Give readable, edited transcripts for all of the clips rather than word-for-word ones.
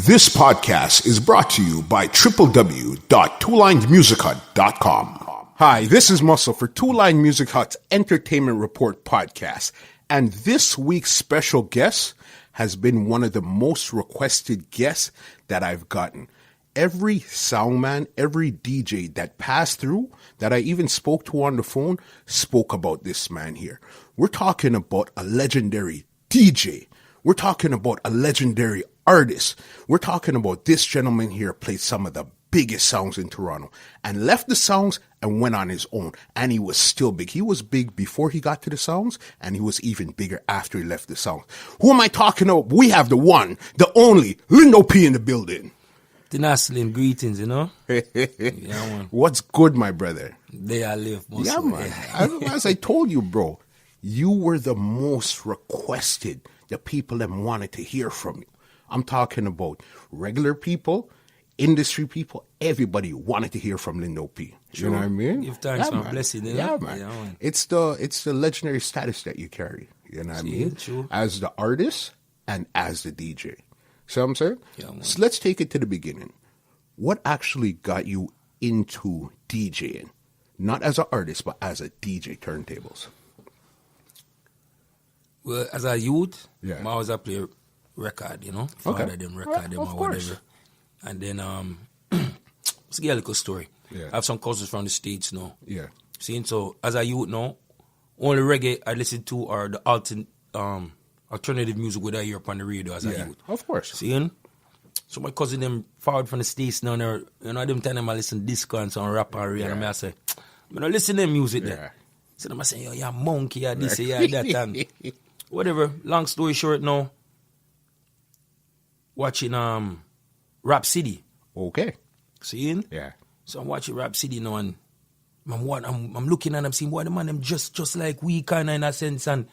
This podcast is brought to you by www.twolinedmusichut.com. Hi, this is Muscle for Two Line Music Hut's Entertainment Report podcast. And this week's special guest has been one of the most requested guests that I've gotten. Every soundman, every DJ that passed through, that I even spoke to on the phone, spoke about this man here. We're talking about a legendary DJ. We're talking about a legendary artist. We're talking about this gentleman here played some of the biggest songs in Toronto and left the songs and went on his own. And he was still big. He was big before he got to the songs, and he was even bigger after he left the songs. Who am I talking about? We have the one, the only, Lindo P in the building. Dynasty greetings, you know? Yeah, man. What's good, my brother? They I live, most yeah, man. As I told you, bro, you were the most requested. The people that wanted to hear from you. I'm talking about regular people, industry people, everybody wanted to hear from Lindo P. True. You know what I mean? Give thanks, yeah, man. Bless you. Yeah, man. Yeah, man. It's the legendary status that you carry. You know what I mean? True. As the artist and as the DJ. See what I'm saying? Yeah, man. So let's take it to the beginning. What actually got you into DJing? Not as an artist, but as a DJ turntables. Well, as a youth, Yeah. I always play record, you know? Father them record them of or course. whatever. And then, let's get a little story. Yeah. I have some cousins from the States now. Yeah. See, so as a youth now, only reggae I listen to are the alternative music that I hear up on the radio as a youth. Of course. Seeing? So my cousin them forward from the States now, you know, them time them I listen disco and some rap and and I say, I don't listen to them music there. So them I say, yo, you're monkey, you're this, you're that, and whatever. Long story short now, watching Rap City. Okay. Seeing? Yeah. So I'm watching Rap City now and I'm looking and I'm seeing boy the man them just like we kinda in a sense, and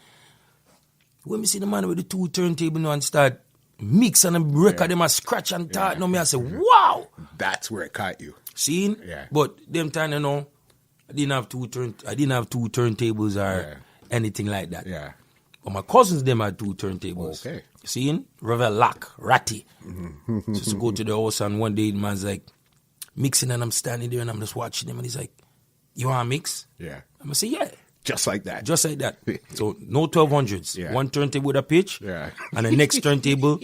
when me see the man with the two turntable now and start mix and them record them a scratch and talk now, me I say, wow! That's where it caught you. Seeing? Yeah. But them time you know, I didn't have two turntables or anything like that. Yeah. But my cousins them had two turntables. Okay. Seeing? Revel Lack, Ratty. Just to go to the house and one day the man's like mixing and I'm standing there and I'm just watching him and he's like, you want to mix? Yeah. I'm going to say, yeah. Just like that. Just like that. So no 1200s. Yeah. One turntable with a pitch. Yeah. And the next turntable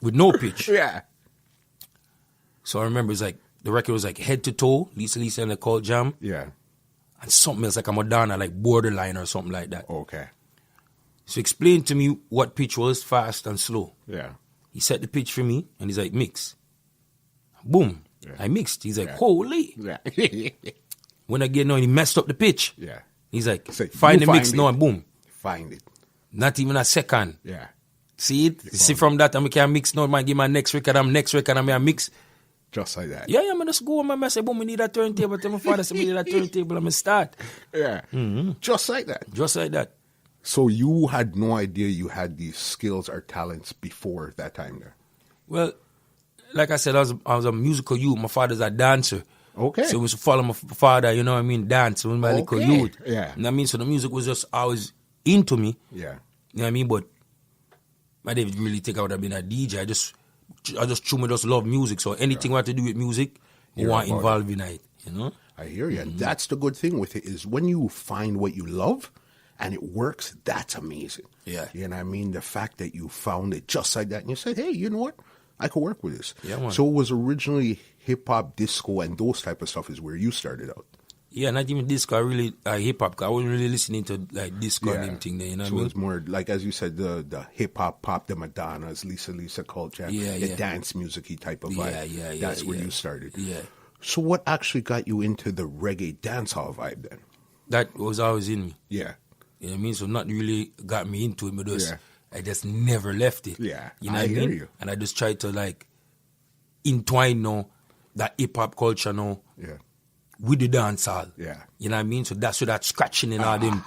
with no pitch. Yeah. So I remember it's like the record was like head to toe, Lisa and the Cult Jam. Yeah. And something else like a Madonna, like Borderline or something like that. Okay. So explain to me what pitch was, fast and slow. Yeah. He set the pitch for me and he's like, mix. Boom. Yeah. I mixed. He's like, holy. Yeah. When I get now, he messed up the pitch. Yeah. He's like, So find you the mix find now it. and boom. Find it. Not even a second. Yeah. See it? You see from that, I can mix now, man, give my next record, I mix. Just like that. Yeah, man, just go, man. I say, boom, we need a turntable. Tell my father, say, we need a turntable. I'm going to start. Yeah. Just like that. Just like that. So you had no idea you had these skills or talents before that time there? Well, like I said, I was a musical youth. My father's a dancer. Okay. So I used to follow my father, you know what I mean, dance when my little youth. Yeah. You know what I mean? So the music was just always into me. Yeah. You know what I mean? But I didn't really think I would have been a DJ. I just truly just love music. So anything I had to do with music, I want involved in it, you know? I hear you. And that's the good thing with it is when you find what you love and it works, that's amazing. Yeah. You know what I mean? The fact that you found it just like that and you said, hey, you know what? I could work with this. Yeah, man. So it was originally hip-hop, disco, and those type of stuff is where you started out. Yeah, not even disco, really hip-hop, because I wasn't really listening to like disco and them thing there, you know what I mean? So it's more, like as you said, the hip-hop, pop, the Madonnas, Lisa culture, the dance music-y type of vibe. Yeah. That's where you started. Yeah. So what actually got you into the reggae dancehall vibe then? That was always in me. Yeah. You know what I mean? So not really got me into it, but I just never left it. Yeah, you know I what hear I mean? you. And I just tried to like entwine now that hip hop culture now with the dancehall. Yeah. You know what I mean? So that's where that scratching and all them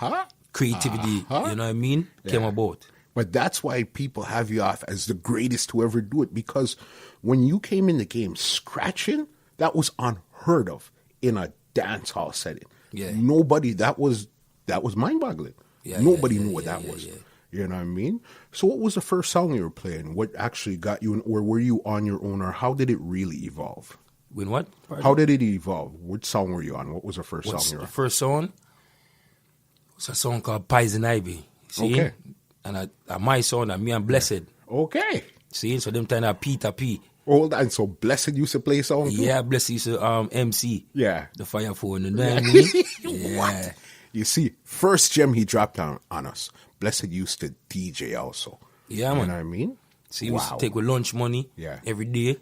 creativity, you know what I mean, came about. But that's why people have you off as the greatest to ever do it, because when you came in the game, scratching, that was unheard of in a dance hall setting. Yeah. Nobody, that was mind-boggling. Nobody knew what that was. You know what I mean? So what was the first song you were playing? What actually got you in, or were you on your own, or how did it really evolve? When what? Pardon? How did it evolve? Which song were you on? What was the first song you were on? The first song was a song called Poison Ivy. See? Okay. And my song, and me and Blessed. Okay. See? So them time of Peter P. Hold on. So Blessed used to play song too? Yeah, Blessed used to MC. Yeah. The fire phone. You know what I mean? Yeah. What? You see, first gem he dropped on us. Blessed used to DJ also. Yeah, You man. know what I mean? See, we used to take with lunch money every day.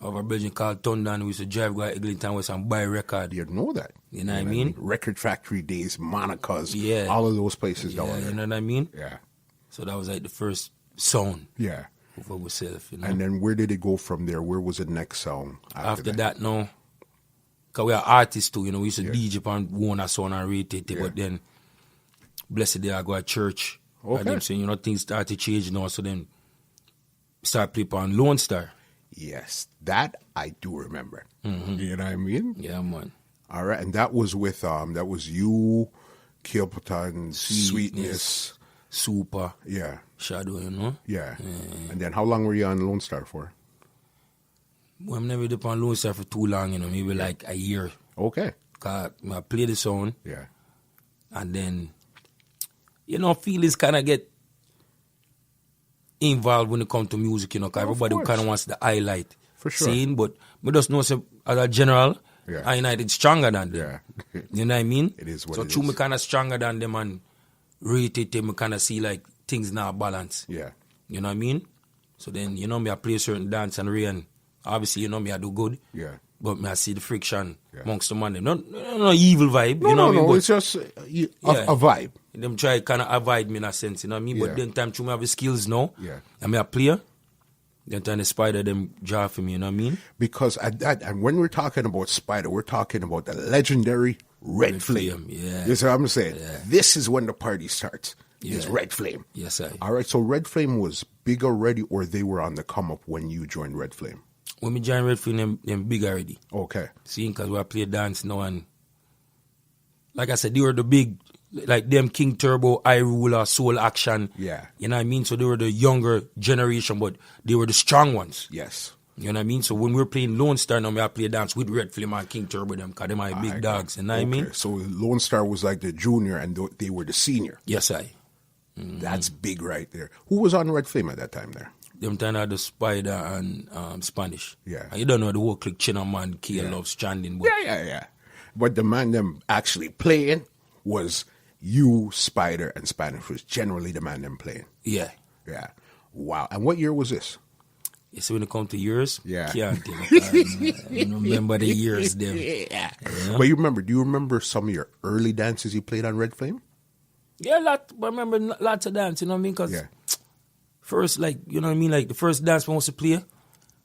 Our brother called Thunder, and we used to drive go to Eglinton West and buy a record. You know that. You know what I mean? Record Factory days, Monica's, Yeah. all of those places down Yeah, there. you know what I mean? Yeah. So that was like the first song Yeah. of ourselves, you know? And then where did it go from there? Where was the next song After that, no. Because we are artists too, you know, we used to DJ and own a song and rate it, but then, blessed day, I go to church. Okay. And them saying, you know, things start to change now, so then start playing on Lone Star. Yes, that I do remember. Mm-hmm. You know what I mean? Yeah, man. All right, and that was with that was you, Kilpton, Sweetness, Super, yeah, Shadow, you know? yeah. And then how long were you on Lone Star for? Well, I'm never did on Lone Star for too long, you know, maybe like a year. Okay. Cause I play the song, Yeah. and then, you know, feelings kind of get involved when it comes to music, you know, because everybody kind of wants the highlight. For sure. Scene, but we just know, so, as a general, Yeah. I United stronger than them. Yeah. You know what I mean? It is what so it true, is. me kind of stronger than them and rate them, me kind of see like things now balance. Yeah. You know what I mean? So then, you know, me I play certain dance and rain. Obviously, you know, me I do good. Yeah. But me I see the friction amongst the man. No evil vibe. No, you know no, what I mean? no. But It's just a vibe. them try kind of avoid me in a sense, you know what I mean? Yeah. But then time to me have the skills now. Yeah. And me a player. Then time the Spider them draw for me, you know what I mean? Because at that, and when we're talking about Spider, we're talking about the legendary Red Flame. Yeah. You see what I'm saying? Yeah. This is when the party starts. Is Yeah. Red Flame. Yes, I. All right, so Red Flame was big already, or they were on the come up when you joined Red Flame? When me join Red Flame, them big already. Okay. See, because we play dance now, and like I said, they were the big, like them King Turbo, I Ruler, Soul Action. Yeah. You know what I mean? So they were the younger generation, but they were the strong ones. Yes. You know what I mean? So when we're playing Lone Star now, I play dance with Red Flame and King Turbo, them, because them are big dogs. You know what I mean? So Lone Star was like the junior, and they were the senior. Yes, I. That's big right there. Who was on Red Flame at that time there? Them time had the Spider and Spanish. Yeah. And you don't know the whole click China Man, K Love, Stranding. But Yeah. But the man them actually playing was you, Spider, and Spanish was generally the man them playing. yeah. Yeah. Wow. And what year was this? You see, when it comes to years, Yeah. can't tell. I don't remember the years them. Yeah. But do you remember some of your early dances you played on Red Flame? Yeah, I remember lots of dance, you know what I mean? Because first, like, you know what I mean? Like, the first dance we used to play,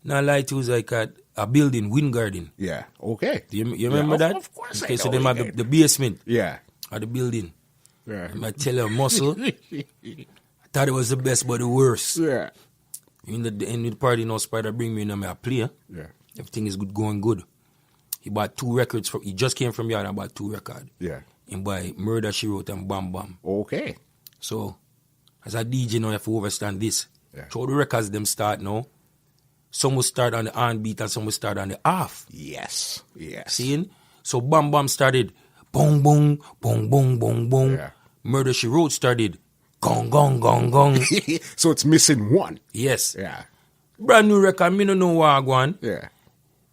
not lie to, was like at a building, Wind Garden. Yeah. Okay. You remember that? Of course Okay, I so know them Wind had Garden. the basement Yeah. of the building. Yeah. I tell you, muscle. I thought it was the best, but the worst. Yeah. In the party, no Spider bring me in and I play. Yeah. Everything is going good. He bought 2 records. He just came from yard and bought 2 records. Yeah. And by Murder, She Wrote and Bam Bam. Okay. So, as a DJ now, you have to understand this. Yeah. So the records them start now. Some will start on the on beat and some will start on the off. Yes. Yes. Seeing? So Bam Bam started boom boom, boom boom, boom boom. Yeah. Murder She Wrote started gong gong gong gong. So it's missing one. Yes. Yeah. Brand new record, me no know what I want. Yeah.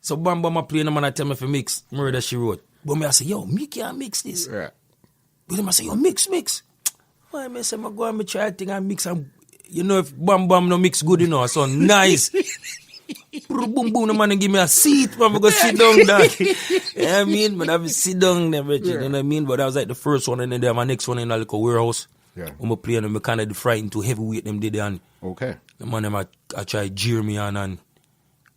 So Bam Bam I play them and I tell me if I mix Murder She Wrote. But me I say, yo, me can't mix this. Yeah. But them I say, yo, mix. Why me say, I go and try thing and mix and, you know, if Bam Bam no mix good enough, so nice. Boom, boom, the man give me a seat, man, I go sit down, dog. You know what I mean? But I have sit down there, you know what I mean? But that was like the first one, and then my next one in a little warehouse. Yeah. I'm playing them, I kind of frightened to heavyweight them did, and Okay. the man them I try jeer me on, and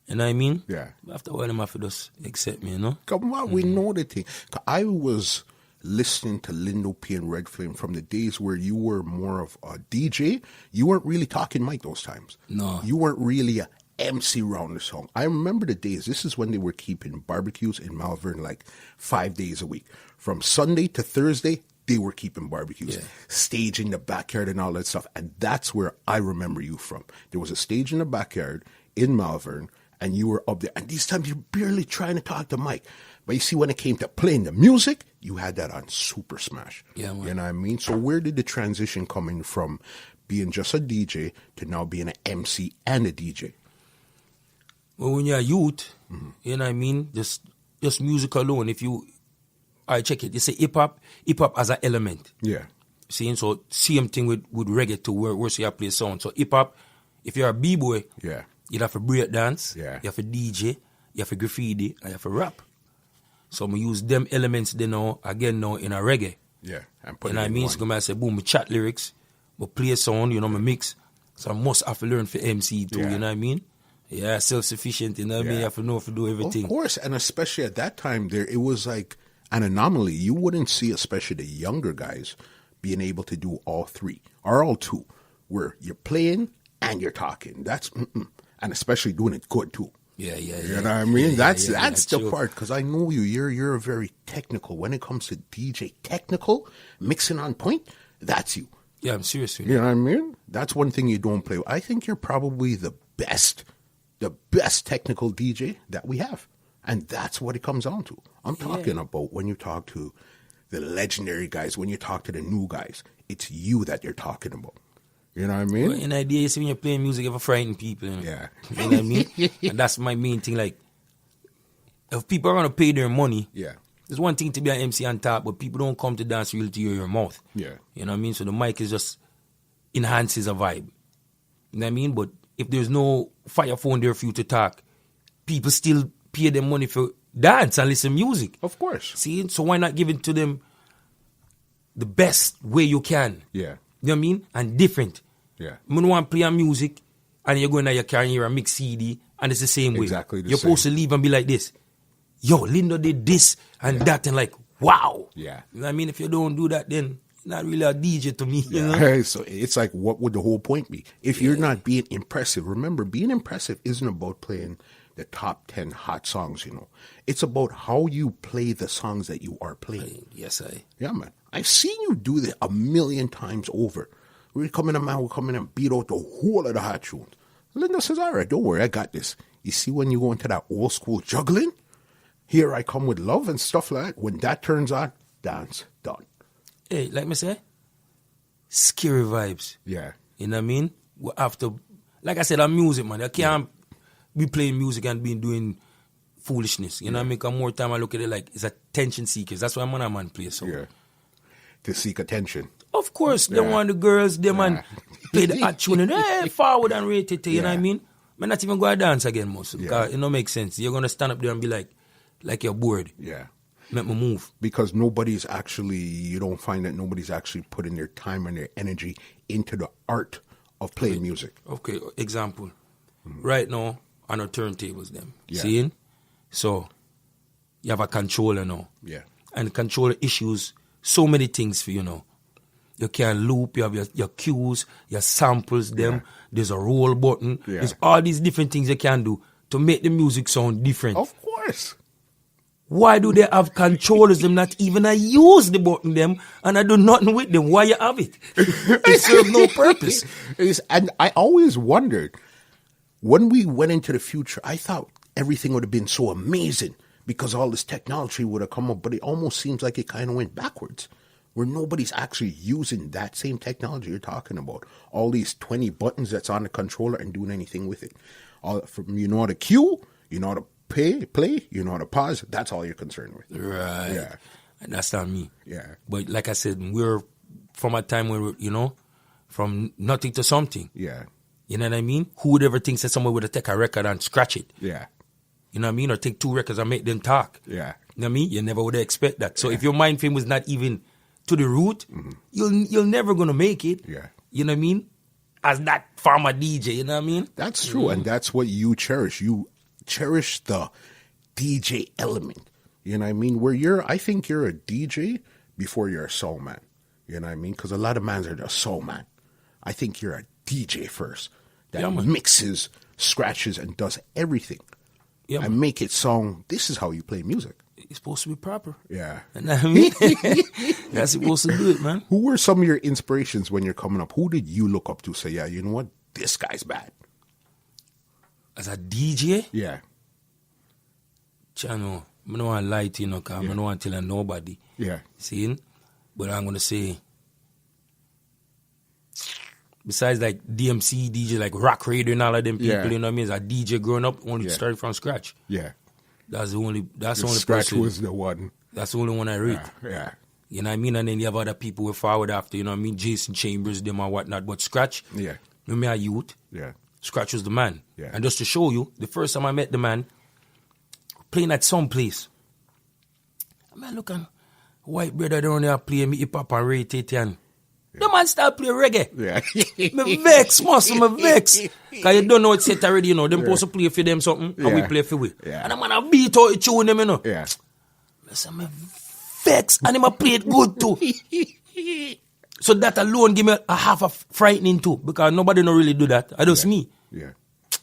you know what I mean? Yeah. After a while, them have to just accept me, you know? Come on, we know the thing. 'Cause I was listening to Lindo P and Red Flame from the days where you were more of a DJ. You weren't really talking mic those times. No. You weren't really a MC around the song. I remember the days. This is when they were keeping barbecues in Malvern like 5 days a week. From Sunday to Thursday, they were keeping barbecues, stage in the backyard and all that stuff. And that's where I remember you from. There was a stage in the backyard in Malvern, and you were up there. And these times you're barely trying to talk to Mike. But you see, when it came to playing the music, you had that on Super Smash. Yeah, man. You know what I mean? So where did the transition come in from being just a DJ to now being an MC and a DJ? Well, when you're a youth, you know what I mean? Just music alone. I check it. You say hip hop as an element. Yeah. See, so same thing with reggae too, where you play sound. So hip hop, if you're a b-boy, you'd have to break dance, you have to DJ, you have to graffiti, and you have to rap. So I'm use them elements in a reggae. Yeah. And put you know what I mean? So I say, boom, I chat lyrics, but play a sound, I mix. So I must have to learn for MC too, you know what I mean? Yeah, self-sufficient, you know what I mean? You have to know how to do everything. Of course, and especially at that time, it was like an anomaly. You wouldn't see, especially the younger guys, being able to do all three, or all two, where you're playing and you're talking. That's, and especially doing it good too. Yeah. You know what I mean? That's the part, because I know you. You're a very technical. When it comes to DJ technical, mixing on point, that's you. Yeah, I'm serious. You know what I mean? That's one thing you don't play with. I think you're probably the best technical DJ that we have. And that's what it comes down to. I'm talking about when you talk to the legendary guys, when you talk to the new guys, it's you that you're talking about. You know what I mean? Well, in idea, you see, when you're playing music, you have to frighten people. You know? Yeah. You know what I mean? And that's my main thing. Like, if people are going to pay their money, there's one thing to be an MC on top, but people don't come to dance really to hear your mouth. Yeah. You know what I mean? So the mic is just enhances a vibe. You know what I mean? But if there's no fire phone there for you to talk, people still pay them money for dance and listen to music. Of course. See? So why not give it to them the best way you can? Yeah. You know what I mean? And different. Yeah. You don't want to play a music and you're going to your car and you're a mix CD and it's the same way. Exactly the You're same. supposed to leave and be like this. Yo, Lindo did this and that and like, wow. Yeah. You know what I mean? If you don't do that, then you're not really a DJ to me. You know? So it's like, what would the whole point be? If you're not being impressive, remember, being impressive isn't about playing the top 10 hot songs, It's about how you play the songs that you are playing. Yes, Yeah, man. I've seen you do that 1,000,000 times over. We'll come in and beat out the whole of the hot tunes. Lindo says, all right, don't worry, I got this. You see, when you go into that old school juggling, Here I Come With Love and stuff like that, when that turns on, dance, done. Hey, like me say, scary vibes. Yeah. You know what I mean? After, like I said, I'm music, man. I can't be playing music and be doing foolishness. You know what I mean? Because more time I look at it like it's attention seekers. That's why I'm on a man play. So. Yeah. To seek attention. Of course, they want the girls, they man play the hot tune and hey, forward and rate it, you know what I mean? I'm not even going to dance again, most because it don't make sense. You're going to stand up there and be like you're bored. Yeah. Make me move. Because you don't find that nobody's actually putting their time and their energy into the art of playing music. Okay, example. Right now, on our turntables, them. Yeah. Seeing? So, you have a controller now. Yeah. And the controller issues so many things for you now. You can loop, you have your cues, your samples, them. Yeah. There's a roll button. Yeah. There's all these different things you can do to make the music sound different. Of course. Why do they have controllers them not even I use the button them and I do nothing with them? Why you have it? It serves no purpose. And I always wondered, when we went into the future, I thought everything would have been so amazing because all this technology would have come up, but it almost seems like it kind of went backwards, where nobody's actually using that same technology you're talking about. All these 20 buttons that's on the controller and doing anything with it. All from how to cue, how to play, how to pause. That's all you're concerned with. Right. Yeah. And that's not me. Yeah. But like I said, we're from a time where, from nothing to something. Yeah. You know what I mean? Who would ever think that someone would have take a record and scratch it? Yeah. You know what I mean? Or take 2 records and make them talk. Yeah. You know what I mean? You never would expect that. So if your mind frame was not even to the root, you're never going to make it. Yeah. You know what I mean? As that farmer DJ, you know what I mean? That's true. And that's what you cherish. You cherish the DJ element. You know what I mean? I think you're a DJ before you're a soul man. You know what I mean? Because a lot of mans are just soul man. I think you're a DJ first that mixes, scratches, and does everything. Yeah, and make it sound, this is how you play music. It's supposed to be proper. Yeah. You know what I mean? That's supposed to do it, man. Who were some of your inspirations when you're coming up? Who did you look up to say, yeah, you know what? This guy's bad. As a DJ? Yeah. Chano, I don't want to lie to you, because I don't want to tell nobody. Yeah. See? But I'm going to say, besides like DMC, DJ, like Rock Radio and all of them people, you know what I mean? As a DJ growing up, only started from scratch. Yeah. That's the only Scratch person. was the one. That's the only one I rate. Yeah. You know what I mean? And then you have other people who forward after, you know what I mean? Jason Chambers, them and whatnot. But Scratch, Yeah. when I youth, Yeah. Scratch was the man. Yeah. And just to show you, the first time I met the man, playing at some place. I mean, look, white brother down there playing me hip-hop and reggae, and the man start playing reggae. Yeah. Me vex, muscle, me vex. Because you don't know it's set already, you know. Them supposed to play for them something, and we play for we. Yeah. And the man a beat out the tune them, you know. Yeah. I say, me vex, and him a play it good too. So that alone give me a half of frightening too, because nobody no really do that. I just me. Yeah.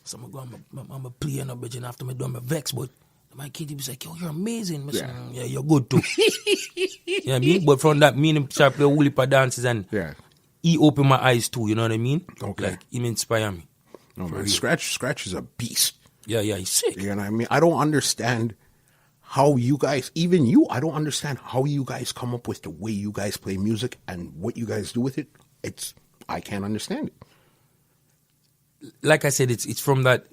So I'm a play and a bitch, and after me do, I'm vex, but my kid was like, yo, you're amazing. Yeah, you're good too. You know what I mean? But from that, me and him start play whole heap of dances, and he opened my eyes too, you know what I mean? Okay. Like, he inspire me. No, man, Scratch is a beast. Yeah, he's sick. You know what I mean? I don't understand how you guys, even you, I don't understand how you guys come up with the way you guys play music and what you guys do with it. I can't understand it. Like I said, it's from that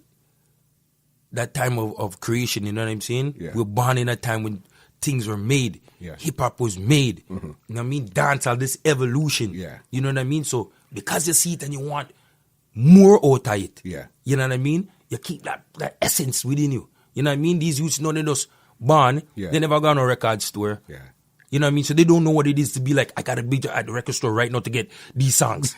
time of creation, you know what I'm saying? Yeah. We're born in a time when things were made. Yeah. Hip-hop was made. Mm-hmm. You know what I mean? Dancehall, this evolution. Yeah. You know what I mean? So, because you see it and you want more out of it. Yeah. You know what I mean? You keep that essence within you. You know what I mean? These youths, none of us born. Yeah. They never gone to a record store. Yeah. You know what I mean? So they don't know what it is to be like, I got to be at the record store right now to get these songs.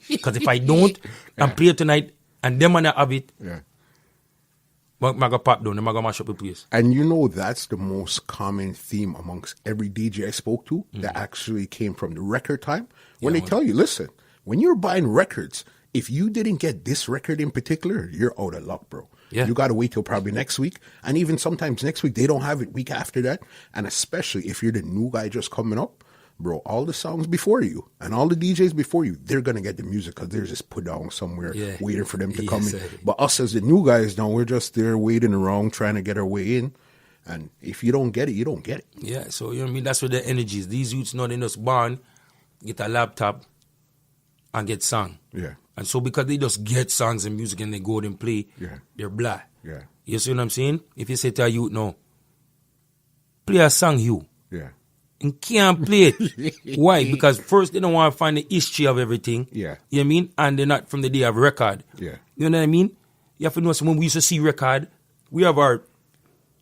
Because if I don't, and play it tonight, and them and I have it, I'm going to pop down, I'm going to mash up the place. And you know, that's the most common theme amongst every DJ I spoke to that actually came from the record time. When they tell you, listen, when you're buying records, if you didn't get this record in particular, you're out of luck, bro. Yeah. You got to wait till probably next week. And even sometimes next week, they don't have it week after that. And especially if you're the new guy just coming up, bro, all the songs before you and all the DJs before you, they're going to get the music because they're just put down somewhere waiting for them to come in. But us as the new guys now, we're just there waiting around trying to get our way in. And if you don't get it, you don't get it. Yeah, so you know what I mean? That's where the energy is. These youths not in us born, get a laptop and get song. Yeah. And so because they just get songs and music and they go out and play, they're blah. Yeah. You see what I'm saying? If you say to a youth now, play a song, Yeah. and can't play it. Why? Because first they don't want to find the history of everything. Yeah. You know what I mean? And they're not from the day of record. Yeah. You know what I mean? You have to know, so when we used to see record, we have our,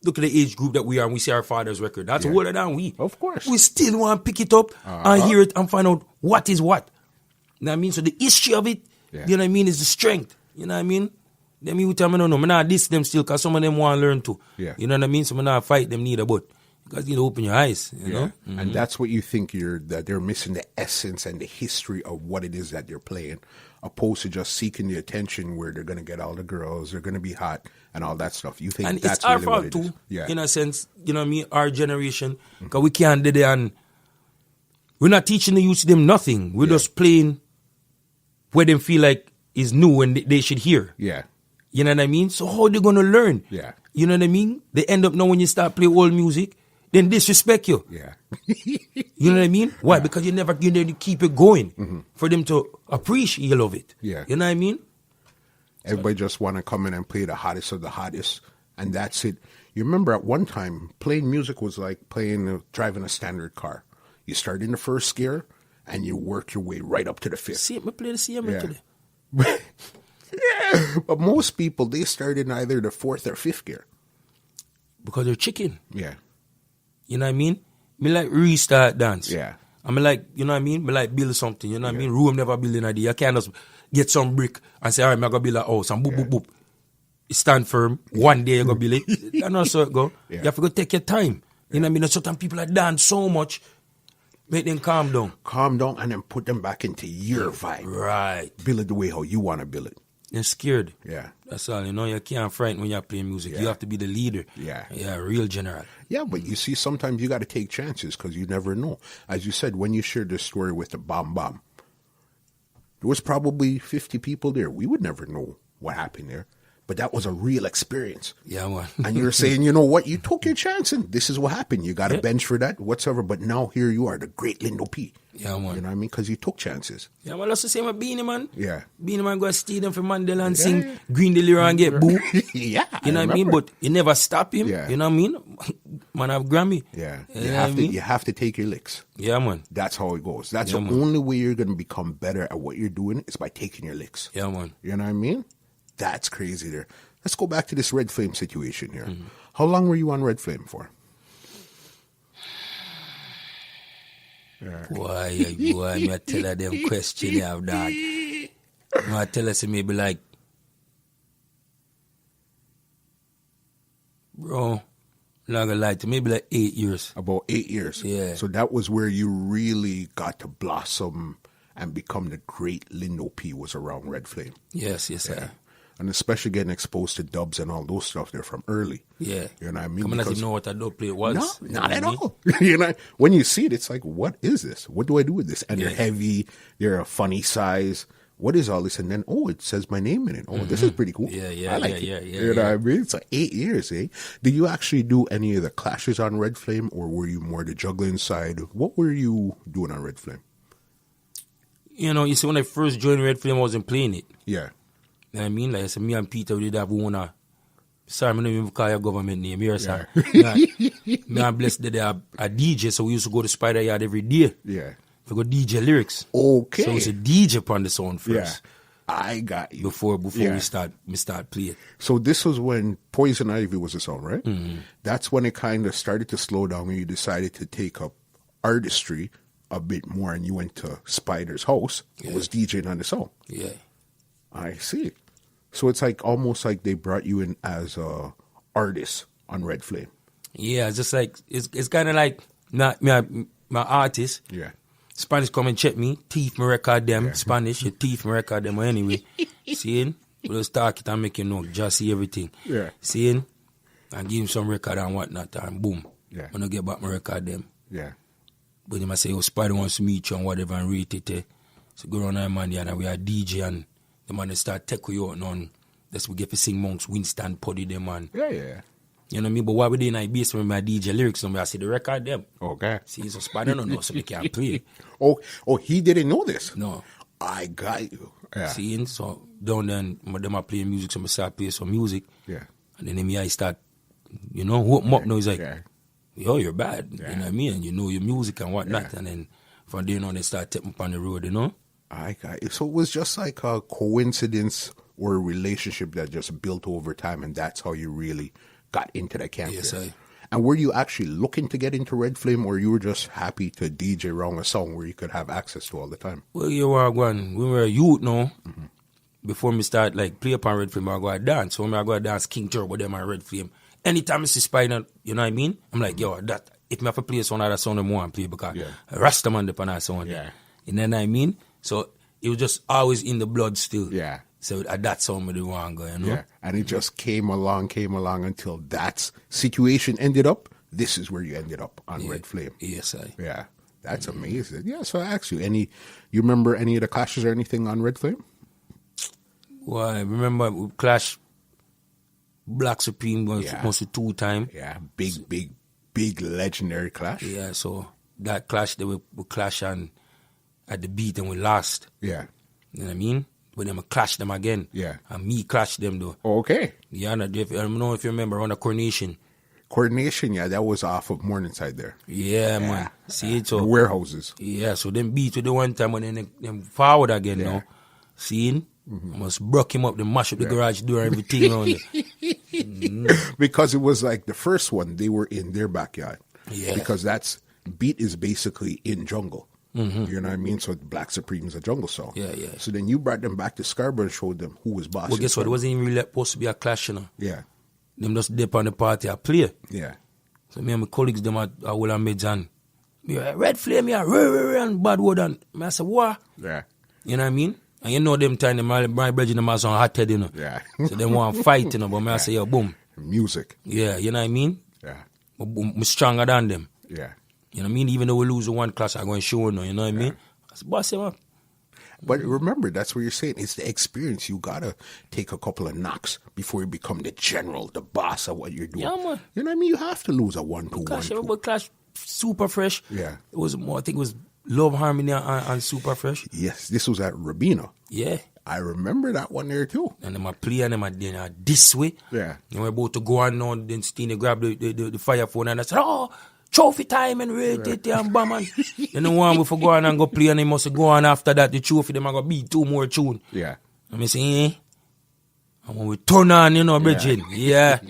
look at the age group that we are, and we see our father's record. That's older than we. Of course. We still want to pick it up and hear it and find out what is what. You know what I mean? So the history of it, you know what I mean, is the strength. You know what I mean? Them you tell me, no, I'm not diss them still because some of them want to learn too. Yeah. You know what I mean? So I'm not fight them neither, but you guys need to open your eyes, you know? Mm-hmm. And that's what you think that they're missing the essence and the history of what it is that they're playing, opposed to just seeking the attention where they're going to get all the girls, they're going to be hot and all that stuff. You think and that's it's our really fault what it too, is. Yeah. in a sense, you know what I mean? Our generation, because we can't do that, and we're not teaching the youth them nothing. We're just playing where they feel like is new and they should hear. Yeah. You know what I mean? So how are they going to learn? Yeah. You know what I mean? They end up now when you start playing old music, then disrespect you. Yeah. You know what I mean? Why? Because you keep it going for them to appreciate all of it. Yeah. You know what I mean? Everybody just want to come in and play the hottest of the hottest, and that's it. You remember at one time, playing music was like driving a standard car. You start in the first gear, and you work your way right up to the fifth. See, I play the same today. But most people, they start in either the fourth or fifth gear. Because they're chicken. Yeah. You know what I mean? Me like restart dance. Yeah. I'm like, you know what I mean? Me like build something, you know what I mean? Room never build an idea. You can't just get some brick and say, all right, I'm going to build a house and boop, boop, boop. Stand firm. One day you're going to build it. That's not so it go. You have to go take your time. You know what I mean? And certain people that dance so much, make them calm down. Calm down and then put them back into your vibe. Right. Build it the way how you want to build it. You're scared. Yeah. That's all. You can't frighten when you're playing music. Yeah. You have to be the leader. Yeah. Yeah, real general. Yeah, but you see, sometimes you got to take chances because you never know. As you said, when you shared this story with the bomb, there was probably 50 people there. We would never know what happened there. But that was a real experience. Yeah, man. And you're saying, you know what? You took your chance and this is what happened. You got a bench for that, whatsoever. But now here you are, the great Lindo P. Yeah, man. You know what I mean? Because you took chances. Yeah, man. That's the same with Beanie Man. Yeah. Beanie Man go to stadium for Mandela and sing Green Deliver and get boo. Yeah. You know what I mean? But you never stop him. Yeah. You know what I mean? Man have Grammy. Yeah. You You have to take your licks. Yeah, man. That's how it goes. That's the only way you're going to become better at what you're doing is by taking your licks. Yeah, man. You know what I mean? That's crazy there. Let's go back to this Red Flame situation here. Mm-hmm. How long were you on Red Flame for? Boy, I tell her them question you have, dog. I tell her, maybe like, bro, not gonna lie to maybe like 8 years. About 8 years. Yeah. So that was where you really got to blossom and become the great Lindo P was around Red Flame. Yes, yeah. And especially getting exposed to dubs and all those stuff there from early. Yeah. You know what I mean? Come on, you know what a dub play was. No, not at all. You know, when you see it, it's like, what is this? What do I do with this? And they're heavy. They're a funny size. What is all this? And then, it says my name in it. Oh, this is pretty cool. Yeah, I like it. You know what I mean? It's like 8 years, eh? Did you actually do any of the clashes on Red Flame, or were you more the juggling side? What were you doing on Red Flame? You see, when I first joined Red Flame, I wasn't playing it. Yeah. You know what I mean? Like I said, me and Peter, we did have one. Sorry, I don't even call your government name here, sir. Me and Bless did a DJ, so we used to go to Spider Yard every day. Yeah. We go DJ lyrics. Okay. So it was a DJ upon the sound first. Yeah. I got you. Before we start playing. So this was when Poison Ivy was a song, right? Mm-hmm. That's when it kind of started to slow down when you decided to take up artistry a bit more and you went to Spider's house. It was DJing on the song. Yeah. I see. So it's like almost like they brought you in as a artist on Red Flame. Yeah, it's just like it's kind of like my artist. Yeah. Spanish come and check me, thief me record them. Spanish, you thief me record them anyway. Seeing, we'll start it and make you know, just see everything. Yeah. Seeing, and give him some record and whatnot, and boom. Yeah. When I get back my record them. Yeah. But they might say, Spider wants to meet you and whatever and rate it. So go around there, man, and we are DJ and the man they start take you out on. That's we get to sing monks, Winston, Puddy them, man. Yeah. You know what I mean? But why would they not base with my DJ lyrics? I see the record them. Okay. See, so Spider don't know, so they can't play. Oh, he didn't know this? No. I got you. Yeah. See, so down then, them are playing music, so I start playing some music. Yeah. And then I start, hook him up now. He's like, yo, you're bad. Yeah. You know what I mean? And you know your music and whatnot. Yeah. And then from there on, they start taking up on the road, I got you. So it was just like a coincidence or a relationship that just built over time, and that's how you really got into the camp. Yes, there. And were you actually looking to get into Red Flame, or you were just happy to DJ around a song where you could have access to all the time? Well, you were going, we were a youth now. Mm-hmm. Before me start play upon Red Flame, I go dance. So when I go dance King Turbo, them on Red Flame. Anytime I see Spider, you know what I mean? I'm like, yo, that if me have to play a song, that song I want to play because Rastaman upon that song. Yeah. You know what I mean? So it was just always in the blood still. Yeah. So that's how I want to go, Yeah. And it just came along until that situation ended up. This is where you ended up on Red Flame. Yes, Yeah. That's amazing. Yeah, so I asked you, you remember any of the clashes or anything on Red Flame? Well, I remember we clashed Black Supreme mostly 2 times. Yeah, big legendary clash. Yeah, so that clash, we clash on at the beat and we lost. Yeah. You know what I mean? But then I clashed them again. Yeah. And me clashed them though. Okay. Yeah, I don't know if you remember on the Coronation. Yeah, that was off of Morningside there. Yeah, man. See it? So the warehouses. Yeah, so them beat with the one time and then them forward again now. Seeing? I must broke him up, they mash up the garage door and everything around there. Because it was like the first one, they were in their backyard. Yeah. Because beat is basically in jungle. Mm-hmm. You know what I mean? So Black Supreme is a jungle song. Yeah. So then you brought them back to Scarborough and showed them who was boss. Well, guess what? It wasn't even really supposed to be a clash, Yeah. Them just dip on the party, I play. Yeah. So me and my colleagues, them at Willa Mids and me Red Flame, and bad word and I said, what? Yeah. You know what I mean? And you know them time, my brethren, them has on hot head, you know. Yeah. So they want to fight, you know, but I say, yo, boom. Music. Yeah, you know what I mean? Yeah. I'm stronger than them. Yeah. You know what I mean? Even though we lose one class, I'm going to show, you know what I mean? I said, boss, man. But remember, that's what you're saying. It's the experience. You got to take a couple of knocks before you become the general, the boss of what you're doing. Yeah, man. You know what I mean? You have to lose a 1-2, Clash, 1-2. everybody clash super fresh. Yeah. It was more, I think it was Love, Harmony, and Super Fresh. Yes, this was at Rabina. Yeah. I remember that one there too. And them a play and them a this way. Yeah. And we're about to go on now, then Steenie grabbed the fire phone and I said, oh, trophy time and rate it and bam and then the one we for go on and go play and they must go on after that the trophy them are gonna beat 2 more tune. Yeah. And I say, and when we turn on, you know, bridging. Yeah.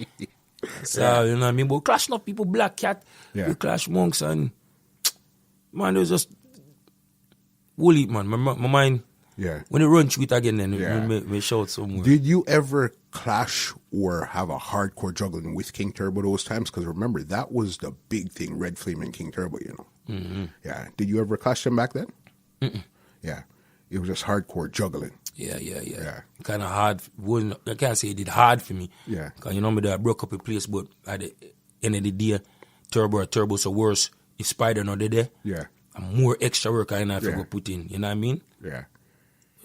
So, you know what I mean? But clash not people Black Cat, we clash monks and man, it was just woolly man. My mind. Yeah. When it run through it again, then we shout somewhere. Did you ever clash or have a hardcore juggling with King Turbo those times? Because remember, that was the big thing, Red Flame and King Turbo, you know. Mm-hmm. Yeah. Did you ever clash them back then? Mm-mm. Yeah. It was just hardcore juggling. Yeah. Kind of hard. I can't say it did hard for me. Yeah. Because you know me, I broke up a place, but at the end of the day, Turbo so worse. If Spider not there, yeah, and more extra work I have to go put in. You know what I mean? Yeah.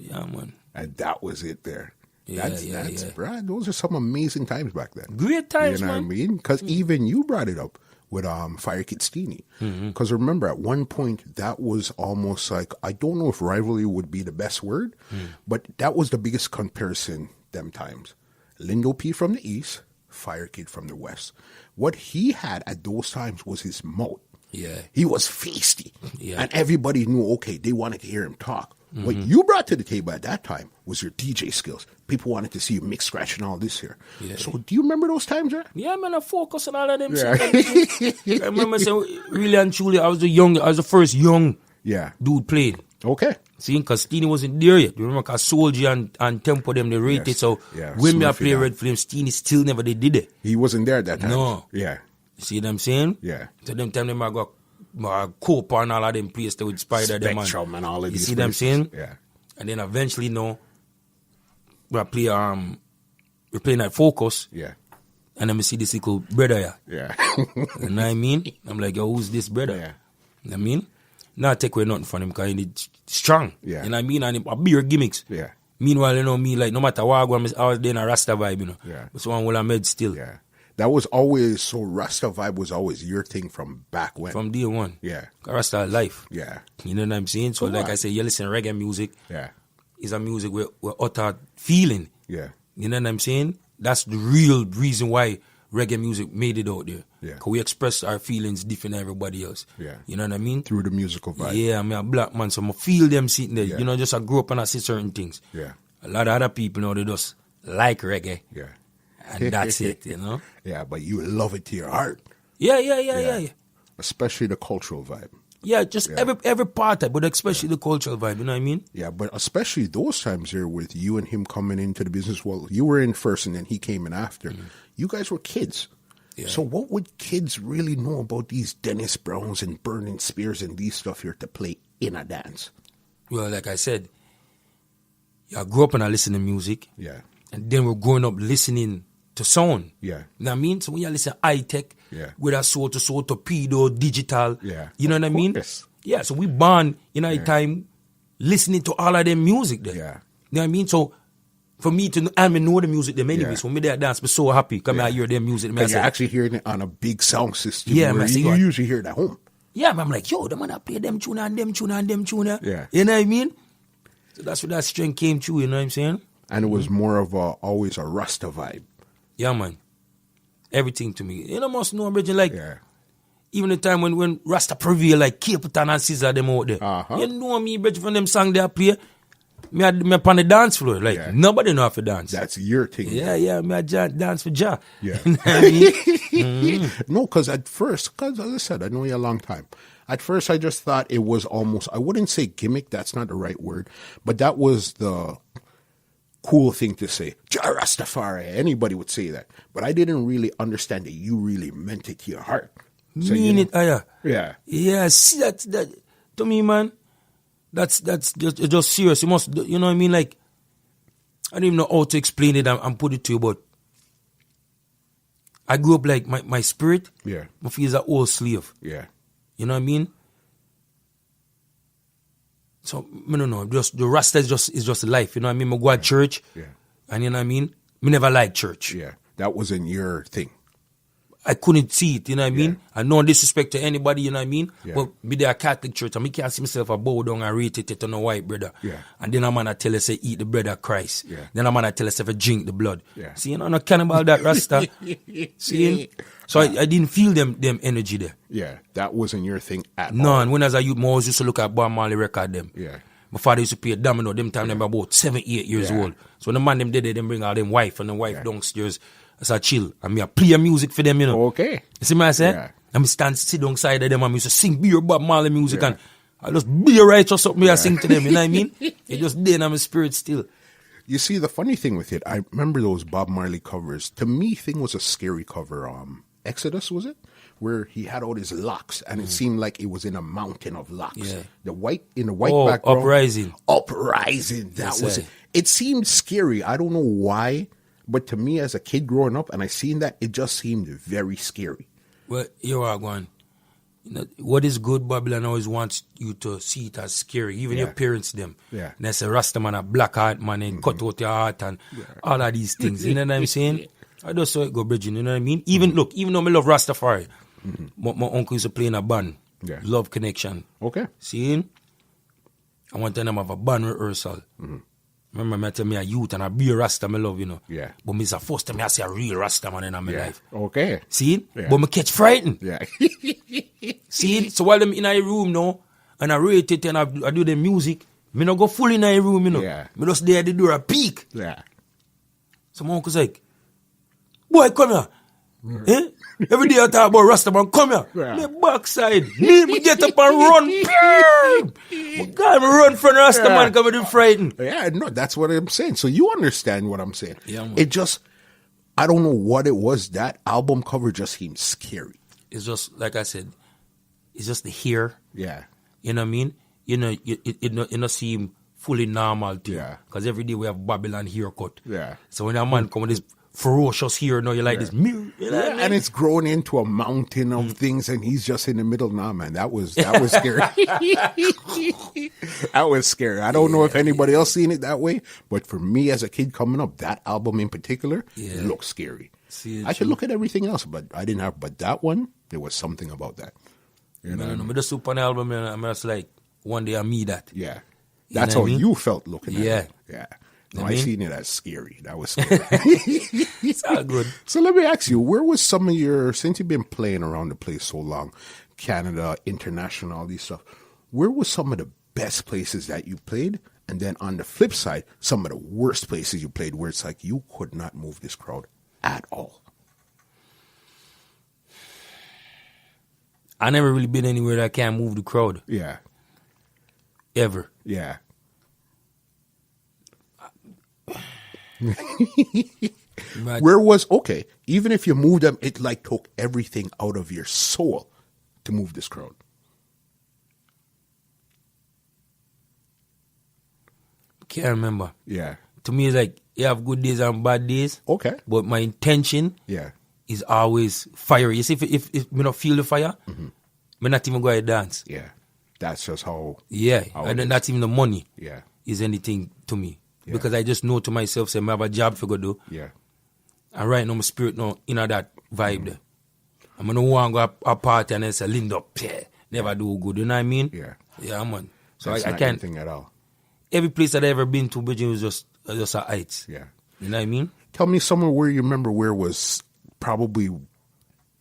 Yeah, man. And that was it there. Yeah. Brad, those are some amazing times back then. Great times, you know man. what I mean? Because even you brought it up with Fire Kid Steenie. Because remember, at one point, that was almost like, I don't know if rivalry would be the best word, but that was the biggest comparison them times. Lindo P from the east, Fire Kid from the west. What he had at those times was his mouth. Yeah. He was feisty. Yeah. And everybody knew, okay, they wanted to hear him talk. What you brought to the table at that time was your DJ skills. People wanted to see you mix, scratch, and all this here. Yeah. So do you remember those times, right? Yeah, man, I focus on all of them. Yeah. I remember saying, really and truly, I was the first young dude playing. Okay. See, because Steenie wasn't there yet. You remember, because Soldier and Tempo, them, they rated. So when me I play Red Flame, Steenie still never they did it. He wasn't there at that time. No. Yeah. You see what I'm saying? Yeah. So them time them I got Cope and all of them places there with Spider them and all of you these see what I'm saying? Yeah. And then eventually we play we play Night Focus. Yeah. And then we see this little brother Yeah. You know what I mean? I'm like, yo, who's this brother? Yeah. You know what I mean? Not take away nothing from him because he's strong. Yeah. You know what I mean? And a beer gimmicks. Yeah. Meanwhile, you know, me, like, no matter what I was there in a Rasta vibe, you know. Yeah. But so I'm well made still. Yeah. That was always, so Rasta vibe was always your thing from back when. From day one. Yeah. Rasta life. Yeah. You know what I'm saying? So, like I say, you listen to reggae music. Yeah. It's a music with utter feeling. Yeah. You know what I'm saying? That's the real reason why reggae music made it out there. Yeah. Because we express our feelings different than everybody else. Yeah. You know what I mean? Through the musical vibe. Yeah, I'm a black man, so I feel them sitting there. Yeah. You know, just I grew up and I see certain things. Yeah. A lot of other people now, they just like reggae. Yeah. And that's it, you know? Yeah, but you love it to your heart. Yeah. Especially the cultural vibe. Yeah, just every part of it, but especially the cultural vibe, you know what I mean? Yeah, but especially those times here with you and him coming into the business. Well, you were in first and then he came in after. You guys were kids. Yeah. So what would kids really know about these Dennis Browns and Burning Spears and these stuff here to play in a dance? Well, like I said, I grew up and I listened to music. Yeah. And then we're growing up listening to sound. Yeah. You know what I mean? So when you listen to high-tech, with a soul to soul, torpedo, digital, you know what I mean? Yeah, so we born in our time listening to all of them music there. Yeah. You know what I mean? So for me to know the music them anyway, so when me there dance, I'm so happy because I hear their music. And you're actually hearing it on a big sound system. Yeah, where you usually hear it at home. Yeah, I'm like, yo, the man I play them tune and them tune and them tune. Yeah. You know what I mean? So that's where that strength came through, you know what I'm saying? And it was more of always a Rasta vibe. Yeah, man. Everything to me. You know, must know, Bridget, like, even the time when Rasta prevail, like Capitan and Caesar, them out there. You know me, Bridget, from them song they play, me up on the dance floor. Like, nobody know how to dance. That's your thing. Yeah, me dance for Jah. Yeah. You know what I mean? No, because at first, because as I said, I know you a long time. At first, I just thought it was almost, I wouldn't say gimmick, that's not the right word, but that was the cool thing to say. Jah Rastafari, anybody would say that. But I didn't really understand that you really meant it to your heart. So, Mean it, Yeah. Yeah, see that to me, man. That's just serious. You must, you know what I mean? Like, I don't even know how to explain it and put it to you, but I grew up like my spirit. Yeah. My feel is an old slave. Yeah. You know what I mean? So I don't know. Just the Rasta is just life. You know what I mean? I go to church. Yeah. And you know what I mean? Me never liked church. Yeah. That wasn't your thing. I couldn't see it, you know what I mean? Yeah. I no disrespect to anybody, you know what I mean? Yeah. But be there a Catholic church, and me can't see myself a bow down and rate it on a white brother. Yeah. And then a man I tell us say eat the bread of Christ. Yeah. Then a man I tell us if drink the blood. Yeah. See, you know, no cannibal that Rasta. See? So I didn't feel them energy there. Yeah. That wasn't your thing at all. None. When I was a youth, I always used to look at Bob Marley record them. Yeah. My father used to play a domino, them time them about 7, 8 years Yeah. old. So when the man them did it, them bring out them wife and the wife downstairs as a chill. And me a play music for them, you know. Okay. You see what I say? Yeah. And me sit down side of them and me used to sing beer Bob Marley music Yeah. and I just be right or something I sing to them, you know what I mean? It just there in my spirit still. You see, the funny thing with it, I remember those Bob Marley covers. To me, thing was a scary cover. Exodus, was it? Where he had all his locks, and it seemed like it was in a mountain of locks. Yeah. The white background. Uprising. Uprising. That That's was it. it. It seemed scary. I don't know why, but to me, as a kid growing up, and I seen that, it just seemed very scary. Well, you are going. You know, what is good, Babylon always wants you to see it as scary. Even Yeah. your parents, them. Yeah. And they say, Rasta man, a black heart man, and cut out your heart, and all of these things. You know what I'm saying? I just saw it go bridging, you know what I mean? Even though I love Rastafari, my uncle used to play in a band. Yeah. Love Connection. Okay. See? I want to have a band rehearsal. Remember, I tell me a youth and a beer Rasta, I love, you know. Yeah. But me is the first time I see a real Rasta man in my Yeah. life. Okay. See? Yeah. But me catch frightened. Yeah. See? So while I'm in a room now, and I rate it and I do the music, me not go full in a room, you know. Yeah. Me just there at the door, I peek. Yeah. So my uncle's like, boy, come here. Eh? Every day I talk about Rasta man, come here. Yeah. Me backside. Me get up and run. My God, me run from Rasta man because I'm frightened. Yeah, no, that's what I'm saying. So you understand what I'm saying. Yeah, man. It just, I don't know what it was. That album cover just seemed scary. It's just, like I said, it's just the hair. Yeah. You know what I mean? You know, it not seem fully normal to you. Yeah. Because every day we have Babylon haircut. Yeah. So when a man come with this ferocious hair, now you like this mirror. You know what I mean? And it's grown into a mountain of things, and he's just in the middle. Nah, man, that was scary. That was scary. I don't know if anybody else seen it that way, but for me as a kid coming up, that album in particular, it looked scary. See, I could look at everything else, but I didn't have. But that one, there was something about that. You know? I don't know. Me just look on the album and I'm just like, one day I meet that. Yeah, that's know how what I mean? you felt looking at Yeah. it. Yeah. No, You know I what I mean? seen it as scary. That was scary. It's all good. So let me ask you, where was some of your, since you've been playing around the place so long, Canada, international, all these stuff, where was some of the best places that you played? And then on the flip side, some of the worst places you played where it's like you could not move this crowd at all? I never really been anywhere that I can't move the crowd. Yeah. Ever. Yeah. Right. Where was, okay, even if you moved them, it like took everything out of your soul to move this crowd. Can't remember. Yeah. To me, it's like, you have good days and bad days. Okay. But my intention Yeah. is always fiery. You see, if me not feel the fire, me not even go to dance. Yeah. That's just how. Yeah. How And it then is. not even the money Yeah. is anything to me. Yeah. Because I just know to myself, say, I have a job to go do. Yeah. And right now, my spirit now, that vibe there. I'm going to want to go a party and then say, Lindo P, never do good. You know what I mean? Yeah. Yeah, man. So That's I not can't. anything at all. Every place that I ever been to, Virginia was just a heights. Yeah. You know what I mean? Tell me somewhere where you remember where was probably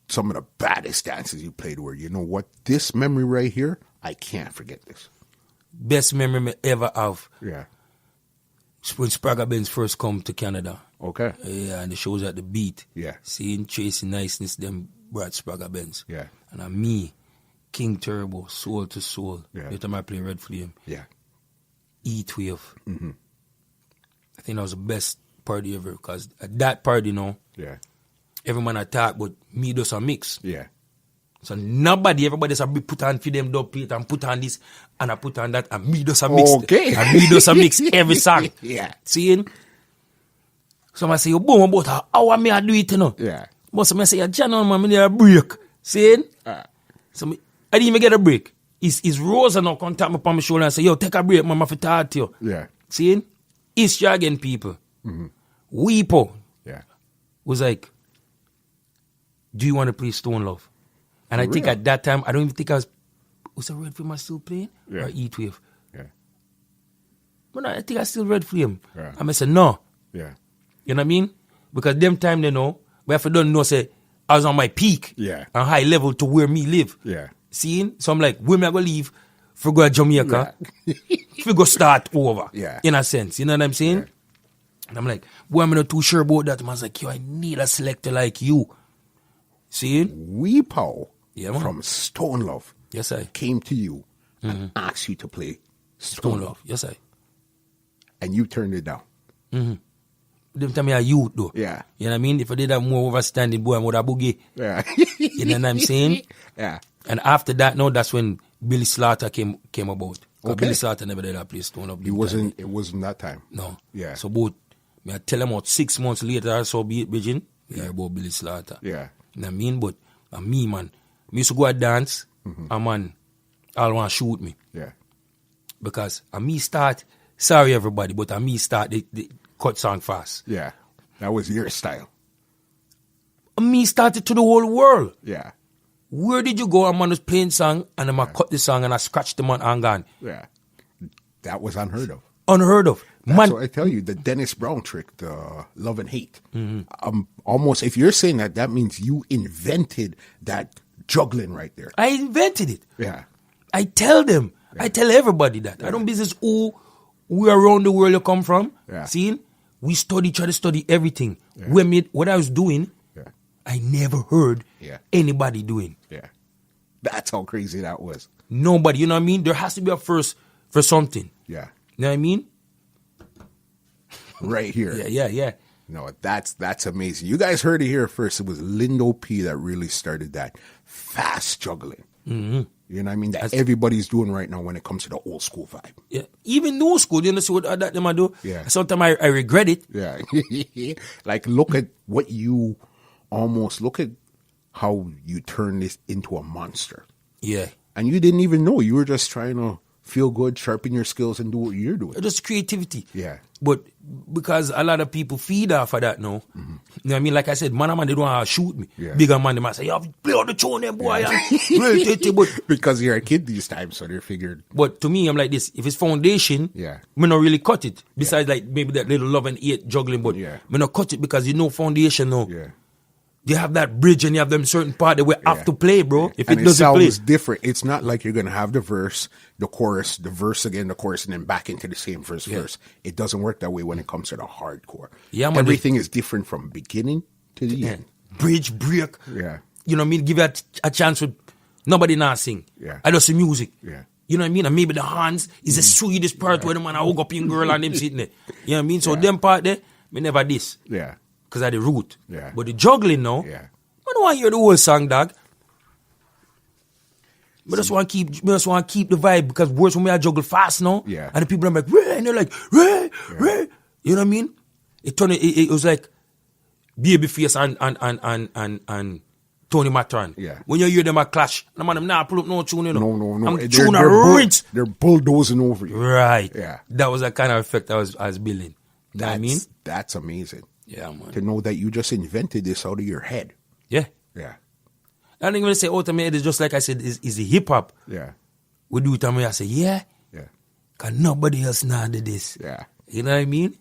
some of the baddest dances you played where, you know what, this memory right here, I can't forget this. Best memory me ever have Yeah. when Sprague Benz first come to Canada. Okay. Yeah, and the shows at the Beat. Yeah. Seeing Tracy Niceness, them brought Sprague Benz. Yeah. And me, King Turbo, Soul to Soul. Yeah. The time I play Red Flame. Yeah. E-Wave. I think that was the best party ever because at that party, you know, Yeah. every man attack, but me does a mix. Yeah. So everybody just be put on for them dub plate and put on this and I put on that and me just a mix. Okay. And me just a mix every song. Yeah. Seeing? So I say, you boom about how I do it, you know? Yeah. But some I say, John, man, me need a break. Seeing? So I didn't even get a break. His Rosa now contact me upon my shoulder and say, yo, take a break, man, I have to talk to you. Yeah. Seeing? East Dragon people. Weepo was like, do you want to play Stone Love? And I think at that time, I don't even think was a Red Flame I still playing? Yeah. Or Heat Wave? Yeah. But no, I think I still Red Flame. Yeah. And I said, no. Yeah. You know what I mean? Because them time they know, but if I don't know, say, I was on my peak. Yeah. And high level to where me live. Yeah. Seeing? So I'm like, where me I go leave for go to Jamaica? For go start over. Yeah. In a sense. You know what I'm saying? Yeah. And I'm like, boy, I'm not too sure about that. Man, I was like, yo, I need a selector like you. See? Weepo Yeah, from Stone Love Yes, I. came to you and asked you to play Stone Stone Love. Love. Yes, I. And you turned it down. Them time me a youth though. Yeah. You know what I mean? If I did that more overstanding, boy, I would have boogie. Yeah. You know what I'm saying? Yeah. And after that, no, that's when Billy Slaughter came about. 'Cause Okay. Billy Slaughter never did that play Stone Love. It wasn't that time. No. Yeah. So both, me I tell them about 6 months later, I saw Be It Bridging. Yeah, about Billy Slaughter. Yeah. You know what I mean? But me, man, me used to go and dance, and man, all want to shoot me. Yeah. Because me start, sorry everybody, but me start the cut song fast. Yeah. That was your style. Me started to the whole world. Yeah. Where did you go? A man was playing song, and I cut the song, and I scratched the man and gone. Yeah. That was unheard of. Unheard of. That's Man, what I tell you, the Dennis Brown trick, the love and hate. Almost, if you're saying that, that means you invented that juggling right there. I invented it. Yeah. I tell them. I tell everybody that. I don't business who around the world you come from. Yeah. Seeing? We try to study everything. Yeah. What I was doing, Yeah. I never heard Yeah. anybody doing. Yeah. That's how crazy that was. Nobody, you know what I mean? There has to be a first for something. Yeah. You know what I mean? Right here. Yeah. No, that's amazing. You guys heard it here first. It was Lindo P that really started that fast juggling. You know what I mean? That everybody's doing right now when it comes to the old school vibe. Yeah. Even new school, you know, see what that them I do? Yeah. Sometimes I regret it. Yeah. Like, look at look at how you turn this into a monster. Yeah. And you didn't even know. You were just trying to feel good, sharpen your skills, and do what you're doing. Just creativity. Yeah. But because a lot of people feed off of that now, you know what I mean? Like I said, man, they don't want to shoot me. Yeah. Bigger man, they might say, yo, play on the tune them, boy. But, Because you're a kid these times, so they figured. but to me, I'm like this. If it's foundation, Yeah. me not really cut it. Besides, like, maybe that little love and hate juggling, but Yeah. me not cut it because you know foundation now. Yeah. You have that bridge and you have them certain part that we have to play, bro. If And it doesn't play. sounds different. It's not like you're going to have the verse, the chorus, the verse again, the chorus, and then back into the same verse. It doesn't work that way when it comes to the hardcore. Yeah, man, Everything is different from beginning to the end. Bridge, break. Yeah. You know what I mean? Give it a chance with nobody not sing. Yeah. I just see music. Yeah. You know what I mean? And maybe the hands is the sweetest part where the man I hook up in girl and them sitting there. You know what I mean? So them part there, me never this. Yeah. Because of the root. Yeah. But the juggling now, Yeah. I don't want to hear the whole song, dog. I just want to keep the vibe because words when I juggle fast now. Yeah. And the people are like, Ray, and they're like, Ray, Ray. You know what I mean? It was like Babyface and Tony Matran. Yeah. When you hear them a clash, the man them nah pull up no tune, you know. No. I'm tune a rinse. They're bulldozing over you. Right. Yeah. That was the kind of effect I was building. You know what I mean? That's amazing. Yeah, man. To know that you just invented this out of your head. Yeah. Yeah. I think when I say automated, it's just like I said, is the hip hop. Yeah. We do it and I say, yeah. Yeah. Because nobody else now did this. Yeah. You know what I mean?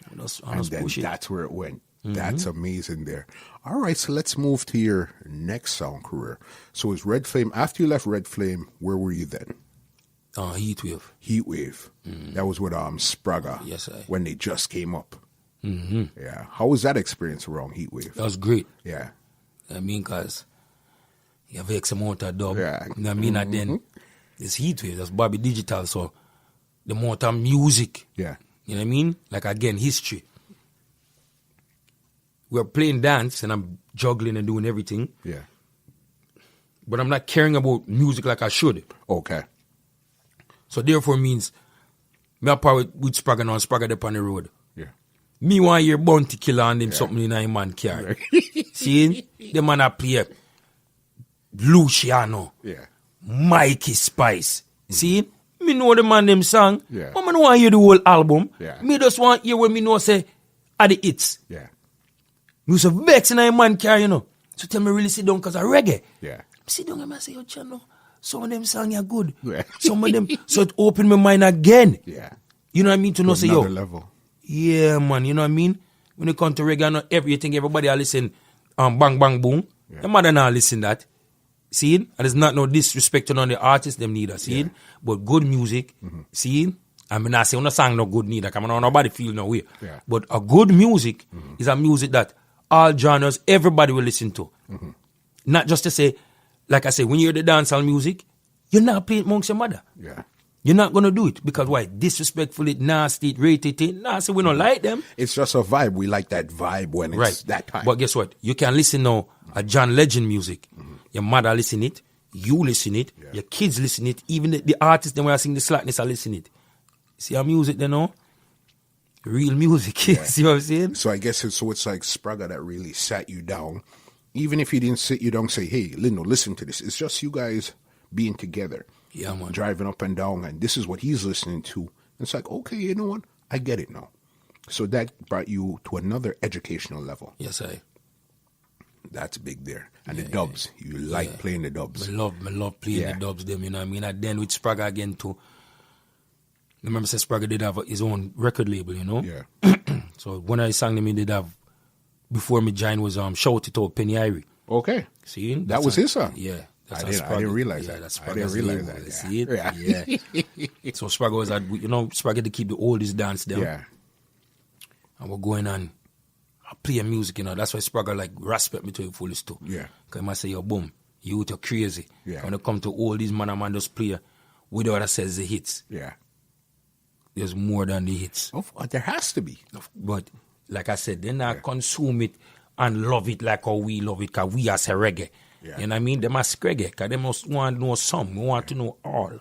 I And just then push it. that's where it went. That's amazing there. All right, so let's move to your next song career. So it's Red Flame. After you left Red Flame, where were you then? Heat Wave. Heat Wave. That was with Spraga. Yes, sir. When they just came up. Yeah. How was that experience around Heat Wave? That was great. Yeah. I mean, because you have X amount of dub. Yeah. You know what I mean? And then it's Heat Wave. That's Bobby Digital. So the amount of music. Yeah. You know what I mean? Like, again, history. We're playing dance and I'm juggling and doing everything. Yeah. but I'm not caring about music like I should. Okay. So therefore means me a part with Spragga now, Spragga up on the road. Yeah. Me want hear Bounty Killer and them something in a man car. See? The man a play Luciano. Yeah. Mikey Spice. See? Me know the man them song. Yeah. But I don't want to hear the whole album. Yeah. Me just want to hear when me know say are the hits. Yeah. Me was a vex in a man car, you know. So tell me really sit down because I reggae. Yeah. Sit down and I say, yo, channel. Some of them songs are good. Yeah. Some of them, so it opened my mind again. Yeah. You know what I mean? To know say, yo. Another level. Yeah, man. You know what I mean? When it comes to reggae, not everything, everybody are listen, bang, bang, boom. Yeah. The mother now listen that. See? And there's not no disrespect on the artists, them neither. See? Yeah. But good music, see? I mean, I say, no song no good neither. Come on, nobody feel no way. Yeah. But a good music is a music that all genres, everybody will listen to. Not just to say, like I say, when you hear the dancehall music, you're not playing amongst your mother. Yeah. You're not going to do it. Because why? Disrespectful, it nasty, it rated, it. Nah, so we don't like them. It's just a vibe. We like that vibe when it's Right. that time. But guess what? You can listen now a John Legend music. Your mother listen it. You listen it. Yeah. Your kids listen it. Even the artists, them when I sing the slackness, I listen it. See our music, they know? Real music. See what I'm saying? So I guess it's like Spragga that really sat you down. Even if he didn't sit you down and say, hey, Lindo, listen to this. It's just you guys being together. Yeah, man. Driving up and down, and this is what he's listening to. It's like, okay, you know what? I get it now. So that brought you to another educational level. Yes, I. That's big there. And the dubs. You like playing the dubs. I love playing the dubs, them, you know what I mean? And then with Spragga again, too. Remember, say Spragga did have his own record label, you know? Yeah. So when I sang them, he did have, before me join was Shout It Out, Penny Irie. Okay. See? That was his song? Yeah. I didn't realize that. That's I didn't realize that. See it? Yeah. So Spragga was Spragga to keep the oldest dance down. Yeah. And we're going on. I play music, you know. That's why Spragga like respect me to the fullest too. Yeah. Because I say, yo, boom, you're crazy. Yeah. When it come to all these man just play without I says the hits. Yeah. There's more than the hits. There has to be. But like I said, they not consume it and love it like how we love it, because we as a reggae. Yeah. You know what I mean? They must reggae, because they must want to know some. We want to know all.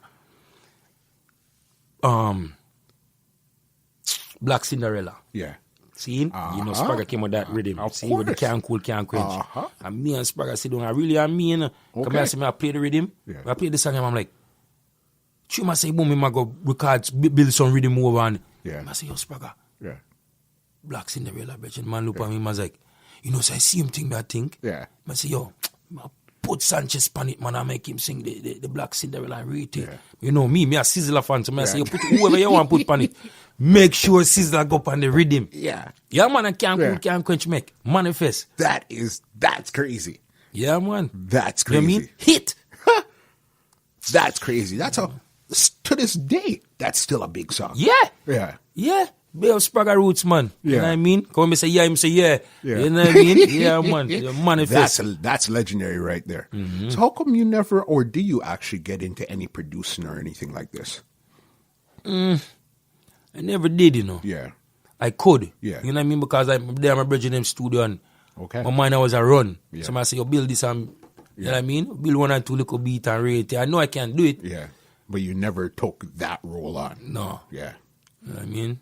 Black Cinderella. Yeah. See? You know, Spragga came with that rhythm. Of See, course. with the can't cool, can't quench. And me and Spragga sit down, I mean. Come here, see me, I play the rhythm. Yeah. I play the song, and I'm like, you must say, boom, I go record, build some rhythm over. And I say, yo, Spragga. Yeah. Black Cinderella, bitch. Man look at me, man's like, you know, so I see him think that thing. Yeah. I say, yo, I put Sanchez on it, man. I make him sing the Black Cinderella and rate it. Yeah. You know, me a Sizzler fan. So I say, yo, put whoever you want put on it. Make sure Sizzler go up on the rhythm. Yeah. Yeah, man, I can't quench make. Manifest. That's crazy. Yeah, man. That's You know crazy. what I mean? Hit. That's crazy. To this day, that's still a big song. Yeah. Yeah. Yeah. Be of Spragga roots, man. You Yeah. know what I mean? Come and say yeah, him say yeah. Yeah. You know what I mean? Yeah, man. You manifest. That's legendary right there. So how come you never, or do you actually get into any producing or anything like this? I never did, you know. Yeah. I could. Yeah. You know what I mean? Because I'm there, I'm bridging them studio, and Okay. my mind was a run. Yeah. Somebody say, you build this, and you know what I mean? Build one or two little beat and rate it. I know I can do it. Yeah. But you never took that role on. No. Yeah. You know what I mean?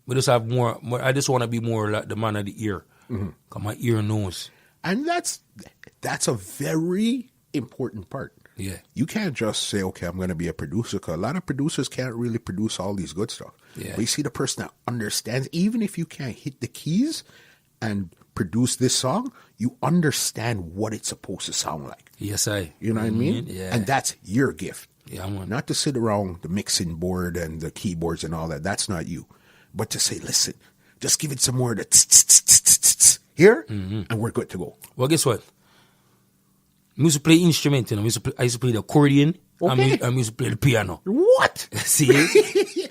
But just have more I just want to be more like the man of the ear. Because my ear knows. And that's a very important part. Yeah. You can't just say, okay, I'm going to be a producer, because a lot of producers can't really produce all these good stuff. Yeah. But you see the person that understands, even if you can't hit the keys and produce this song, you understand what it's supposed to sound like. Yes, I. You know what I mean? Yeah. And that's your gift. Yeah, man. Not to sit around the mixing board and the keyboards and all that. That's not you. But to say, listen, just give it some more of the tss here, and we're good to go. Well, guess what? I used to play instrument, you know. I used to play the accordion. Okay. I used to play the piano. What? See it?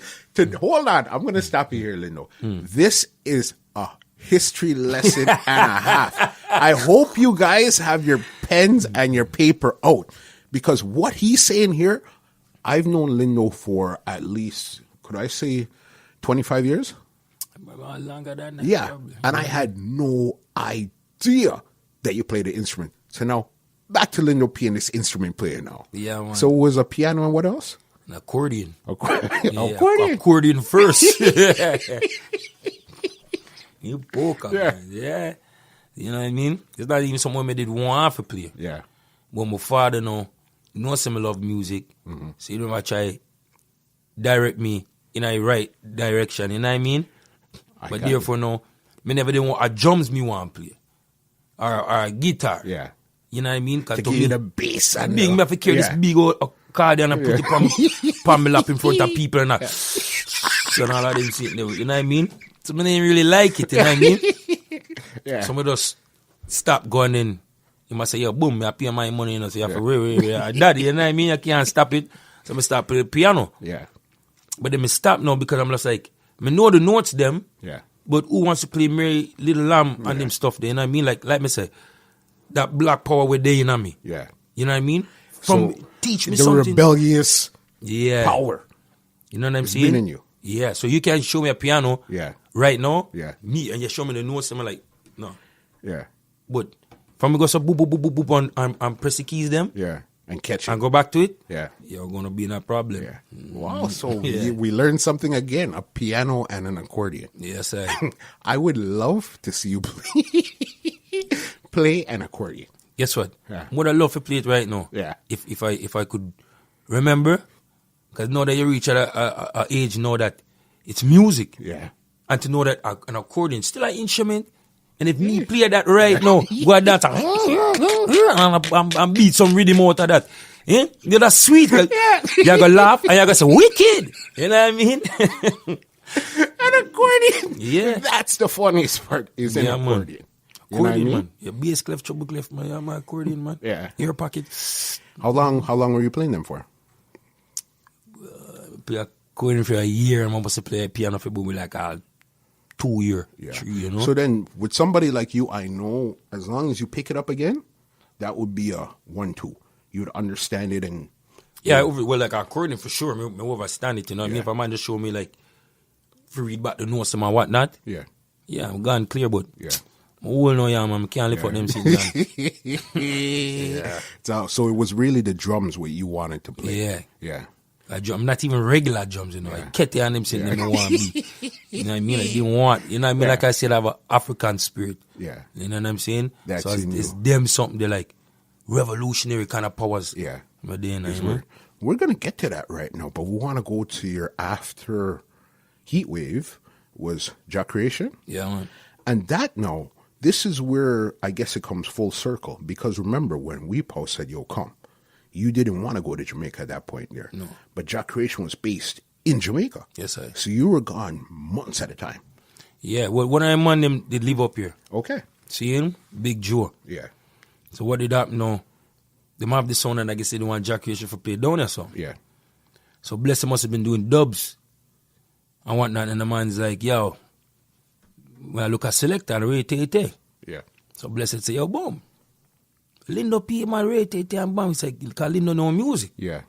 Hold on. I'm going to stop you here, Lindo. This is a history lesson and a half. I hope you guys have your pens and your paper out, because what he's saying here, I've known Lindo for at least, could I say, 25 years? Longer than that. Yeah. Probably. And I had no idea that you played the instrument. So now back to Lindo P and this instrument player now. Yeah, man. So it was a piano and what else? An accordion. Accordion. Accordion first. You poker, Yeah. man. Yeah. You know what I mean? It's not even something I did want to play. Yeah. But my father knows I love music. So he don't try direct me in a right direction. You know what I mean? But therefore, no, me never did want a drums me want to play. Or a guitar. Yeah. You know what I mean? To give you the bass and big me have to carry this big old accordion and put it on my lap in front of people and that. And all of them sitting there. You know what I mean? So I didn't really like it. You know what I mean? Yeah. So I just stop going in. You must say, yo, boom, I pay my money, you know, so you have to wait. Daddy, you know what I mean? I can't stop it. So I start playing piano. Yeah. But then I stop now because I'm just like, I know the notes them, Yeah. but who wants to play Mary Little Lamb and them stuff there, you know what I mean? Like me say, that black power with there, you know me. Yeah. You know what I mean? So Teach me the something. rebellious Power. You know what I'm saying? been in you. Yeah, so you can show me a piano right now. Yeah. Me, and you show me the notes, and I'm like, no. Yeah. But from me go so boop, boop, boop, boop, boop, and press the keys them, Yeah. And catch it. and go back to it, Yeah. you're going to be in a problem. Yeah. Wow. So we learned something again, a piano and an accordion. Yes, sir. I would love to see you play an accordion. Guess what? Yeah. Would I love to play it right now? Yeah. If I could remember, because now that you reach at a age now that it's music, Yeah. and to know that an accordion is still an instrument, and if me play that right now, go at that and beat some rhythm out of that, you're that sweet. You're going to laugh and you're going to say, wicked. You know what I mean? An accordion. Yeah. That's the funniest part is an Yeah, man. accordion. You know what I Accordion, mean? man. Your bass clef, treble clef, man. Yeah, my accordion, man. Yeah. Ear pocket. How long were you playing them for? Play accordion for a year, and I must play piano for maybe like 2 years, 3, you know? So then, with somebody like you, I know as long as you pick it up again, that would be a 1-2. You'd understand it and yeah, well, like accordion for sure. Me overstand it, you know what I mean? If a man just show me, like, if you read back the notes and whatnot, yeah, I'm gone clear, but yeah. my whole no, yeah, man, I can't live for them things, man. So it was really the drums what you wanted to play. Yeah. Yeah. I'm not even regular drums, you know. Like Ketty and them saying they don't want me. You know what I mean? Like they want, you know what I mean? Like I said, I have an African spirit. Yeah. You know what I'm saying? That's so in it's you. them something, they're like revolutionary kind of powers. Yeah. But then, you know? We're going to get to that right now, but we want to go to your after Heat Wave was Jack Creation. Yeah, man. And that now, this is where I guess it comes full circle. Because remember, when we said, yo, come, you didn't want to go to Jamaica at that point there. No. But Jack Creation was based in Jamaica. Yes, sir. So you were gone months at a time. Yeah, well, one of them man, them did live up here. Okay. See him? Big Joe. Yeah. So what did happen now? They have the sound and I guess they didn't want Jack Creation for play down there, so. Yeah. So Blessed must have been doing dubs and whatnot, and the man's like, yo, when I look at Selector and Ray Tay. Yeah. So Blessed say, yo, boom. Lindo P, man, Ray Tay and bam. He said, because Lindo know music. Yeah.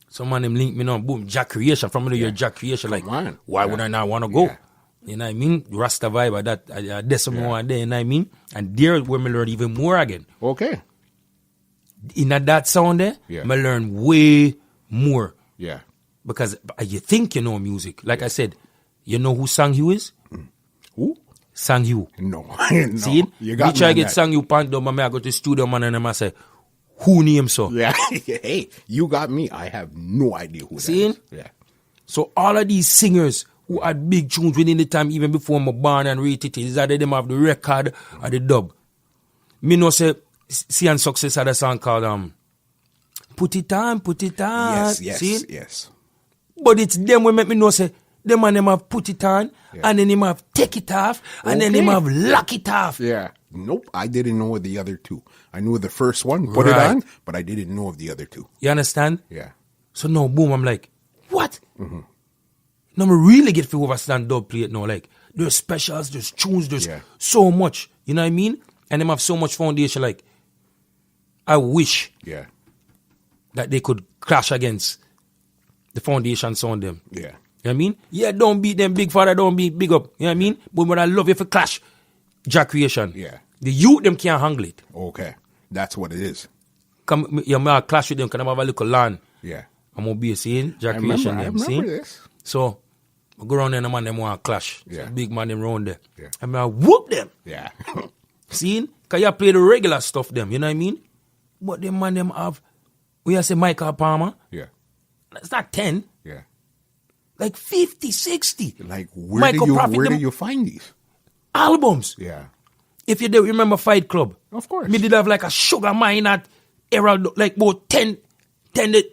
So man, them link me now, boom, Jack Creation. From the year Jack Creation, like, on. why would I not want to go? Yeah. You know what I mean? Rasta vibe, that decimal one there, you know what I mean? And there where me learn even more again. Okay. In that sound there, me learn way more. Yeah. Because you think you know music. Like I said, you know who Sang Yu is? Who? Sang Yu. No. See it? You got me try me on get that. Sang Yu pant down, but I go to the studio man and I say, who name so? Yeah. Hey, you got me. I have no idea who See that it? is. Yeah. So all of these singers who had big tunes within the time, even before my born and rated it, is that them have the record or the dub. Me know say, see and Success had a song called Put It On, Put It On. Yes. See it? Yes. But it's them who make me know say, them and them have put it on, and then them have take it off, and then them have lock it off. Yeah. Nope. I didn't know of the other two. I knew of the first one, put it Right. on, but I didn't know of the other two. You understand? Yeah. So now, boom, I'm like, what? Now I really get to understand dub play it now. Like, there's specials, there's tunes, there's so much. You know what I mean? And them have so much foundation. Like, I wish Yeah. that they could clash against the foundation sound them. Yeah. You know what I mean? Yeah, don't beat them, big father, don't beat big up. You know what I mean? But when I love you for clash, Jack Creation. Yeah. The youth them can't handle it. Okay. That's what it is. come, yeah, I clash with them because I have a little land. Yeah. I'm gonna be seeing Jack I Creation remember them. See? this. So I go around there and the man them want to clash. Yeah. So big man them round there. Yeah. And I whoop them. Yeah. See? Because you play the regular stuff them, you know what I mean? But them man them have, we say Michael Palmer. Yeah. It's not 10. Yeah. Like 50, 60. Like, where do you find these? Albums. Yeah. If you do remember Fight Club. Of course. Me did have like a sugar mine at era, like about 10 the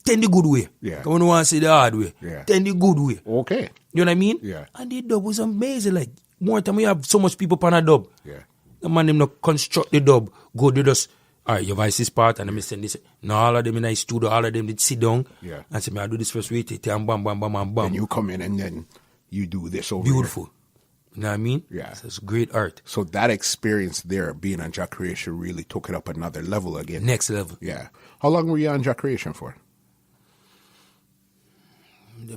good way. Yeah. I don't want to say the hard way. Yeah. 10 the good way. Okay. You know what I mean? Yeah. And the dub was amazing. Like, more time we have so much people on a dub. Yeah. The man them not construct the dub. Go do this. All right, your voice is part, and then me send this. No, all of them in the studio, all of them did sit down. Yeah. And say, me, I do this first, wait, and bam, bam, bam, bam, bam. And you come in and then you do this over Beautiful. You know what I mean? Yeah. So it's great art. So that experience there, being on Jack Creation, really took it up another level again. Next level. Yeah. How long were you on Jack Creation for?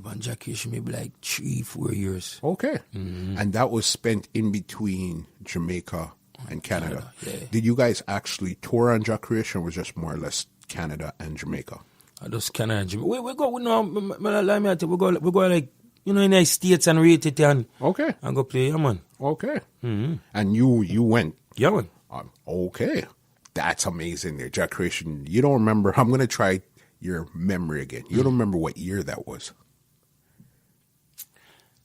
On Jack Creation, maybe like 3-4 years. Okay. And that was spent in between Jamaica and Canada. Yeah. Did you guys actually tour on Jack Creation, or was just more or less Canada and Jamaica? I just Canada and Jamaica. We go, we go like, you know, in the States and rate it and go play, yeah, man. Okay. And you went? Yeah, man. Okay. That's amazing there. Jack Creation, you don't remember, I'm going to try your memory again. You don't remember what year that was?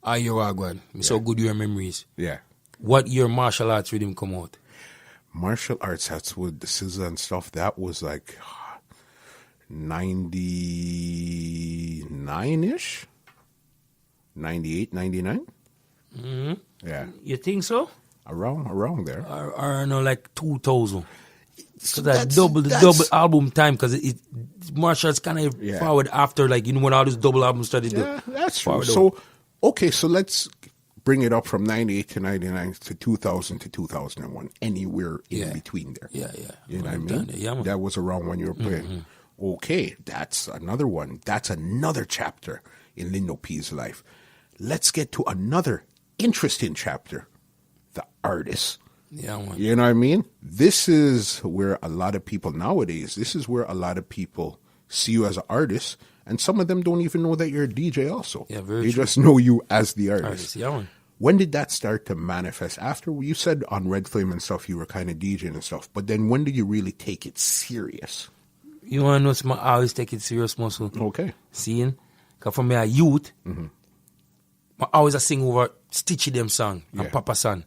You're Wagwan. So good your memories. Yeah. What year martial arts rhythm come out? Martial arts, that's with the SZA and stuff. That was like 99-ish? 98, 99? Yeah. You think so? Around there. Or no, like 2000. So that's double album time because martial arts kind of forward after, like, you know, when all those double albums started. Yeah, that's true. So, okay, so let's bring it up from 98 to 99 to 2000 to 2001, anywhere in between there. Yeah. You know what I mean? Yeah, that was around when you were playing. Okay, that's another one. That's another chapter in Lindo P's life. Let's get to another interesting chapter, the artist. Yeah, man. You know what I mean? This is where a lot of people nowadays, this is where a lot of people see you as an artist, and some of them don't even know that you're a DJ also. Yeah, very They true. just know you as the artist. Yeah, man. When did that start to manifest? After you said on Red Flame and stuff, you were kind of DJing and stuff, but then when did you really take it serious? You want to know something? I always take it serious, muscle. Okay. Seeing? Because from me a youth, I always sing over Stitchy them song and Papa son,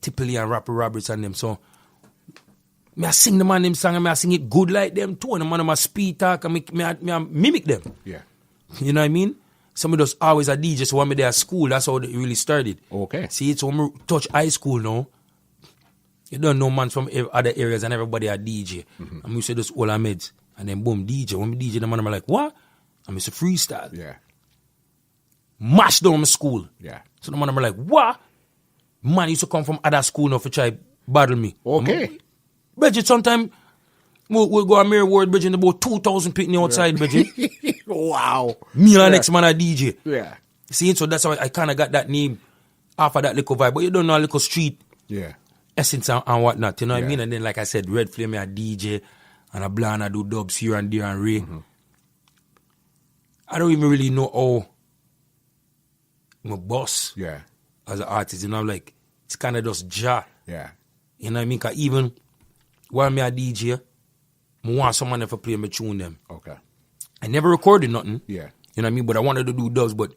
Tippily and Rapper Roberts and them. So, me I sing the man them song and I sing it good like them too. And the man them a speed talk and me I mimic them. Yeah. You know what I mean? Some of those always a DJ, so when me there at school, that's how it really started. Okay. See, it's when we touch high school now, you don't know man from other areas and everybody a DJ. And we say this all our meds. And then boom, DJ. When we DJ, the man I'm like, what? And it's a freestyle. Yeah. Mash down my school. Yeah. So the man I'm like, what? Man used to come from other school now for try battle me. Okay. Bridget, sometime we'll go a Mary Ward Bridget and about 2,000 picnic outside, Bridget. Wow. Me and the next man a DJ. Yeah. See, so that's how I kind of got that name off of that little vibe. But you don't know a little street essence and whatnot. You know what I mean? And then, like I said, Red Flame, a DJ, and a blind, I do dubs here and there and Ray. I don't even really know how my boss as an artist. You know, like, it's kind of just jar. Yeah. You know what I mean? Because even while me a DJ, I want someone to play me tune them. Okay. I never recorded nothing. Yeah. You know what I mean? But I wanted to do dubs, but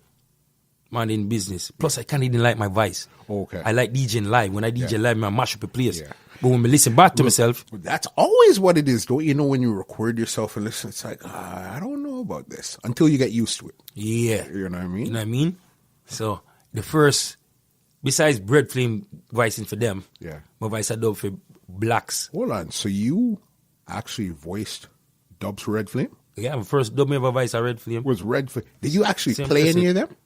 man in business. Plus, I can't even like my voice. Okay. I like DJing live. When I DJ live, I mash up a place. Yeah. But when I listen back to myself, that's always what it is, don't you know? When you record yourself and listen, it's like, I don't know about this until you get used to it. Yeah. You know what I mean? You know what I mean? So, the first, besides Red Flame voicing for them, my voice I dub for blacks. Hold on. So, you actually voiced dubs for Red Flame? Yeah, my first dub me ever voice a Red Flame. Was Red Flame. Did you actually Same play person. any of them?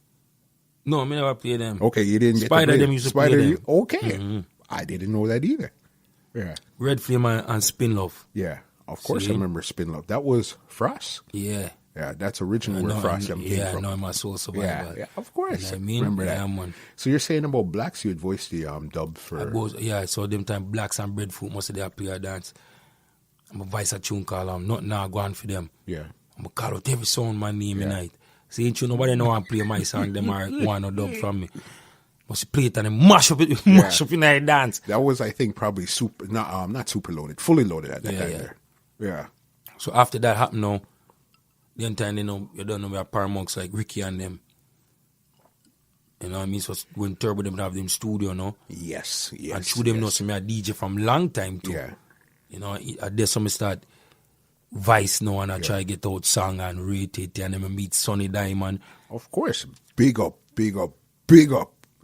No, I never play them. Okay, you didn't get Spider to play them used to play them. Okay. I didn't know that either. Yeah. Red Flame and Spin Love. Yeah. Of course, See? I remember Spin Love. That was Frost. Yeah. Yeah, that's originally where Frost came from. Yeah, I know my soul survivor. Yeah, of course. You know what I mean? Remember that. Yeah, man. So you're saying about blacks, you had voiced the dub for... I saw them time blacks and breadfruit, most of their player dance. I'm a voice a tune call Nothing Now Gone For Them. Yeah. I'm a call out every sound man name night. See, ain't you nobody know I play my song, them are one or dub from me. Must play it and then mash up in the dance. That was, I think, probably not super loaded, fully loaded at that time there. Yeah. So after that happened now, the time you don't know we have Paramonks like Ricky and them. You know what I mean? So when Turbo them have them studio now. Yes. And through them know some me a DJ from long time too. Yeah. You know, I did some start Vice now and I try to get out song and rate it and then I meet Sonny Diamond. Of course. Big up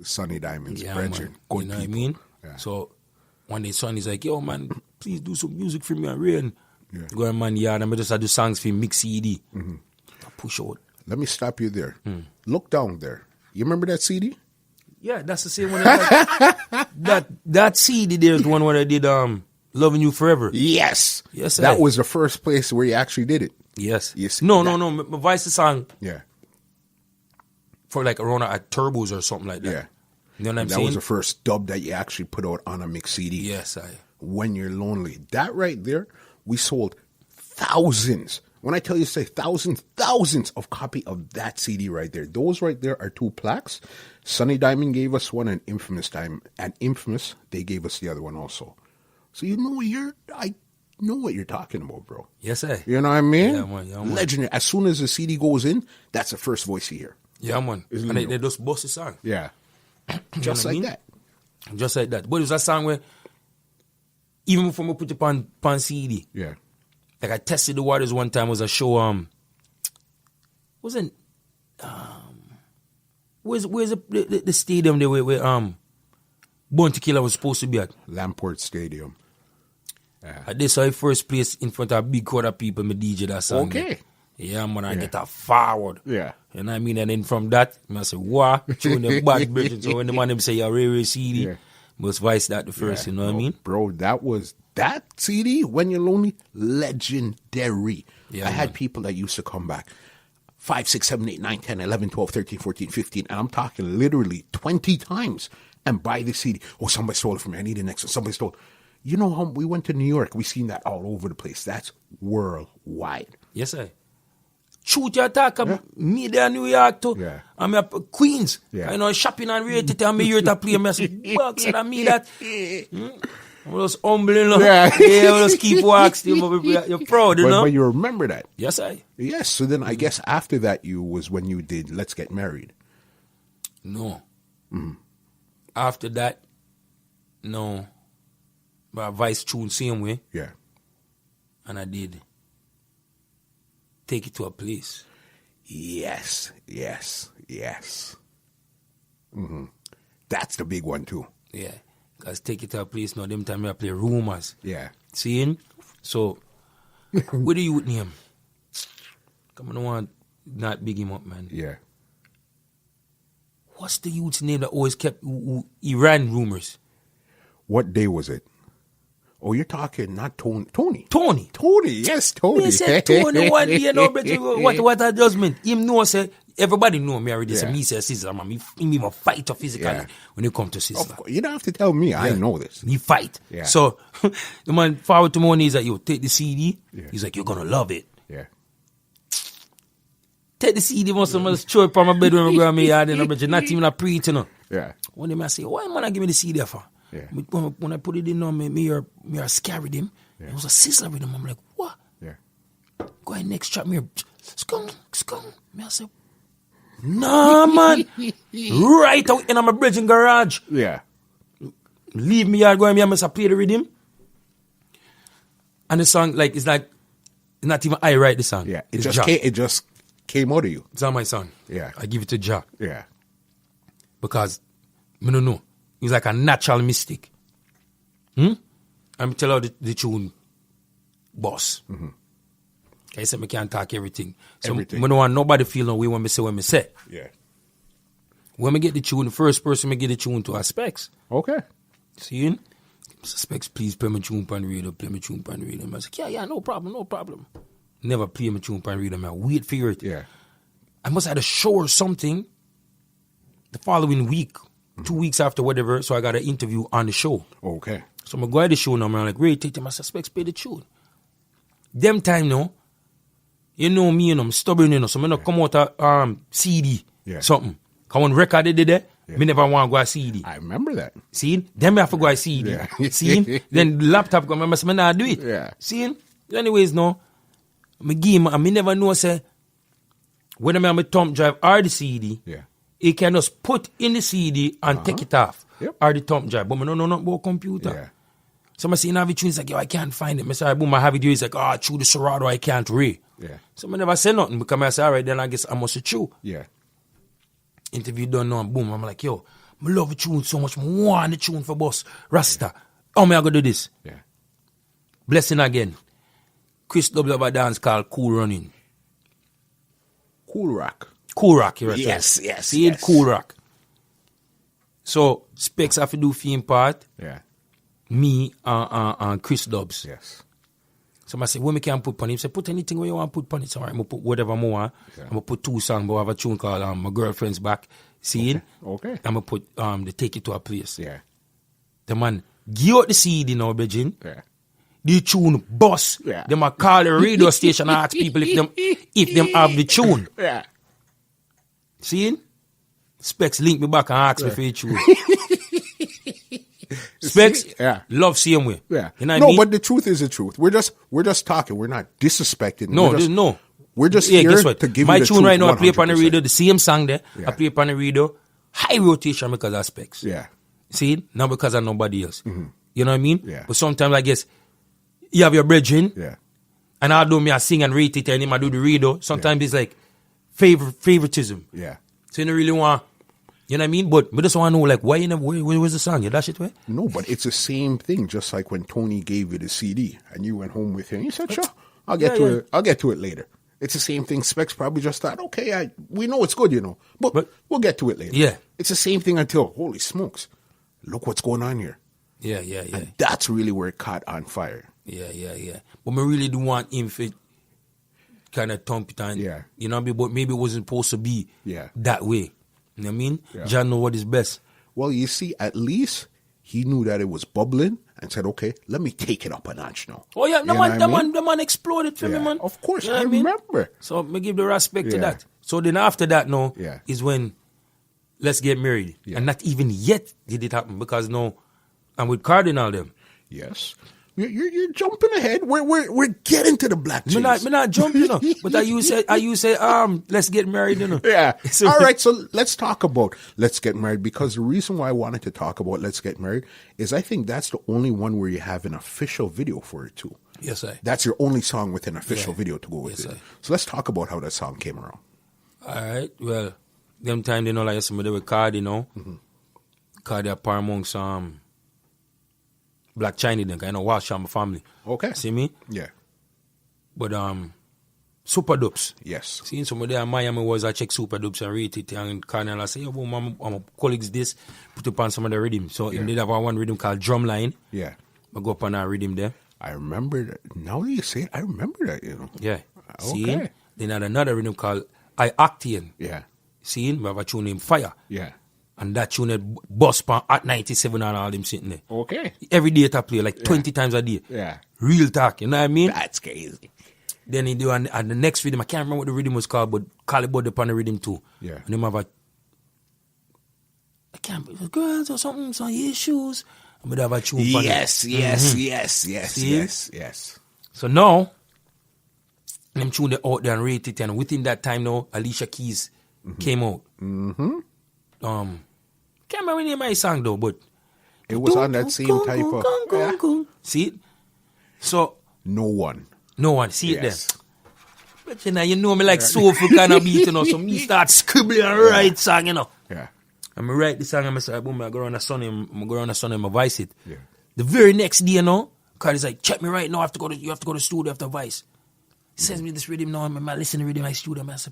Sonny Diamond's brethren. Good you know people. what I mean? Yeah. So one day Sonny's like, yo man, please do some music for me and Rain. Yeah. Go in man yard and I just do songs for him, mix CD. I push out. Let me stop you there. Look down there. You remember that CD? Yeah, that's the same one. That CD there is the one where I did Loving You Forever. Yes. Yes, that was the first place where you actually did it. Yes. Yes. No. My voice is song. Yeah. For like around at Turbos or something like that. Yeah. You know what I'm that saying? was the first dub that you actually put out on a mix CD. Yes, When You're Lonely. That right there, we sold thousands. When I tell you, say thousands of copy of that CD right there. Those right there are 2 plaques. Sonny Diamond gave us one, and Infamous, they gave us the other one also. So I know what you're talking about, bro. Yes, sir. You know what I mean? Yeah, man. Legendary. As soon as the CD goes in, that's the first voice you hear. Yeah, man. And they just bust the song. Yeah. Just like that. Just like that. But it was a song where, even before I put it on CD, yeah. Like I tested the waters one time. It was a show. Wasn't where's the stadium there where Bounty Killer was supposed to be at? Lamport Stadium. I did so I first place in front of a big crowd of people. Me DJ that song. Okay. Yeah, man. I get that forward. Yeah. You know what I mean? And then from that, I say, "Wow!" Tune the bad version. So when the man them say, "You're rare CD," must vice that the first. You know what I mean? Bro, that CD, When You're Lonely, legendary. Yeah, I had people that used to come back 5, 6, 7, 8, 9, 10, 11, 12, 13, 14, 15, and I'm talking literally 20 times and buy the CD. Oh, somebody stole it from me. I need the next one. Somebody stole it. You know how we went to New York? We seen that all over the place. That's worldwide. Yes, sir. Shoot your attack. Me there in New York too. Yeah. I'm at Queens. Yeah. You know, shopping and rated. I'm here to play. I say, "Bucks," and I mean that. I'm just humbling. Yeah. We just keep walking. You're proud, you know. But you remember that. Yes, I. Yes. So then I guess after that was when you did Let's Get Married. No. After that, no. My Vice tune same way. Yeah. And I did Take It to a Place. Yes. That's the big one too. Yeah. Because Take It to a Place, now them time I play Rumors. Yeah. Seeing? So, what do you with him? Come on, I want not big him up, man. Yeah. What's the youth's name that always kept, who ran Rumors? What day was it? Oh, you're talking not Tony. Tony. Yes, Tony. Me said Tony one day, you know, but what adjustment? Him know, say, everybody know me already. Say, me say, sister, man, me a fighter physically when it come to sister. You don't have to tell me. I know this. Me fight. Yeah. So, the man forward to me, he's like, yo, take the CD. Yeah. He's like, you're going to love it. Yeah. Take the CD, once someone throw it on my bed when I go on my yard, and you're not even a preach, you know. Yeah. One day I say, why man I give me the CD for? Yeah. When I put it in on me are scared with him. Yeah. It was a sizzler with him. I'm like, what? Yeah. Go ahead, next trap me. Scum. Me I say, nah, man. Right out in my bridging garage. Yeah. Leave me yard, go and me I play the rhythm. And the song, like, it's not even I write the song. Yeah. It just came out of you. It's not my song. Yeah. I give it to Ja. Yeah. Because, I don't know. He's like a natural mystic. I'm tell her the tune, boss. I said I can't talk everything. So I don't want nobody feel no way when me say. Yeah. When me get the tune, the first person me get the tune to are Specs. Okay. See? Specs, please play my tune pan radio, I said, yeah, no problem. Never play my tune pan radio, I wait for it. Yeah. I must have had a show or something the following week. 2 weeks after whatever, so I got an interview on the show. Okay. So I'm going to go to the show now, I'm like, Ray, take them, I suspect, play the tune. them time now, you know me, I'm stubborn, so I not come out a CD, something. Come on record it there, me never want to go a CD. I remember that. See? Then me have to go a CD. See? Then the laptop come, I must not do it. Yeah. See? Anyways, no, me give him, me never know, say, when I'm on my thumb drive or the CD, he can just put in the CD and take it off. Or the thumb drive. But I don't know about computer. Yeah. So I see in tune, it's like, yo, I can't find it. I say, boom, I have it here. It's like, through the Serato, I can't read. Yeah. So I never say nothing because I say, all right, then I guess I must chew. Yeah. Interview done now, and boom, I'm like, yo, I love the tune so much. I want the tune for boss Rasta. How am I going to do this? Yeah. Blessing again. Chris W. have a dance called Cool Running. Cool Rock. Cool Rock, you're right. Yes. See it? Cool Rock. So, Specs have to do theme part. Yeah. Me and Chris Dobbs. Yes. So I say, what me can put on it? He say, put anything where you want to put on it. So I'm going to put whatever I want. I'm going to put 2 songs, but I have a tune called My Girlfriend's Back. See? Okay. I'm going to put the Take It to a Place. Yeah. The man, give out the CD now, Beijing. Yeah. The tune boss. Yeah. Them a call the radio station and ask people if them have the tune. Yeah. See? Specs link me back and ask me for the tune. Specs, love same way. Yeah. You know what I mean? But the truth is the truth. We're just talking. We're not disrespecting. No. We're just here guess what? to give my you the tune truth. right now, 100%. I play up on the 100%. radio, the same song there. I play up on the radio, high rotation because of Specs. Yeah. See? Not because of nobody else. You know what I mean? Yeah. But sometimes I guess you have your brethren, Yeah. and although me I sing and rate it and him I do the radio, sometimes it's like favoritism. Yeah. So you don't really want, you know what I mean? But we just want to know, like, why you never, where was the song? You dash it where? No, but it's the same thing. Just like when Tony gave you the CD and you went home with him, you said, "Sure, I'll get to it. I'll get to it later." It's the same thing. Specs probably just thought, "Okay, we know it's good, but we'll get to it later." Yeah, it's the same thing until, holy smokes, look what's going on here. Yeah. And that's really where it caught on fire. Yeah. But I really do want him to kind of thump it and, you know, but maybe it wasn't supposed to be that way. You know what I mean? Yeah. John know what is best. Well, you see, at least he knew that it was bubbling and said, "Okay, let me take it up a notch now." Oh yeah, the man exploded for me, man. Of course, you know I remember. So me give the respect to that. So then after that, no, is when Let's Get Married, and not even yet did it happen because no, I'm with Cardinal them. Yes. You're jumping ahead. We're getting to the black jeans. Me not jumping, but I you say let's get married, Yeah. All right, so let's talk about Let's Get Married, because the reason why I wanted to talk about Let's Get Married is I think that's the only one where you have an official video for it too. Yes, I. That's your only song with an official video to go with it. I. So let's talk about how that song came around. All right. Well, them time like somebody with Cardi, Cardi apart amongst Black Chinese, then Walsh my family. Okay. See me? Yeah. But Super Dubs. Yes. See, somebody in Miami was I check Super Dubs and rate it, and Cardinal I say, "Yo, boom, I'm colleagues this, put up on some of the rhythm." So they have one rhythm called Drumline. Yeah. I go up on that rhythm there. I remember that. Now that you say it, I remember that, Yeah. Okay. See? Then had another rhythm called I Octane. Yeah. See? We have a tune named Fire. Yeah. And that tune had bust pan at 97 and all them sitting there. Okay. Every day I play, like 20 times a day. Yeah. Real talk, you know what I mean? That's crazy. Then he do and the next rhythm, I can't remember what the rhythm was called, but call it Body upon the rhythm too. Yeah. And them have a, I can't remember, girls or something, some issues. And we have a tune upon Yes. So now, them tune they out there and rate it, and within that time now, Alicia Keys came out. Can't remember the name of my song though, but it was on that same type of. See it? So No one. See it then. But you know me like soulful kind of beat, so me start scribbling and write song, Yeah. And I write the song and I say, boom, I go around the sun and I voice it. Yeah. The very next day, Cardi's like, check me right now, you have to go to the studio after voice. He sends me this rhythm now, and I listen to the rhythm in my studio, and I say,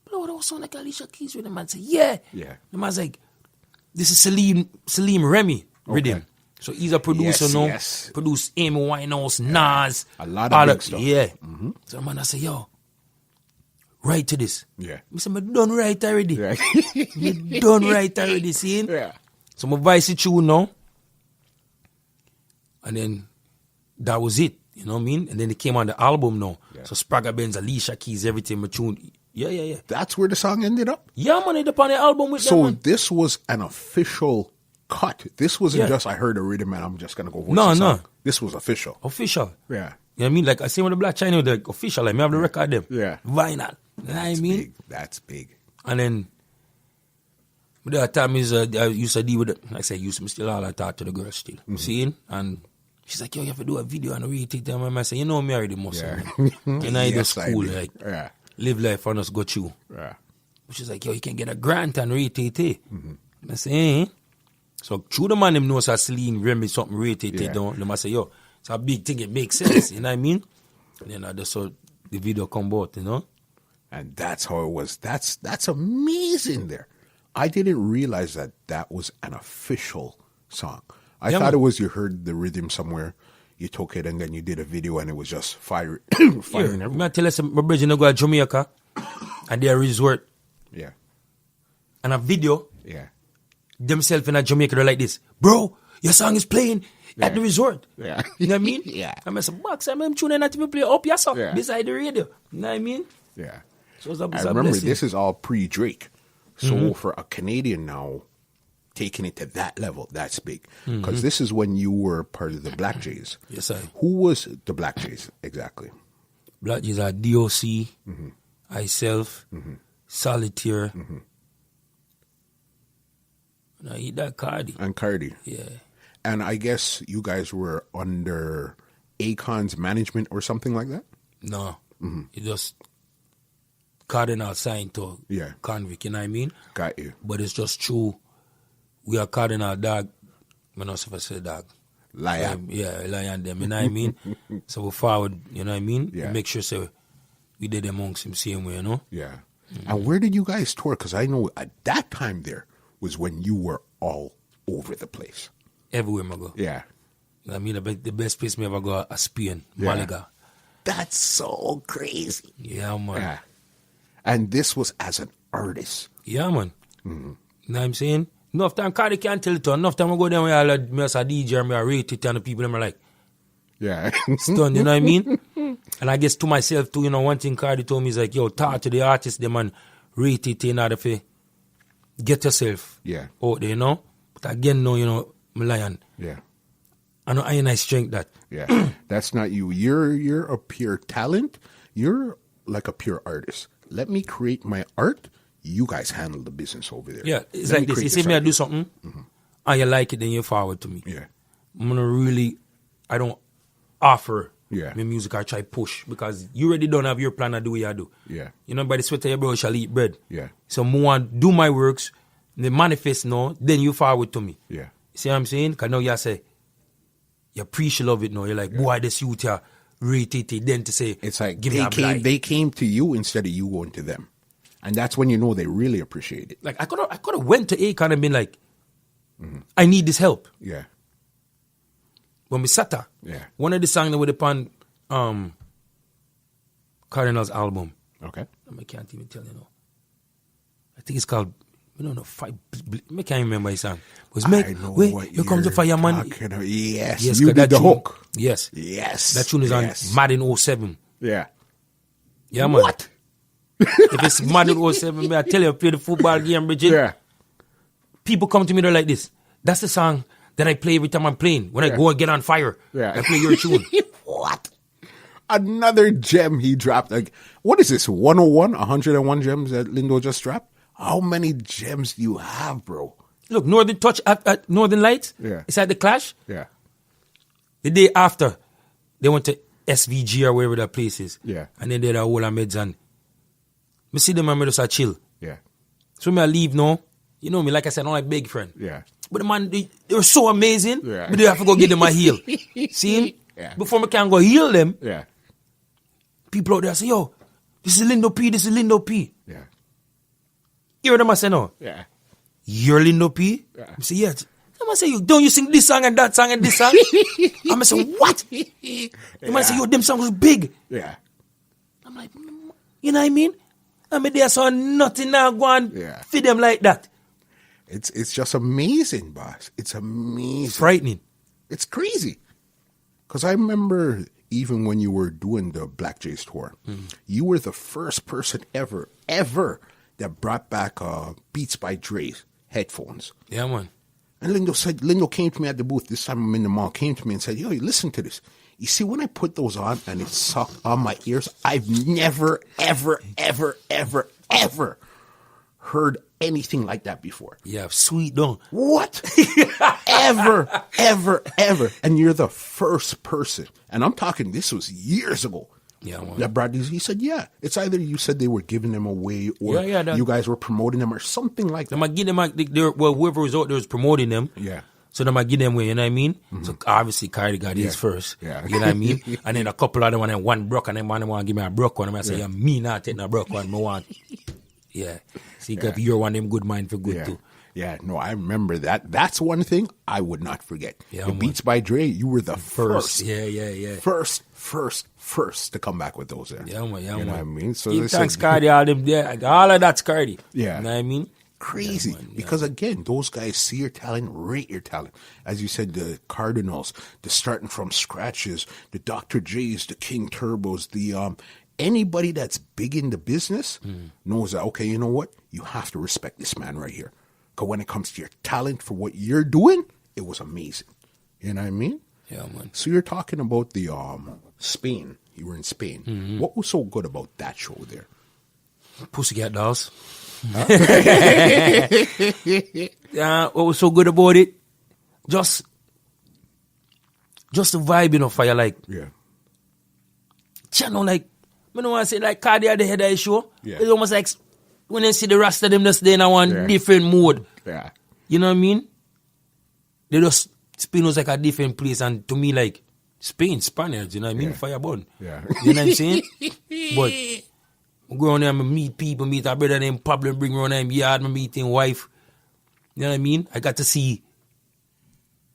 "Bro, that was sound like Alicia Keys rhythm." Man say, "Yeah." The man's like, "This is Salim Remy rhythm." So he's a producer now. Yes. Produced Amy Winehouse, Nas. A lot of big stuff. Yeah. So the man I say, "Yo, write to this." Yeah. I say, "I done write already." Yeah. I done write already, see? Yeah. So I voice it through now. And then that was it. You know what I mean? And then they came on the album now. Yeah. So Spragga Benz, Alicia Keys, everything, my tune. Yeah. That's where the song ended up? Yeah, man, it up on the album with them, So man. this was an official cut. This wasn't Yeah. just, I heard a rhythm and I'm just going to go voice No, the song. no. This was official. Official. Yeah. You know what I mean? Like I say with the Black China, like official, like me have the record them. Yeah. Vinyl. You know what I mean? Big. That's big. And then, but that time is, I used to deal with it. Like I said, used to still all I talk to the girl still. Seeing? And she's like, yo, you have to do a video and really take time. I say, you know me already, muscle. Yeah. And I Yes, just I cool, do. like, Yeah. live life and just go through. Yeah. She's like, yo, you can get a grant and rate it. I say, eh? So through the man, them knows I Celine Remy something rated Yeah. down. Them I say, yo, it's a big thing, it makes sense. You know what I mean? And then I just saw the video come out, you know? And that's how it was. That's amazing there. I didn't realize that that was an official song. I Yeah, thought man. it was you heard the rhythm somewhere, you took it, and then you did a video, and it was just firing Yeah, everywhere. I tell you, my brother go to Jamaica and they a resort Yeah, and a video yeah, themselves in a Jamaica, they're like this, bro, your song is playing at the resort. yeah. You know what I mean? Yeah. I'm saying, box, I'm tuning not even play up your song Yeah. beside the radio. You know what I mean? Yeah. So it's a I remember blessing. this is all pre-Drake. So for a Canadian now, taking it to that level, that's big. Because this is when you were part of the Black Jays. Yes, I. Who was the Black Jays exactly? Black Jays are DOC, Self, Solitaire. And I eat that Cardi. And Cardi. Yeah. And I guess you guys were under Akon's management or something like that? No. It just Cardinal signed to Yeah. Convict, you know what I mean? Got you. But it's just true. We are Cardinal dog. I'm not supposed to say dog. Lion. Yeah, lion them, you know what I mean? So we forward, you know what I mean? Yeah. We make sure so we did amongst him same way, you know? Yeah. And where did you guys tour? Because I know at that time there was when you were all over the place. Everywhere I go. Yeah. I mean, the best place me ever go is Spain, Yeah. Malaga. That's so crazy. Yeah, man. Yeah. And this was as an artist. Yeah, man. You know what I'm saying? Enough time, Cardi can't tell it to. Enough time I go there when I me as a DJ and I rate it and the people them are like, Yeah. stunned, you know what I mean? And I guess to myself too, you know, one thing Cardi told me is like, yo, talk to the artist, them and rate it in order for get yourself Yeah. out there, you know? But again, no, you know, I'm lion. Yeah. I know I ain't nice strength that. Yeah. That's not you. You're a pure talent. You're like a pure artist. Let me create my art. You guys handle the business over there. Yeah, it's Let like this. create You see me, I art. do something, and you like it, then you forward to me. Yeah. I'm gonna really, I don't offer Yeah. my music, I try push because you already don't have your plan to do what you do. Yeah. You know, by the sweat of your brow shall eat bread. Yeah. So I want do my works, they manifest now, then you forward to me. Yeah. See what I'm saying? Because now you say, you appreciate love it now. You're like, boy, this youth here, rate it, then to say, It's like give me a blight. they came to you instead of you going to them. And that's when you know they really appreciate it. Like, I could have went to Akon and been like, I need this help. Yeah. When we sat there, Yeah. one of the songs that were upon Cardinal's album, Okay. I can't even tell you now. I think it's called, I don't know, I can't remember his song. It was I know wait, what here comes the fireman. talking about. Yes. Yes, You 'cause did that the tune- hook. Yes. Yes. That tune is Yes. on Mad in 07. Yeah. Yeah, man. What? If it's Mad in 07, man, I tell you, I play the football game, Bridget. Yeah. People come to me, they're like this. That's the song that I play every time I'm playing. When I go and get on fire, Yeah. I play your tune. What? Another gem he dropped. Like, what is this? 101 gems that Lindo just dropped? How many gems do you have, bro? Look, Northern Touch at Northern Lights. Yeah. It's at the Clash. Yeah. The day after, they went to SVG or wherever that place is. Yeah. And then they had a whole meds and me see them and me just a chill. Yeah. So me I leave now. You know me, like I said, I'm like big friend. Yeah. But the man, they were so amazing. Yeah. But they have to go get them a heal. See him? Yeah. Before me can go heal them, Yeah. people out there say, yo, this is Lindo P, this is Lindo P. Yeah. You hear them I say no. Yeah. You're Lindo P? Yeah. I say, yeah. I say, you don't you sing this song and that song and this song? I say, what? You might say, yo, them songs was big. Yeah. I'm like, you know what I mean? I mean, they saw nothing now go and Yeah. feed them like that. It's just amazing, boss. It's amazing. Frightening. It's crazy. Because I remember even when you were doing the Black Jays tour, you were the first person ever that brought back Beats by Dre headphones. Yeah, man. And Lindo came to me at the booth, this time I'm in the mall, came to me and said, yo, listen to this. You see, when I put those on and it sucked on my ears, I've never, ever, ever, ever, ever heard anything like that before. Yeah, sweet, don't. What? Ever, ever, ever. And you're the first person. And I'm talking, this was years ago. Yeah, man. That brought these. He said, yeah. It's either you said they were giving them away or you guys were promoting them or something like that. They might give them, whoever was out there was promoting them. Yeah. So they might give them away, you know what I mean? So obviously Cardi got his first. Yeah. You know what I mean? And then a couple of them and then one broke and then one want to give me a broke one. And I say, yeah, me not taking a broke one, I want. Yeah. See, if you're one of them good mind for good too. Yeah, no, I remember that. That's one thing I would not forget. Yeah, the Beats by Dre, you were the first. Yeah. First to come back with those there. Yeah, man. You know what I mean? So thanks, Cardi. All of that's Cardi. Yeah. You know what I mean? Crazy. Because again, those guys see your talent, rate your talent. As you said, the Cardinals, the starting from scratches, the Dr. J's, the King Turbos, the anybody that's big in the business knows that, okay, you know what? You have to respect this man right here. Because when it comes to your talent for what you're doing, it was amazing. You know what I mean? Yeah, man. So you're talking about the Spain. You were in Spain. What was so good about that show there? Pussycat Dolls. Huh? What was so good about it? Just the vibe, you know, for you, like. Yeah. You know, like, I don't want to say like Cardi at the head of the show. Yeah. It's almost like when they see the rest of them just there in one different mode. Yeah. You know what I mean? They just, Spain was like a different place, and to me, like, Spain, Spaniards, you know what I mean? Fireborn. Yeah. You know what I'm saying? But I go around there and meet people, meet our brother named Pablo, bring around them yard, meet his wife. You know what I mean? I got to see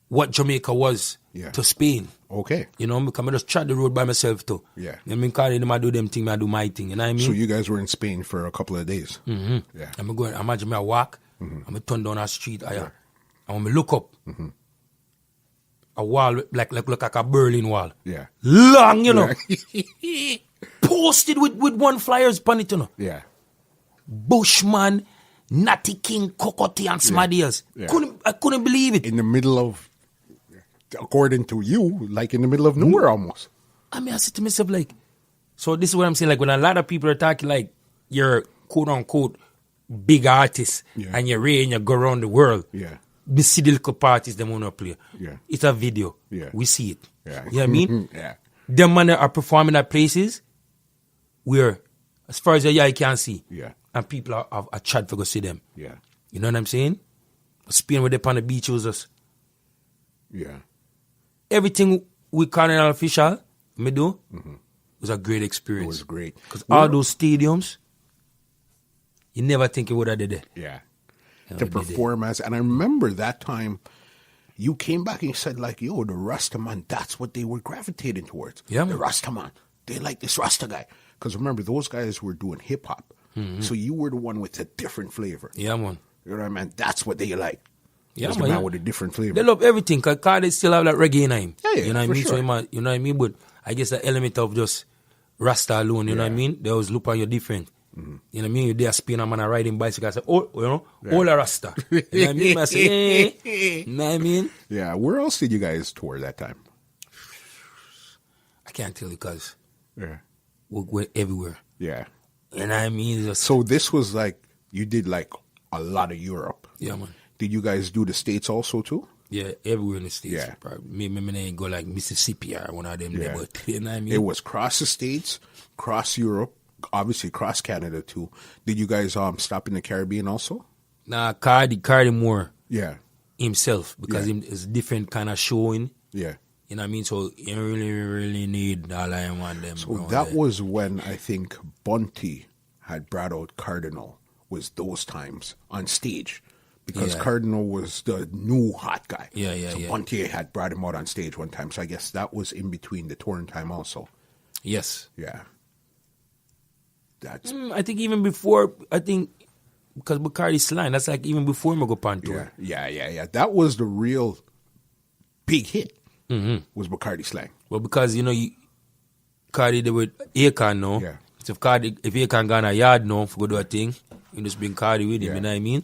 what Jamaica was to Spain. Okay. You know, because I just trod the road by myself too. Yeah. You know what I mean? Because I do them thing, I do my thing. You know what I mean? So you guys were in Spain for a couple of days. Mm-hmm. Yeah. I'm going, imagine me I walk, I'm going to turn down a street, and when I look up, a wall like a Berlin wall. Yeah. Long, you know. Posted with one flyers on it, you know. Yeah. Bushman, Natty King, Cocotte, and somebody else. Yeah. I couldn't believe it. In the middle of, according to you, like in the middle of nowhere almost. I mean, I said to myself, like, so this is what I'm saying, like, when a lot of people are talking, like, you're quote-unquote big artist, and you're rare and you go around the world. Yeah. The city little parties, them want to play. Yeah. It's a video. Yeah. We see it. Yeah. You know what I mean? Yeah. Them man are performing at places where, as far as the eye can see, and people are chat for go see them. Yeah. You know what I'm saying? Spain with them on the beach was us. Yeah. Everything we Carnival official, me do, was a great experience. It was great. Because all those stadiums, you never think you would have did it. Yeah. To perform as, and I remember that time you came back and you said like, yo, the Rasta man, that's what they were gravitating towards. Yeah, the man. Rasta man. They like this Rasta guy. Because remember, those guys were doing hip hop. So you were the one with a different flavor. Yeah, man. You know what I mean? That's what they like. Yeah, was man. the man with a different flavor. They love everything because they still have that reggae in him. Yeah, you know what I mean? sure. So you know what I mean? But I guess the element of just Rasta alone, you know what I mean? They always look on you different. You know what I mean? You're there spinning a man and riding bicycle. I say, oh, you know, all a Rasta. You know what I mean? I say, you know what I mean? Yeah. Where else did you guys tour that time? I can't tell you because Yeah. we're everywhere. Yeah. You know what I mean? Just, So this was like, you did like a lot of Europe. yeah, man. Did you guys do the States also too? Yeah, everywhere in the States. Yeah. Maybe I ain't go like Mississippi or one of them there, but you know what I mean? It was cross the States, cross Europe, obviously cross Canada too. Did you guys stop in the Caribbean also? Nah, Cardi more Yeah. himself because it's different kind of showing. Yeah. You know what I mean? So you really need all I want them. So that was when I think Bunty had brought out Cardinal, was those times on stage. Because Cardinal was the new hot guy. So Bunty had brought him out on stage one time. So I guess that was in between the touring time also. Yes. Yeah. That's I think even before, because Bacardi's line, that's like even before him go on tour. Yeah. That was the real big hit. Was Bacardi Slang. Well, because, you know, Cardi there with Akon now. Yeah. So if Akon gone a yard now for go do a thing, you just bring Cardi with him, Yeah. you know what I mean?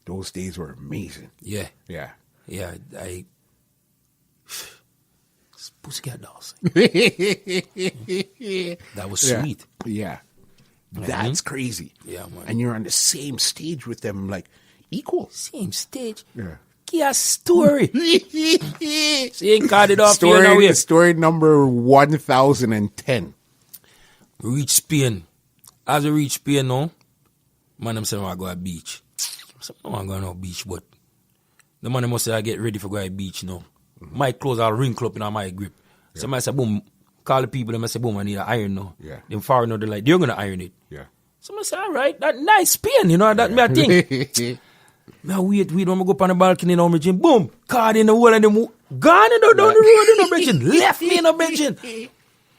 Those days were amazing. Yeah. Yeah. Yeah, it's Pussycat Dolls. That was Yeah. sweet. Yeah. That's crazy. Yeah, man. And you're on the same stage with them, like, equal. Same stage. Yeah. Yeah, story. So you ain't caught it off here now, yeah. Story number 1010. We reach Spain. As we reach Spain now, man, them say I go to the beach. I said, no, I'm going to the beach, but the man must say I get ready for go to the beach now. My clothes are wrinkle up in my grip. So I say, boom, call the people, them I say, boom, I need an iron now. Yeah. Them far now, they're like, they're going to iron it. Yeah. So I say, all right, that nice Spain, you know, that me I think. Now wait, when I go up on the balcony now, Bridget, boom, card in the wall and them gone down the road, you know, Bridget, left me in the Bridget.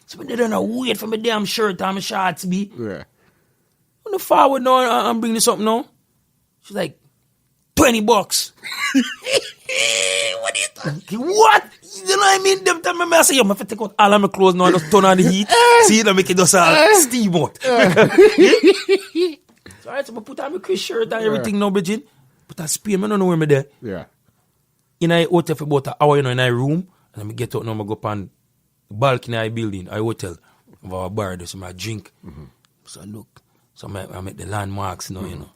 So they don't wait for my damn shirt and my shorts be. Yeah. On the forward now, I'm bringing something now. She's like, $20. What are you talking? What? You know what I mean? Them time I say, yo, I have to take out all of my clothes now and just turn on the heat. See, now make it just all steam out. So alright, so I put on my Chris shirt and everything now, Bridget. But I Spain, I don't know where I'm there. Yeah. In a hotel for about an hour, you know, in a room. And I get out now, I go up on the balcony of the building, a hotel. I have a bar there, so I drink. So I look. So I make the landmarks now, you know.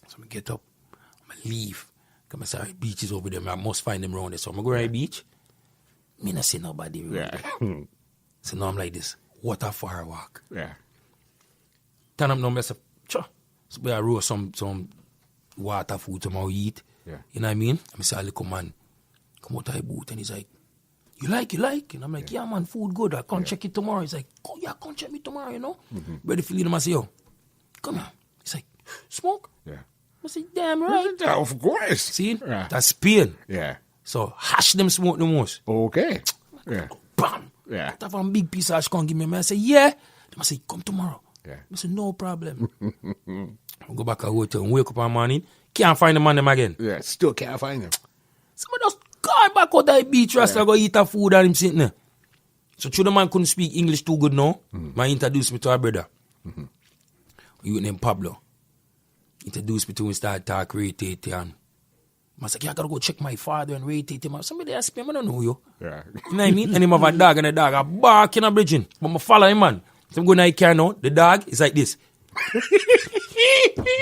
So I get up, I leave. Because I say, all right, beach is over there. I must find them around there. So I'm going to go to the beach. Me not see nobody. Really. Yeah. So now I'm like this. What a far walk. Yeah. Turn up now, I say, sure. So I roast some water food to my eat. Yeah. You know what I mean? I say, a little man, come out of the boot. And he's like, you like? And I'm like, yeah, man, food good. I can't check it tomorrow. He's like, oh, yeah, come check me tomorrow, you know? Ready for him. I say, yo, come on. He's like, smoke? Yeah. I say, damn right. Of course. See? Yeah. That's Spain. Yeah. So hash them smoke the most. Okay. Yeah. Bam. Yeah. That one big piece of hash can't give me. I say, yeah. I say, come tomorrow. Yeah. I say, no problem. I go back to the hotel and wake up in the morning. Can't find the man them again. Yeah. Still can't find them. Somebody just gone back out the beach, Rasta, go eat a food and him sitting there. So the man couldn't speak English too good now. Man introduced me to a brother. You named Pablo. Introduced me to him, start talk, rate and I said, yeah, I gotta go check my father and rate him. Somebody asked me, I don't know you. Yeah. You know what I mean? And him have a dog and the dog a bark in a bridging. But I follow him, man. So I'm going to the car now. The dog is like this.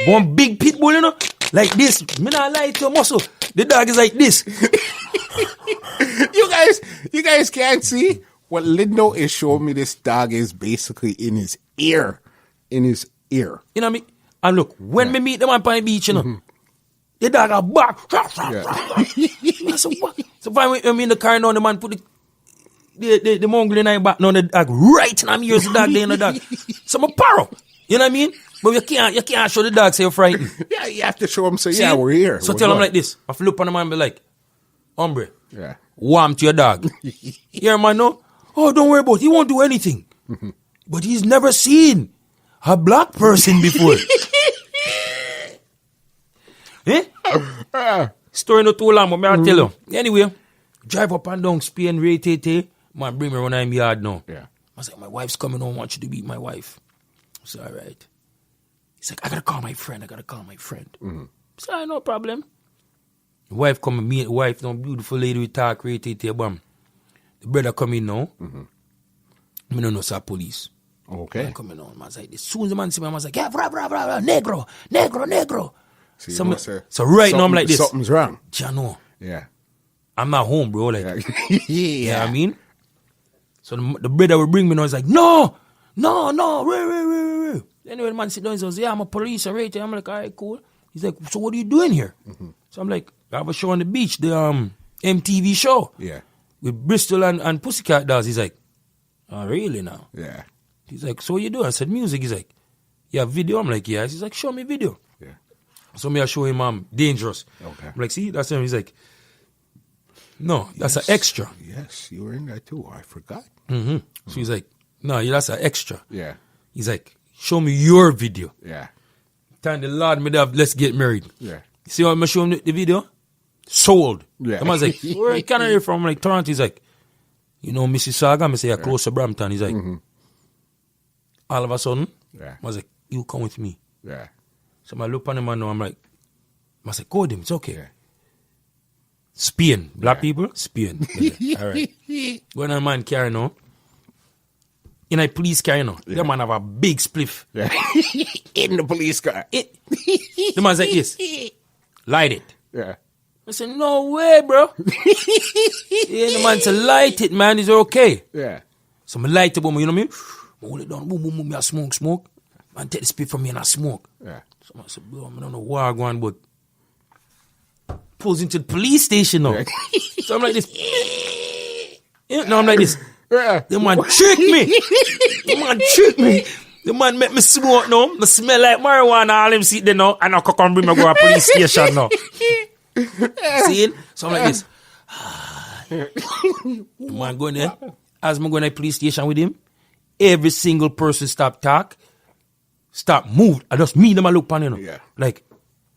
One big pit bull, you know? Like this. Me not lie to your muscle. The dog is like this. You guys can't see what Lindo is showing me. This dog is basically in his ear. In his ear. You know what I mean? And look, when me meet the man on the beach, you know, the dog a bark. I said, what? So if I'm in the car now, the man put the mongrel in my back, now the dog right in my ears, the dog there in the dog. So I'm a paro. You know what I mean? But you can't show the dog say you're frightened. Yeah, you have to show him, say, yeah, we're here. So we're tell going. him like this. I look on the man and be like, hombre, Yeah. warm to your dog. Yeah, man, no? Oh, don't worry about it. He won't do anything. But he's never seen a black person before. Eh? Story not too long, but I'll tell you. Anyway, drive up and down Spain, rate, man, bring me around my yard now. Yeah. I said, my wife's coming home, I want you to meet my wife. I said, all right. He's like, I gotta call my friend. I said, no problem. The wife come and meet the wife, no beautiful lady, we talk, rate, bam. The brother come in now. I don't know, sir, police. Okay. Man coming on, man's like this. Soon as the man see me, man's like, yeah, bra, negro. So right now I'm like this. Something's wrong. Jano, Yeah. I'm not home, bro. Like, Yeah. you know what I mean? So the brother will bring me now. He's like, no. Anyway, the man sit down and says, yeah, I'm a police. I'm like, all right, cool. He's like, so what are you doing here? So I'm like, I have a show on the beach, the MTV show. Yeah. With Bristol and Pussycat Dolls. He's like, oh, really now? Yeah. He's like, so what you do? I said, music. He's like, yeah, video? I'm like, yeah. He's like, show me video. Yeah. So me I show him Dangerous. Okay. I'm like, see, that's him. He's like, no, that's an extra. Yes, you were in that too. I forgot. So he's like, no, that's an extra. Yeah. He's like, show me your video. Yeah. Time the Lord made up, let's get married. Yeah. See what I'm showing him the video? Sold. Yeah. The man's like, where can I hear from? I'm like, Toronto. He's like, You know, Mississauga, I say, you're close to Brampton. He's like, all of a sudden, I was like, you come with me. Yeah. So I look on him and now I'm like, I said, go with him, it's okay. Yeah. Spain, black people, Spain. All right. When a man carry now, in a police car, the man have a big spliff. Yeah. In the police car. The man's like this. Light it. Yeah. I said, no way, bro. The man said, light it, man. Is it okay? Yeah. So I light it, boom, you know what I mean? Hold it down, boom, boom, boom. I smoke. Man, take the spit from me and I smoke. Yeah. So I said, bro, I don't know where I'm going, but pulls into the police station now. So I'm like this. No, I'm like this. The man tricked me. The man make me smoke now. I smell like marijuana. All him sit there now. And I can bring me go to police station now. See? So I'm like this. The man going there. As I'm going to the police station with him, every single person stop talk, stop move. I just me them I look on, Yeah. Like,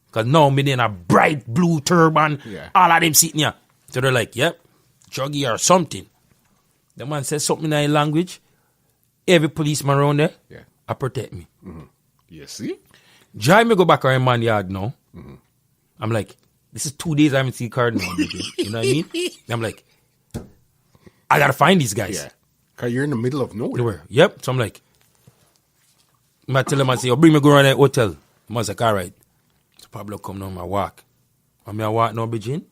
because now I'm in a bright blue turban. Yeah. All of them sitting here. So they're like, yep, druggy or something. The man says something in his language. Every policeman around there, I protect me. You see? Drive me go back around man yard now. I'm like, this is 2 days I haven't seen card now. You know what I mean? I'm like, I gotta find these guys. Yeah. Because you're in the middle of nowhere. Yep. So I'm like, I tell him, I say, bring me go around that hotel. The man's like, all right. So Pablo come down, I walk. When I walk now, Beijing,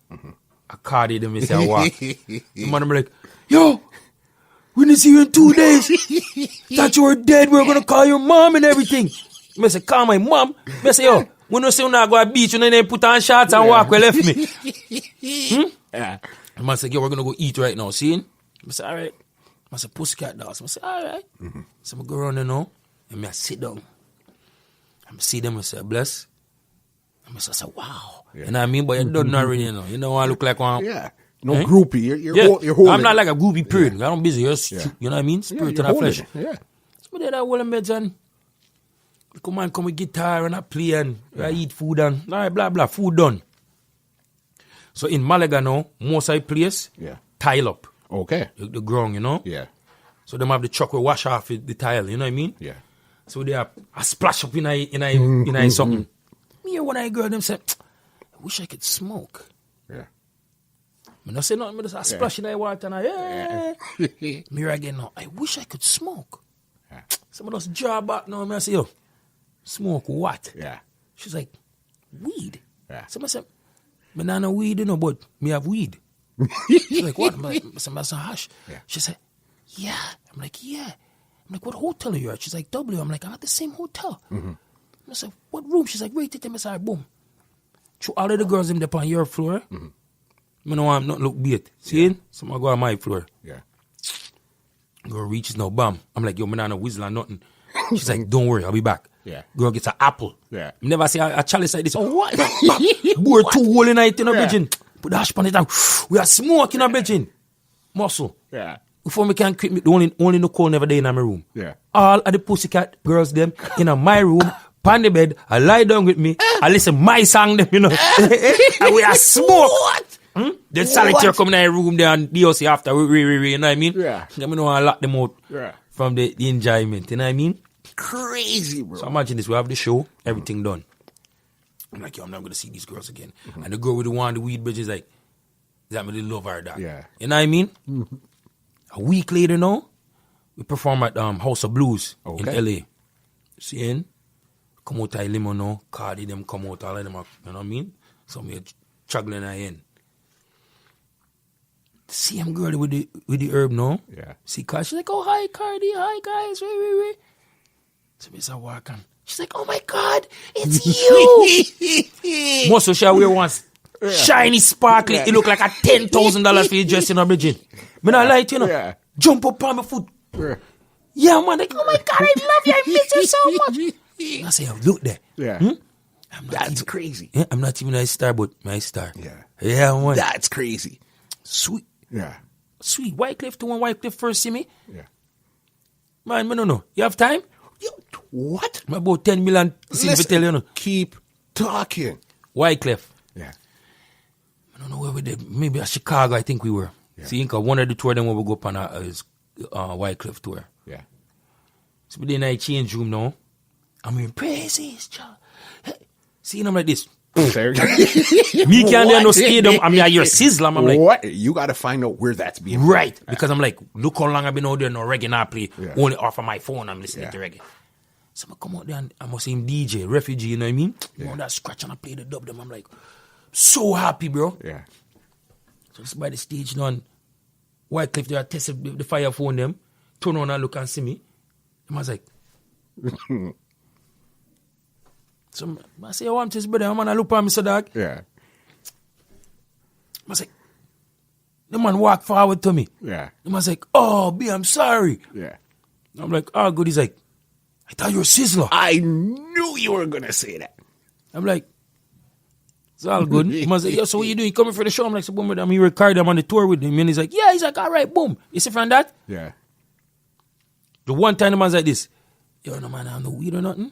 I called them and say I walk. The man, I'm like, yo, we didn't see you in 2 days. Thought you were dead. We were going to call your mom and everything. I say, call my mom. I say, yo, when you say you're not going to beach, you then put on shorts and walk, we left me. Yeah. The man said, yo, we're going to go eat right now. See? I say, all right. I say, Pussycat Dolls. I say, all right. So I go around there now, and I sit down. I see them, I say, bless. I say, wow. Yeah. You know what I mean? But you don't know really, You know I look like one. Yeah. No groupie. You're holding. I'm not like a groupie period. I don't busy. You know what I mean? Spirit and flesh. Yeah. So they that hold them beds and come and come with guitar and I play and I eat food and all right, blah, blah, food done. So in Malaga now, most of the place, tile up. Okay. The ground, Yeah. So them have the truck will wash off the tile, you know what I mean? Yeah. So they have a splash up in a something. Me and one of the girls, them say, I wish I could smoke. Yeah. I don't say nothing, I just splash in the water and me again now, I wish I could smoke. Yeah. Someone else draw back now, I say, yo, smoke what? Yeah. She's like, weed. Yeah. So I said, I don't know weed, but me have weed. She's like, what? I said, that's a hash. Yeah. She said, yeah. I'm like, yeah. I'm like, what hotel are you at? She's like, W. I'm like, I'm at the same hotel. I said, what room? She's like, rate it. I said, boom. Through all of the girls in the on your floor, I know I'm not look bait. See? So I go on my floor. Yeah. Girl reaches now, bam. I'm like, yo, man, I no whistle or nothing. She's like, don't worry, I'll be back. Yeah. Girl gets an apple. Yeah. Never see a chalice like this. Oh, what? Board 2 hole in it in a virgin. Put the hash pan it down. We are smoking a virgin. Muscle. Yeah. Before me can quit me, only no cold never day in my room. Yeah. All of the Pussycat girls them in my room, pan the bed, I lie down with me, I listen my song them, And we are smoke. What? Then solitaire come in the room there and the house after we, you know what I mean? Yeah. Then me know I lock them out from the enjoyment, you know what I mean? Crazy, bro. So imagine this, we have the show, everything done. I'm like, yo, I'm not going to see these girls again. And the girl with the one, the weed bitch is like, is that me the love her that? Yeah. You know what I mean? A week later now, we perform at House of Blues in LA. See, come out of limo now, Cardi them come out, all of them, you know what I mean? So we're struggling in. See him girl with the herb now. Yeah. See Cardi, she's like, oh, hi Cardi, hi guys, wait. So we start walking. She's like, oh my God, it's you. Most of the wear once. Shiny, sparkly. It look like a $10,000 for you dress in a bridge. Me not lie to you, Yeah. Jump up on my foot. Yeah, man. Like, oh my God, I love you. I miss you so much. I say, look there. Yeah. That's crazy. Yeah, I'm not even a star, but my star. Yeah. Yeah, man. That's crazy. Sweet. Yeah. Sweet. Wycliffe to when Wycliffe first see me. Yeah. Man, I don't know. You have time? What? I'm about 10 million. Let's tell you, know. keep talking. Wycliffe. Yeah. I don't know where we did. Maybe at Chicago, I think we were. Yeah. See, because one of the tour them when we go up on is Wycliffe tour. Yeah. So we then I change room now. I'm in praises, child. Hey. See, I'm like this. Me can't do no stadium. I mean, I hear sizzle. I'm like, what? You got to find out where that's being right. Because I'm like, look how long I've been out there, no reggae not play. Yeah. Only off of my phone, I'm listening to reggae. So I come out there and I must see him DJ, refugee, you know what I mean? Yeah. You know, that scratch and I play the dub them. I'm like, so happy, bro. Yeah. So it's by the stage, you know, and Wycliffe, they are tested the fire phone them, turn on and look and see me. And I was like, so I say, oh, I'm just brother, I'm gonna look at me, so dog. Yeah. I was like, the man walk forward to me. Yeah. I was like, oh, B, I'm sorry. Yeah. I'm like, oh, good. He's like, I thought you were a sizzler. I knew you were going to say that. I'm like, it's all good. I was like, yo, so what you doing? You coming for the show? I'm like, so boom, I'm here with Cardi, I'm on the tour with him. And he's like, yeah. He's like, all right, boom. You see from that? Yeah. The one time the man's like this, yo, no man, I have no weed or nothing.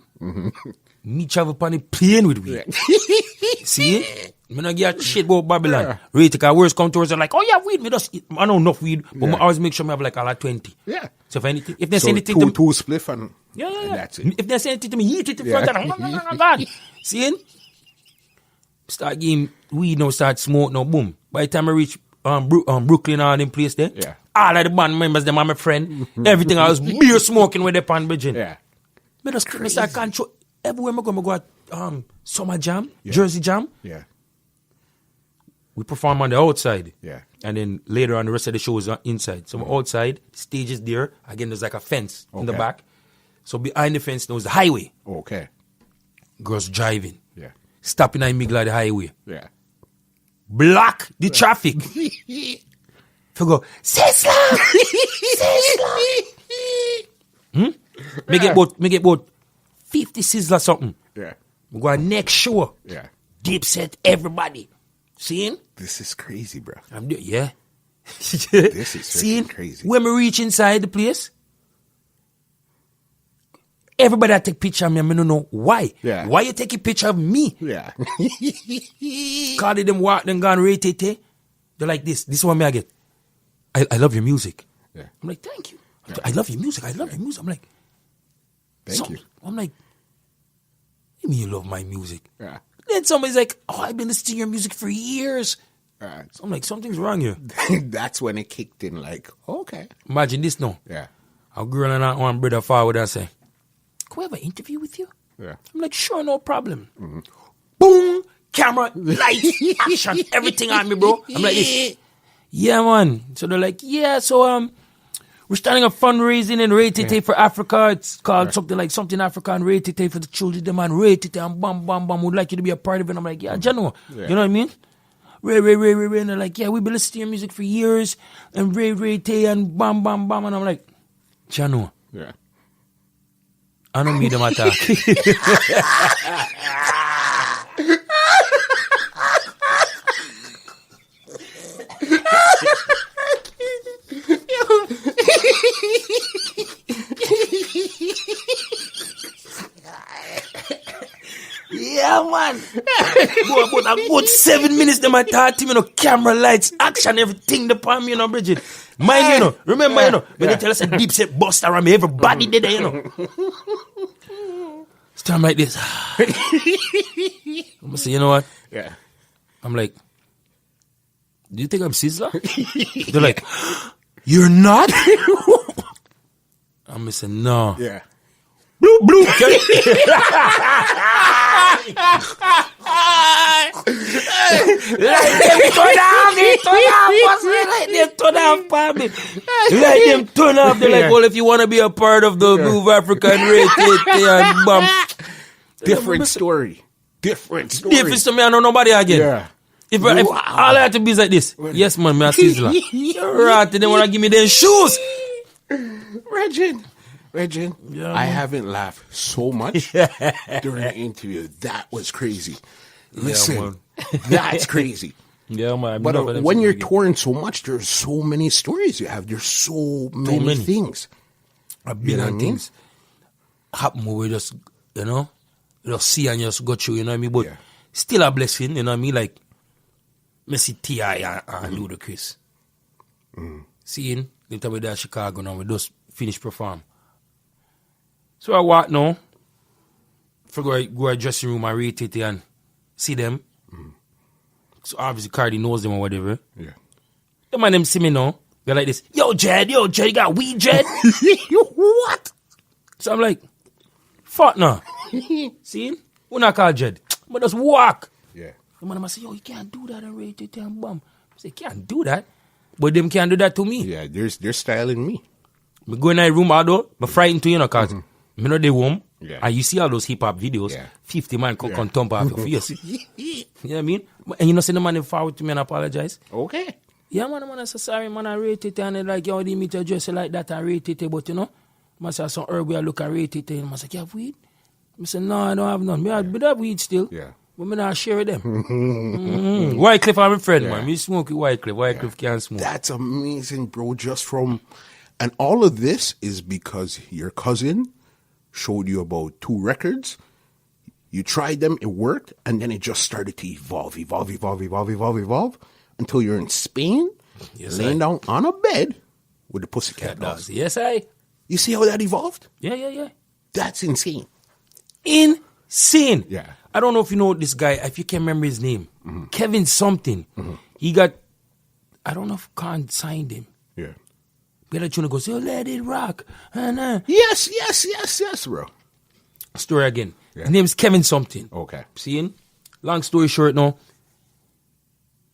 Me travel upon the plane with weed. Yeah. See? Me not get shit about Babylon. Yeah. Right, because words come towards, they're like, oh yeah, weed. Me just, I know enough weed, but I always make sure I have like all at 20. Yeah. So if they say anything two, to me, two spliff and that's it. If they say anything to me, eat it in front of them. Oh God. See? Start getting weed now, start smoke now, boom. By the time I reach Brooklyn and them place there, all of the band members, them are my friend. Everything I was beer smoking with the pan Virgin. Yeah. Me just start control. Everywhere I go at Summer Jam, Jersey Jam. Yeah. We perform on the outside. Yeah. And then later on, the rest of the show is inside. So outside, stage is there. Again, there's like a fence in the back. So behind the fence, there was the highway. Okay. Girls driving. Yeah. Stopping in the middle of the highway. Yeah. Block the traffic. So go, Sizzler! Sizzler! Make it about 50 Sizzler something. Yeah. We go next show. Yeah. Deep set, everybody. Seeing? This is crazy, bro. Yeah. This is Seeing? Crazy. When we reach inside the place, everybody that take picture of me, I don't know why. Yeah. Why you take a picture of me? Yeah. Call them walk, then gone rate it. They're like this. This is what me I get. I love your music. Yeah. I'm like, thank you. I love your music. I love your music. I'm like, thank you. I'm like, what do you mean you love my music? Yeah. Then somebody's like, oh, I've been listening to your music for years. So I'm like, something's wrong here. That's when it kicked in, like, okay. Imagine this now. Yeah. A girl and one brother forward and say, can we have an interview with you? Yeah. I'm like, sure, no problem. Mm-hmm. Boom, camera, lights, action, everything on me, bro. I'm like this. Yeah, man. So they're like, yeah, so we're starting a fundraising in Rate for Africa. It's called something like Something Africa and Rate for the children. The man Rate and bam, bam, bam. Would like you to be a part of it. I'm like, yeah, Jano. You know what I mean? Ray. And they're like, yeah, we've been listening to your music for years. And Ray and bam, bam, bam. And I'm like, Jano. Yeah. I don't meet them attack. Yeah, man. Boy, about a good 7 minutes, them I thought him, camera, lights, action, everything, the palm, Bridget. Mind, remember, when they tell us a deep set bust around me, everybody did that, It's time like this. I'm gonna say, you know what? Yeah. I'm like, do you think I'm Sizzler? They're like, you're not? I'm gonna say, no. Yeah. Blue. Turn off. They're like, well, if you want to be a part of the Move Africa and Rate and bam. Different story. Different to me, I know nobody again. Yeah. If all I have to be is like this. Yes, man, me a Sizzler. Right, they want to give me their shoes. Regin, yeah, I haven't laughed so much during the interview. That was crazy. Listen, that's crazy. Yeah, man. But when you're touring so much, there's so many stories you have. There's so many things. I've been on things happen where we just, just see and just go through, you know what I mean? But still a blessing, you know what I mean? Like, me see T.I. and Ludacris. Seeing, they tell me that Chicago now, we just finish perform. So I walk now, go to dressing room and rate it and see them. So obviously Cardi knows them or whatever. Yeah. The man them see me now. They're like this, yo, Jed, you got weed, Jed? What? So I'm like, fuck no. See? We not call Jed. But just walk. Yeah. The man must say, yo, you can't do that and rate it and bum. I say, can't do that. But them can't do that to me. Yeah, they're styling me. Me go in that room, although, I'm frightened to you, because me know they home. Yeah. And you see all those hip hop videos, Yeah. 50 man come thump off your face. You know what I mean? And you know, say the man forward to me and apologize. Okay. Yeah, man, I say, sorry, man, I rate it. And they like, yo, they meet to dress it like that and rate it. But, you know, I say, some herb, I look and rate it. And I say, you have weed? I say, no, I don't have none. I have weed still. Yeah. But I not share with them. Wycliffe, I'm a friend, Yeah. man. Me smoke with Wycliffe. Wycliffe can't smoke. That's amazing, bro. Just from, and all of this is because your cousin showed you about 2 records. You tried them, it worked, and then it just started to evolve until you're in Spain, Yes, laying down on a bed with the Pussycat Dolls. Yes, I. You see how that evolved? Yeah. That's insane. Insane. Yeah. I don't know if you know this guy, if you can remember his name. Kevin something. He got, I don't know if Khan signed him. Yeah. The other tune goes, yo, let it rock. And, Yes, bro. story again. Yeah. His name's Kevin something. Okay. Seeing? Long story short now.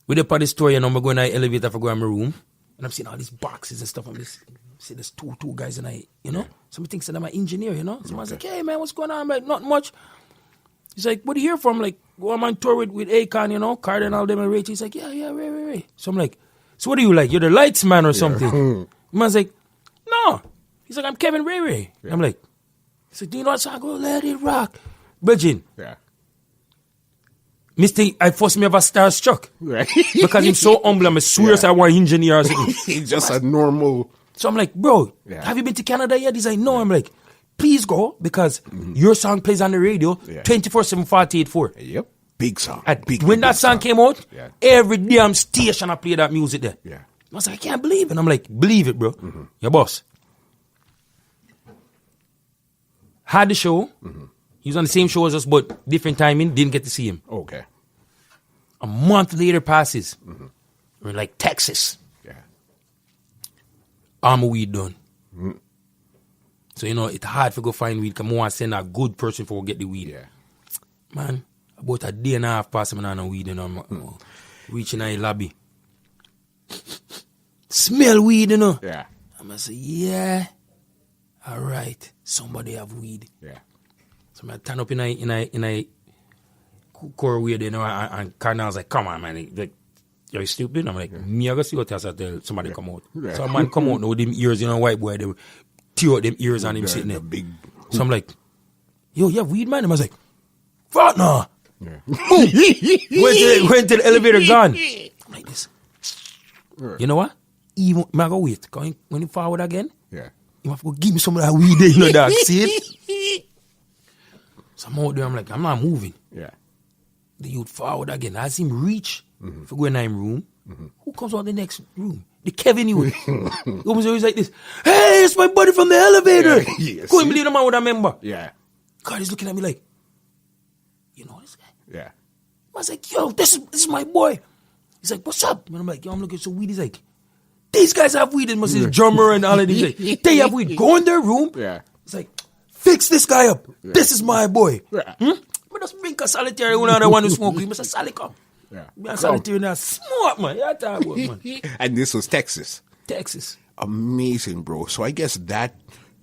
With the party story, and I'm going to the elevator for going to my room. And I'm seeing all these boxes and stuff. I'm just see there's two guys and you know? Somebody thinks that I'm an engineer, you know? Someone's like, hey man, what's going on? I'm like, not much. He's like, what are you here from? I'm like, well, I'm on tour with Akon, you know, Cardinal them and Rachel. He's like, yeah, right. So I'm like, so what are you like? You're the lights man or something? The man's like, no. He's like, I'm Kevin Ray. Yeah. I'm like, he's like, do you know what song? Go let it rock. Virgin. Yeah. I forced me have a starstruck. Right. Because he's so humble. I'm serious. I want engineer or something. He's just a normal. So I'm like, bro, Yeah. have you been to Canada yet? He's like, no. I'm like, please go because your song plays on the radio 24/7, 48/4. Yep. Big song. When that song came out, Yeah. every damn station I play that music there. Yeah. I was like, I can't believe it. And I'm like, believe it, bro. Your boss. Had the show. He was on the same show as us, but different timing. Didn't get to see him. Okay. A month later passes. We're like, Texas. Yeah. I'm a weed done. So, you know, it's hard to go find weed because I want to send a good person for get the weed. Yeah. Man, about a day and a half past, I'm on weed and I'm reaching a lobby. Smell weed, you know. Yeah. I'm going to say, yeah. All right. Somebody have weed. Yeah. So I turn up in a core weed, you know, and Cardinal's like, come on, man. Like, you're stupid. I'm like, me, I go see what else I tell somebody come out. Yeah. So a man come out now with them ears, you know, white boy, they tear out them ears on him sitting there. Big. So I'm like, yo, you have weed, man? And I was like, fuck no. Yeah. Went to the elevator, gone. I'm like this. You know what? Even, I go wait. When you forward again, Yeah. you have to go give me some of that weed there, you know, that. See it? So I'm out there, I'm like, I'm not moving. Yeah. The youth forward again. As him reach for going in the room, who comes out the next room? The Kevin youth. He almost always like this. Hey, it's my buddy from the elevator. Yeah, Couldn't believe the man with a member. Yeah. God, he's looking at me like, you know this guy? Yeah. I was like, yo, this is my boy. He's like, what's up? And I'm like, yo, I'm looking so weed. He's like, these guys have weed. It must be drummer and all of these. Like, they have weed. Go in their room. Yeah. It's like, fix this guy up. Yeah. This is my boy. Yeah. But just bring a solitary one other one who smoke. You must have solid come. Yeah. Me a solitary now smoke, man. Yeah, talk about, man. And this was Texas. Texas. Amazing, bro. So I guess that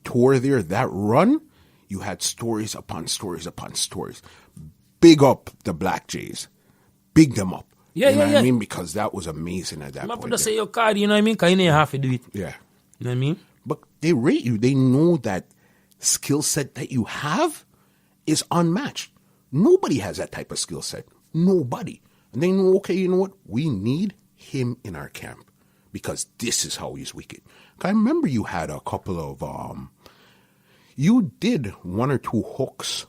tour there, that run, you had stories upon stories upon stories. Big up the Black Jays. Big them up. Yeah, you know yeah, what I yeah. mean? Because that was amazing at that I'm not point. going to say your card, you know what I mean? Because you ain't have to do it. Yeah. You know what I mean? But they rate you. They know that skill set that you have is unmatched. Nobody has that type of skill set. Nobody. And they know, okay, you know what? We need him in our camp because this is how he's wicked. I remember you had a couple of, you did 1 or 2 hooks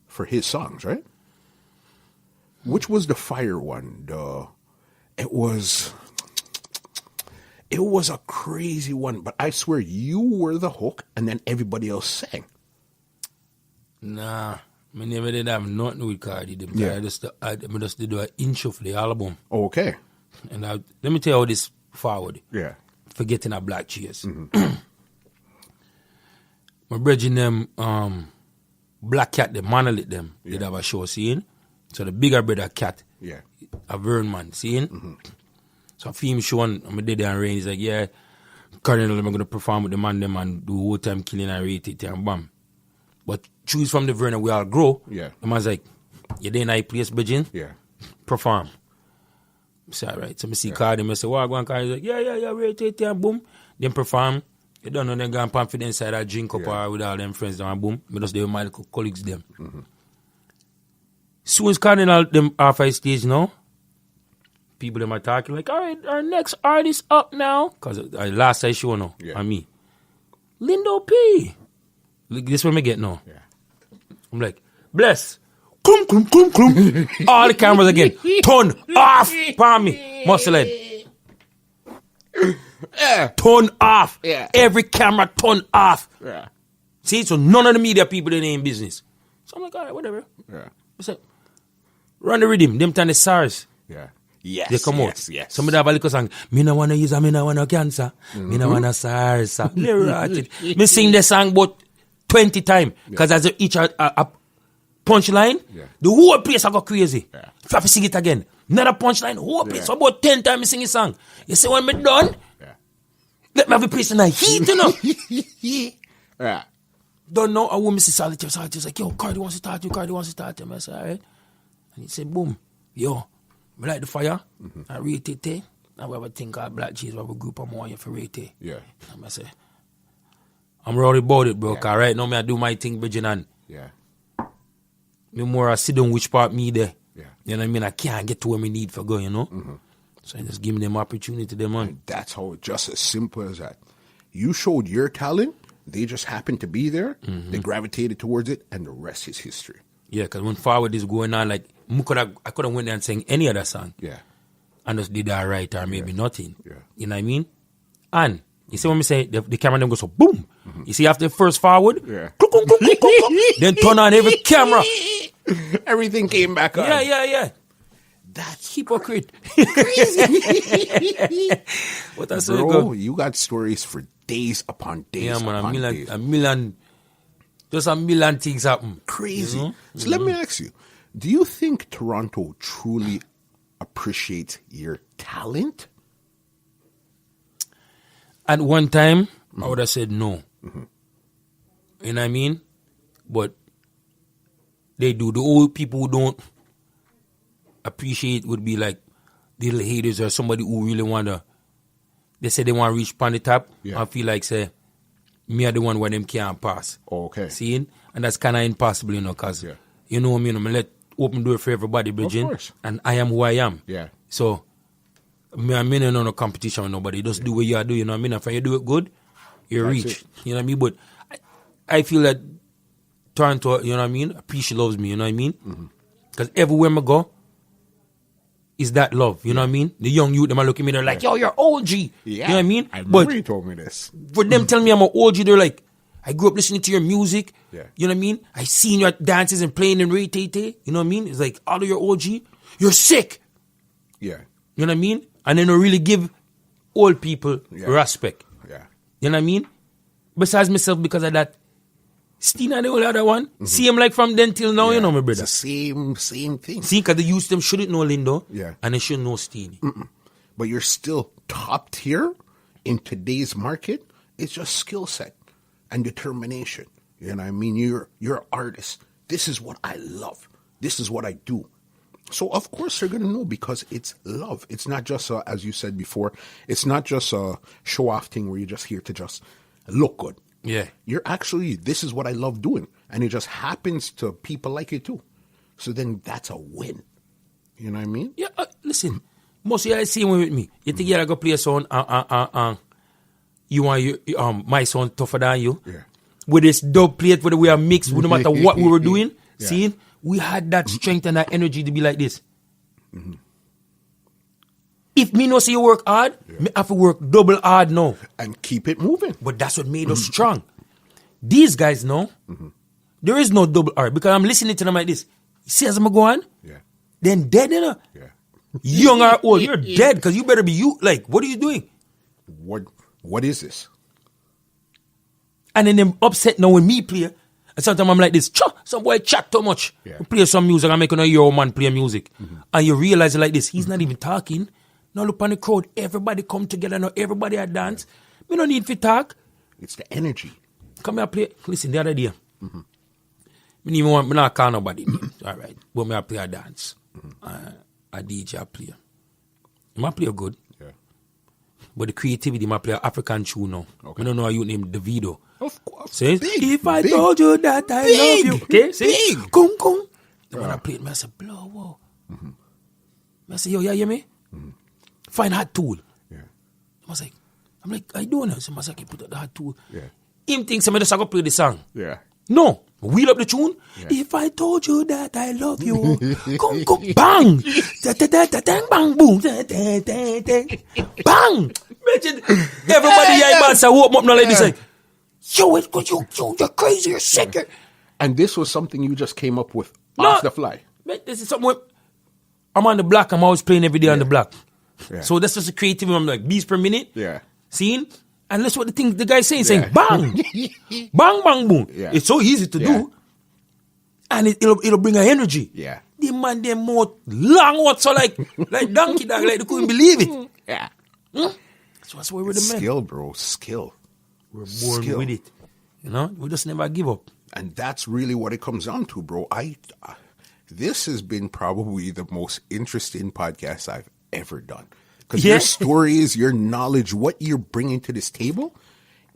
for his songs, right? Which was the fire one? It was It was a crazy one, but I swear you were the hook and then everybody else sang. Nah, I never did have nothing with Cardi. Yeah. I just did an inch of the album. Oh, okay. And let me tell you how this forward. Yeah. Forgetting a black cheese. My brethren them, Black Cat, the monolith them, did have a show, seeing? So the bigger brother Cat, Yeah. a Vern man, seeing? So I film show and I did there and rain. He's like, yeah, Colonel, I'm going to perform with the man them and do whole time killing and rate it and bam. But choose from the Vern and we all grow. Yeah. The man's like, you there in a place, Bridging? Yeah. Perform. I say, all right. So I see Cardi, I say, well, I go and Cardi. He's like, yeah, rate it and boom. Then perform. You don't know, then go and pump it inside a drink up or with all them friends down and boom. But just they with my colleagues them. Soon as Cardinal them off his stage now, people them are talking like, all right, our next artist up now. Because last I show now, and me. Lindo P. Look, this one me get now. Yeah. I'm like, bless. Klum, klum, klum, klum. All the cameras again. Turn off. Palm me. Muscle head. Turn off. Yeah. Every camera turn off. Yeah. See, so none of the media people in ain't business. So I'm like, all right, whatever. Yeah. What's up? Run the rhythm. Them time the SARS. Yeah. Yes. They come out. Yes. Somebody have a little song. Me no wanna use a, me no wanna cancer. Me no wanna SARS. Me ratchet. Me sing the song about 20 times. Because as each a punchline, the whole place I go crazy. Yeah. If I have to sing it again, another punchline, whole place. So about 10 times I sing a song. You see when me done? Let me have a place in the heat, you know? Yeah. Don't know. A woman see Solitaire. Solitaire's like, yo, Cardi wants to start you. Cardi wants to start him. I said, all right. And he said, boom. Yo, I light the fire. I rate it. Now we have a thing called Black Cheese. We have a group of more for rate it. Yeah. And I say, I'm worried about it, bro. Because right now, I do my thing, Bridging, and Yeah. me more I sit down which part me there. Yeah. You know what I mean? I can't get to where me need for go, you know? So I just give them opportunity, them man. That's how, just as simple as that. You showed your talent, they just happened to be there, they gravitated towards it, and the rest is history. Yeah, because when Forward is going on, like, I could have went there and sang any other song. Yeah. And just did that right or maybe nothing. Yeah. You know what I mean? And you see when we say the camera then goes so boom. You see after the first Forward, Yeah. then turn on every camera. Everything came back on. Yeah. That's Hypocrite. What I say, bro, you got stories for days upon days. Yeah, man, upon days. a million things happen. Crazy. You know? So let me ask you, do you think Toronto truly appreciates your talent? At one time, I would have said no. You know what I mean? But they do. The old people who don't appreciate would be like the little haters or somebody who really they say they want to reach on the top. Yeah. I feel like, say, me are the one where them can't pass. Oh, okay. Seeing? And that's kind of impossible, you know, because, Yeah. you know what I mean? I'm going to let open door for everybody, Bridging. course. And I am who I am. Yeah. So, I'm in no competition with nobody. Just do what you do, you know what I mean? If you do it good, you That's reach. it. You know what I mean? But I feel that Toronto, you know what I mean? Appreciate loves me, you know what I mean? Because everywhere I go, is that love, you know what I mean? The young youth, them are looking at me, they're like, yo, you're OG. Yeah. You know what I mean? I remember But you told me this. for them telling me I'm an OG, they're like, I grew up listening to your music. Yeah. You know what I mean? I seen your dances and playing in Ray-Tay-Tay. You know what I mean? It's like, all of your OG, you're sick. Yeah. You know what I mean? And they don't really give old people respect. Yeah. You know what I mean? Besides myself, because of that, Stina, the only other one, see him like from then till now, you know, my brother. It's the same thing. See, because the youth them shouldn't know Lindo. Yeah. And they shouldn't know Steen. But you're still top tier in today's market. It's just skill set and determination. You know what I mean? You're an artist. This is what I love. This is what I do. So, of course, they're going to know because it's love. It's not just, as you said before, it's not just a show-off thing where you're just here to just look good. Yeah. You're actually, this is what I love doing. And it just happens to people like it too. So then that's a win. You know what I mean? Yeah, listen. Most of you are the same way with me. You think you're going to play a song, you want my song tougher than you? Yeah. With this dub plate, whether we are mixed, no matter what we were doing, seeing, we had that strength and that energy to be like this. If me no see you work hard, me have to work double hard now. And keep it moving. But that's what made us strong. These guys know there is no double hard because I'm listening to them like this. See as I'm going, then dead, you know. Yeah. Young or old, you're dead because you better be you. Like, what are you doing? What is this? And then them upset now when me play. And sometimes I'm like this, some boy chat too much. Yeah. Play some music, I'm making a your man play music. And you realize like this, he's not even talking. Now look on the crowd, everybody come together, now everybody a dance. We don't need to talk. It's the energy. Come here, play. Listen, the other day, me even want me not call nobody. All right, but me I play a dance. A DJ I play. I play good. Yeah. But the creativity, I play an African tune now. Okay. I don't know how you name Davido. Of course. See? Big, if I big, told you that I love you. Okay, see? Big. Come, come. Then when I played, I said, blow, whoa. I said, yo, you hear me? Find hot tool. Yeah. I'm like, I don't know. So I said, put out the hot tool. Yeah. Him thinks I'm just going to play the song. Yeah. No. Wheel up the tune. Yeah. If I told you that I love you, come, come, bang. Bang, boom. Bang. Imagine everybody here, man, so open up now like this. Like, yo, you're crazy, you're sick. And this was something you just came up with off the fly. This is something I'm on the block. I'm always playing every day on the block. Yeah. So that's just a creative. I'm like beats per minute. Yeah. Seeing? And that's what the guy's saying. Saying bang. Bang, bang, boom. Yeah. It's so easy to do. And it'll bring an energy. Yeah. The man, they're more long out, so like donkey dog, like they couldn't believe it. Yeah. So that's why we're the men. Skill, bro. Skill. We're born with it. You know? We just never give up. And that's really what it comes down to, bro. This has been probably the most interesting podcast I've ever done. Because your stories, your knowledge, what you're bringing to this table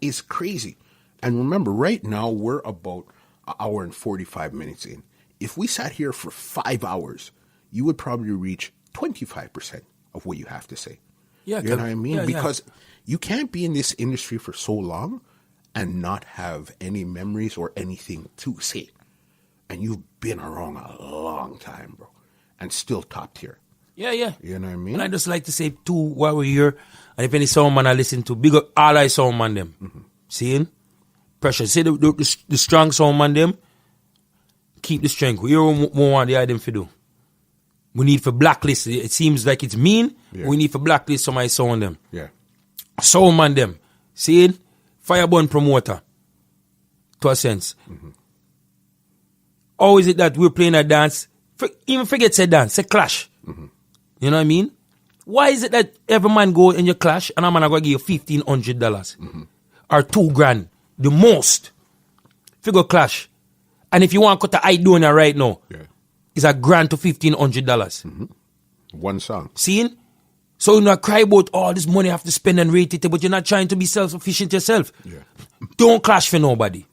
is crazy. And remember, right now, we're about an hour and 45 minutes in. If we sat here for 5 hours, you would probably reach 25% of what you have to say. Yeah, you know what I mean? Yeah, because you can't be in this industry for so long and not have any memories or anything to say. And you've been around a long time, bro. And still top tier. Yeah, yeah. You know what I mean? And I just like to say, too, while we're here, and if any sound man I listen to, big up all I sound man them. Seeing? Pressure. See the strong sound man them? Keep the strength. We don't want the item to do. We need for blacklist. It seems like it's mean. Yeah. We need for blacklist somebody sound them. Yeah. Sound man them. Seeing? Fireburn promoter. To a sense. How is it that we're playing a dance? Even forget say dance, say clash. You know what I mean? Why is it that every man go in your clash and I'm gonna go give you $1,500 or $2,000, the most? If you go clash, and if you want to cut the Idonia right now, it's $1,000 to $1,500. One song. Seeing? So you not cry about all this money you have to spend and rate it, but you're not trying to be self-sufficient yourself. Yeah. Don't clash for nobody.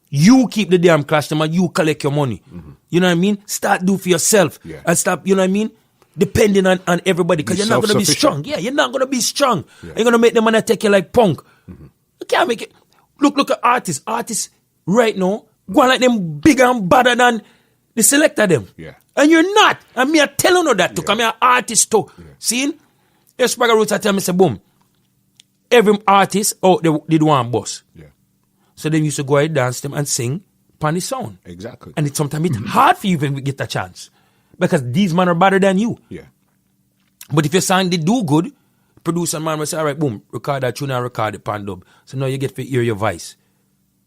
You keep the damn clash them and you collect your money. You know what I mean? Start do for yourself. Yeah. And stop, you know what I mean? Depending on everybody. Because you're not going to be strong. Yeah, you're not going to be strong. Yeah. You're going to make them man take you like punk. You can't make it. Look at artists. Artists right now, going like them bigger and badder than the selector them. Yeah. And you're not. And me are telling you that too. Because I'm an artist too. Seeing? Yes, Spragga Roots I tell me, say, boom. Every artist, they do one boss. Yeah. So they used to go ahead, dance them and sing upon the sound. Exactly. And it's sometimes it's hard for you when we get a chance. Because these men are better than you. Yeah. But if your song they do good, producer man will say, all right, boom, record that tune and record it pan dub. So now you get to hear your voice.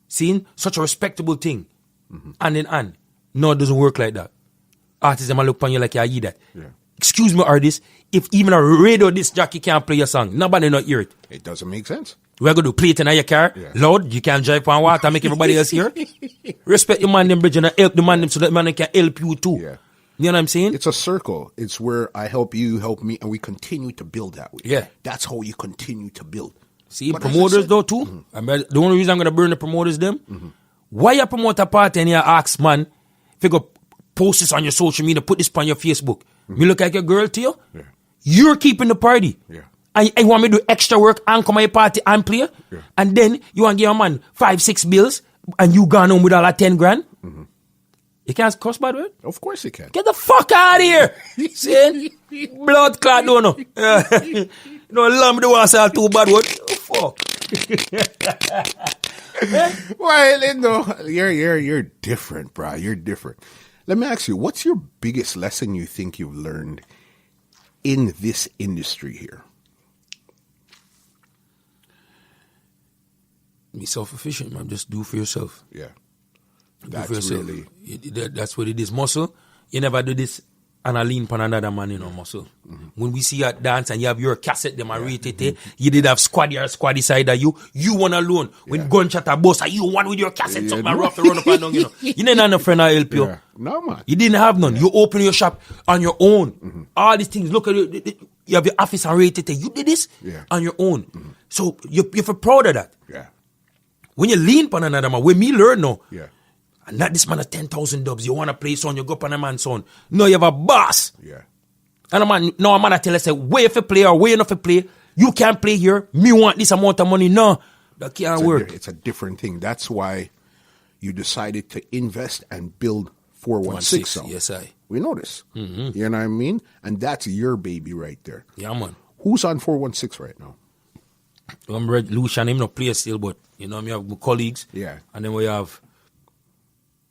Seeing? Such a respectable thing. And then no, it doesn't work like that. Artists them look upon you like you hear that. Yeah. Excuse me, artist, if even a radio disc jockey can't play your song, nobody not hear it. It doesn't make sense. We're going to play it in your car. Yeah. Loud, you can't drive on water, make everybody else hear. Respect the man them bridge and help the man them so that man can help you too. Yeah. You know what I'm saying? It's a circle. It's where I help you, help me, and we continue to build that way. Yeah. That's how you continue to build. See, but promoters though too, the only reason I'm going to burn the promoters them, why you promote a party and you ask man, if you go post this on your social media, put this on your Facebook, me look like a girl to you? Yeah. You're keeping the party. Yeah. And you want me to do extra work and come at your party and play? Yeah. And then you want to give a man 5-6 bills and you gone home with all that 10 grand? You can't cuss bad word? Of course you can. Get the fuck out of here. See? Blood clot, don't know. You know, lamb the one say too bad. What? Fuck. Well, Lindo, you're different, bro. You're different. Let me ask you, what's your biggest lesson you think you've learned in this industry here? Be self-efficient, man. Just do for yourself. Yeah. That's what it is. Muscle, you never do this and I lean on another man, you know, muscle. When we see you at dance and you have your cassette, them, I rate it, you did have squaddy side of you one alone. When gunshot a bust, you one with your cassette, something rough to run up and down, you know. You didn't have no friend to help you. Yeah. No, man. You didn't have none. You open your shop on your own. All these things, look at it. You have your office and rate it. You did this on your own. So you're proud of that. Yeah. When you lean on another man, when me learn now, and not this man has 10,000 dubs. You want to play son, you go up on a man's son. No, you have a boss. Yeah. And a man I tell us, say, where if you play or where enough to play, you can't play here. Me want this amount of money. No, that can't work. It's a different thing. That's why you decided to invest and build 416 sound. Yes, I. We know this. You know what I mean? And that's your baby right there. Yeah, man. Who's on 416 right now? I'm Red Lucian, him no play still, but you know, me have my colleagues. Yeah. And then we have